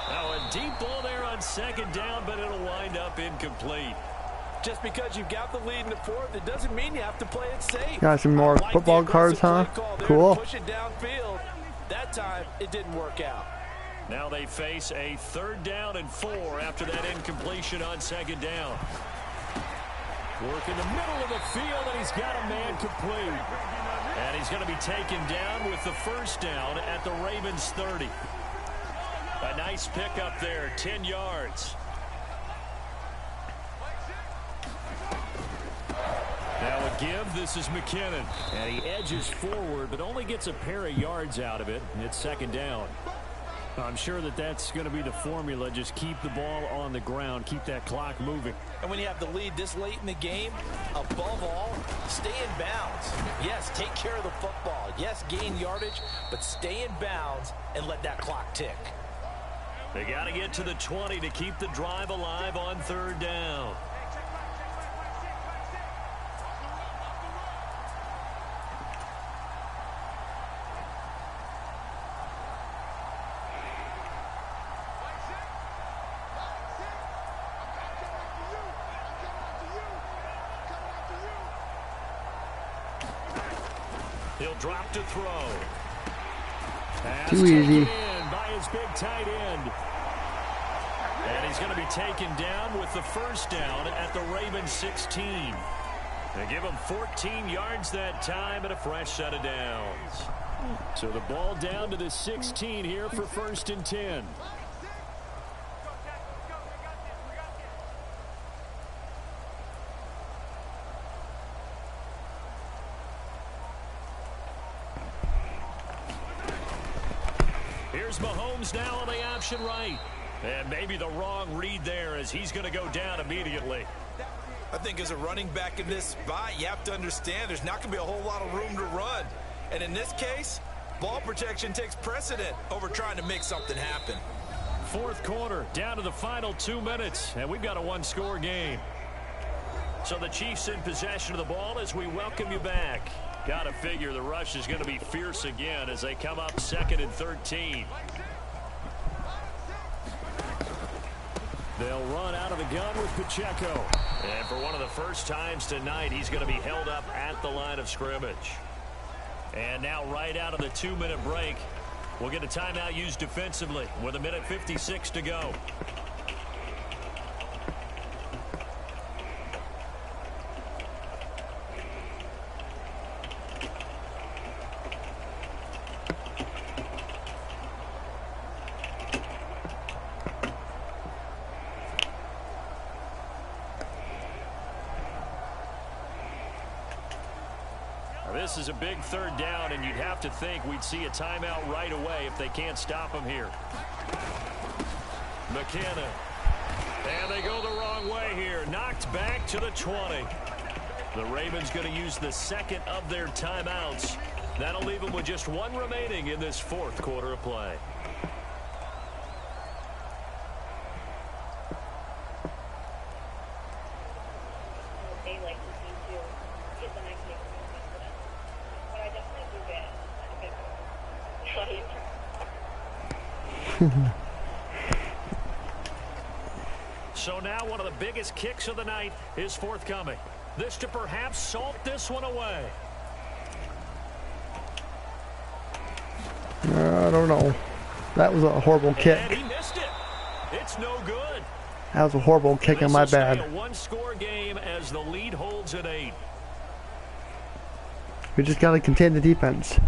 Now a deep ball there on second down, but it'll wind up incomplete. Just because you've got the lead in the fourth, it doesn't mean you have to play it safe. Got some more football cards, huh? Cool. Push it downfield. That time, it didn't work out. Now they face a 3rd down and 4 after that incompletion on second down. Work in the middle of the field, and he's got a man complete. And he's going to be taken down with the 1st down at the Ravens 30. A nice pickup there, 10 yards. Now a give, this is McKinnon. And he edges forward, but only gets a pair of yards out of it. It's 2nd down. I'm sure that that's going to be the formula. Just keep the ball on the ground, keep that clock moving. And when you have the lead this late in the game, above all, stay in bounds. Yes, take care of the football. Yes, gain yardage, but stay in bounds and let that clock tick. They got to get to the 20 to keep the drive alive on 3rd down. He'll drop to throw. Pass too easy. In by his big tight end. And he's going to be taken down with the 1st down at the Ravens 16. They give him 14 yards that time and a fresh set of downs. So the ball down to the 16 here for 1st and 10. Here's Mahomes now on the option right. And maybe the wrong read there as he's going to go down immediately. I think as a running back in this spot, you have to understand there's not going to be a whole lot of room to run. And in this case, ball protection takes precedent over trying to make something happen. 4th quarter, down to the final 2 minutes, and we've got a 1-score game. So the Chiefs in possession of the ball as we welcome you back. Got to figure the rush is going to be fierce again as they come up 2nd and 13. They'll run out of the gun with Pacheco. And for one of the first times tonight, he's going to be held up at the line of scrimmage. And now right out of the 2-minute break, we'll get a timeout used defensively with 1:56 to go. This is a big 3rd down, and you'd have to think we'd see a timeout right away if they can't stop him here. McKinnon. And they go the wrong way here. Knocked back to the 20. The Ravens going to use the 2nd of their timeouts. That'll leave them with just 1 remaining in this 4th quarter of play. So now one of the biggest kicks of the night is forthcoming. This to perhaps salt this one away. I don't know. That was a horrible kick. And he missed it. It's no good. That was a horrible kick on my bad. A 1-score game as the lead holds at 8. We just got to contain the defense.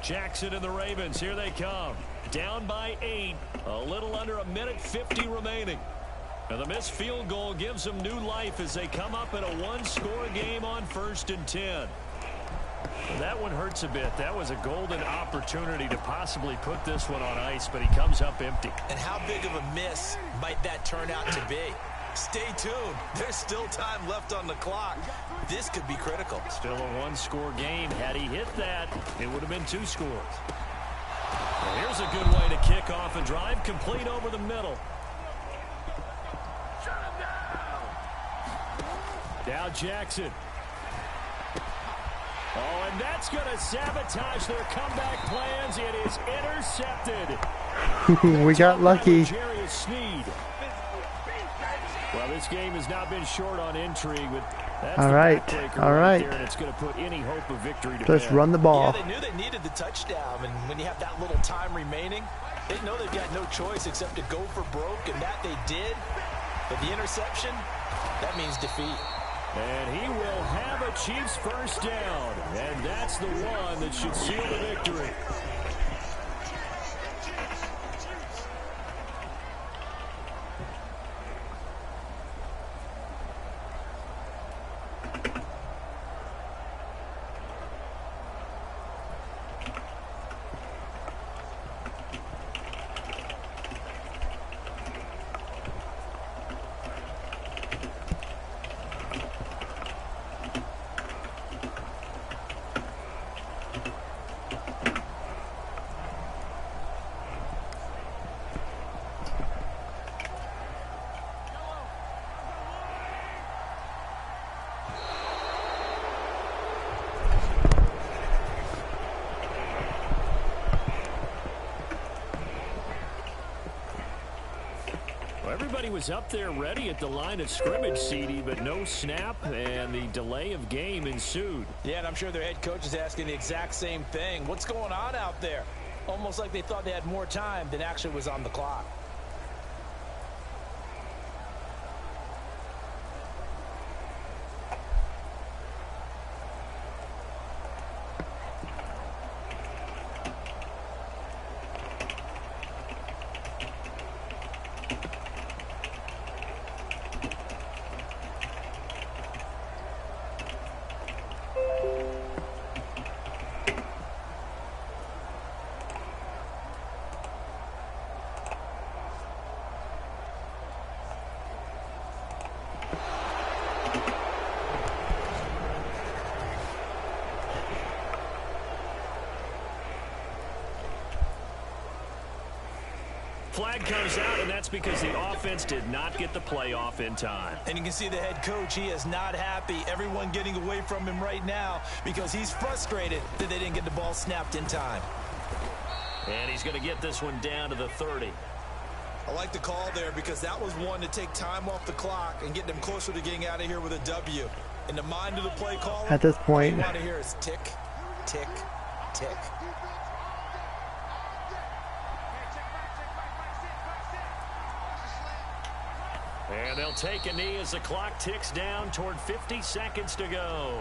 Jackson and the Ravens, here they come. Down by 8, a little under 1:50 remaining. And the missed field goal gives them new life as they come up in a 1-score game on 1st and 10. That one hurts a bit. That was a golden opportunity to possibly put this one on ice, but he comes up empty. And how big of a miss might that turn out to be? Stay tuned. There's still time left on the clock. This could be critical. Still a one-score game. Had he hit that, it would have been 2 scores. Well, here's a good way to kick off a drive, complete over the middle. Now Jackson. Oh, and that's going to sabotage their comeback plans. It is intercepted. We got lucky. Well, this game has not been short on intrigue, but that's all right, there, and it's going to put any hope of victory to just bed. run the ball. Yeah, they knew they needed the touchdown, and when you have that little time remaining, they know they've got no choice except to go for broke, and that they did. But the interception, that means defeat. And he will have a Chiefs first down, and that's the one that should seal the victory. Everybody was up there ready at the line of scrimmage, CD, but no snap, and the delay of game ensued. Yeah, and I'm sure their head coach is asking the exact same thing. What's going on out there? Almost like they thought they had more time than actually was on the clock. Flag comes out, and that's because the offense did not get the play off in time. And you can see the head coach, he is not happy. Everyone getting away from him right now because he's frustrated that they didn't get the ball snapped in time. And he's going to get this one down to the 30. I like the call there because that was one to take time off the clock and get them closer to getting out of here with a W. In the mind of the play caller, at this point, all you want to hear is tick, tick, tick. And they'll take a knee as the clock ticks down toward 50 seconds to go.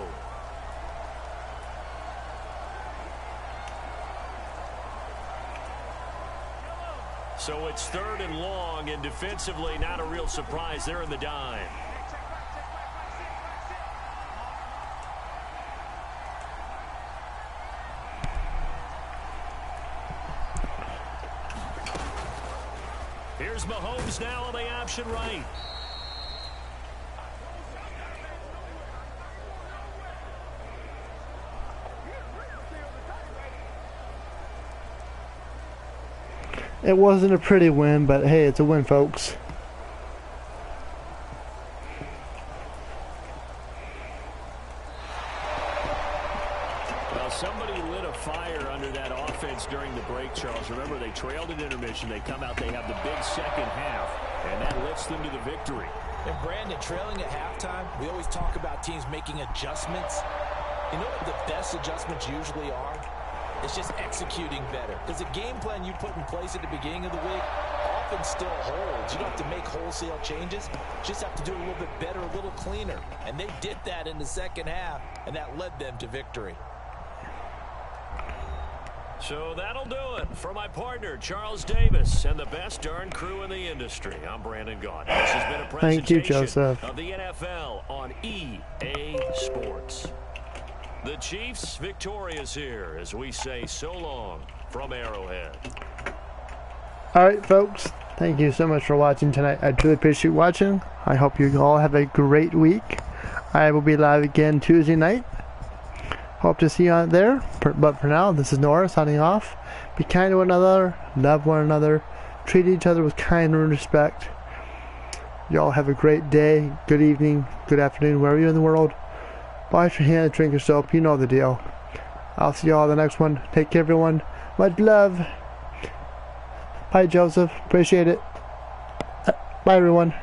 So it's 3rd and long, and defensively not a real surprise. They're in the dime. Here's Mahomes now on the option right. it wasn't a pretty win, but hey, it's a win, folks. Well, somebody lit a fire under that offense during the break, Charles. Remember, they trailed at intermission. They come out, they have the big second half, and that lifts them to the victory. And Brandon, trailing at halftime, we always talk about teams making adjustments. You know what the best adjustments usually are? It's just executing better. Because the game plan you put in place at the beginning of the week often still holds. You don't have to make wholesale changes. You just have to do it a little bit better, a little cleaner. And they did that in the second half, and that led them to victory. So that'll do it for my partner, Charles Davis, and the best darn crew in the industry. I'm Brandon Gaudin. This has been a presentation Thank you, Joseph. of the NFL on EA Sports. The Chiefs victorious here as we say so long from Arrowhead. All right, folks. Thank you so much for watching tonight. I truly appreciate watching. I hope you all have a great week. I will be live again Tuesday night. Hope to see you out there. But for now, this is Nora signing off. Be kind to one another. Love one another. Treat each other with kindness and respect. You all have a great day, good evening, good afternoon, wherever you're in the world. Wash your hands, drink your soap. You know the deal. I'll see you all in the next one. Take care, everyone. Much love. Bye, Joseph. Appreciate it. Bye, everyone.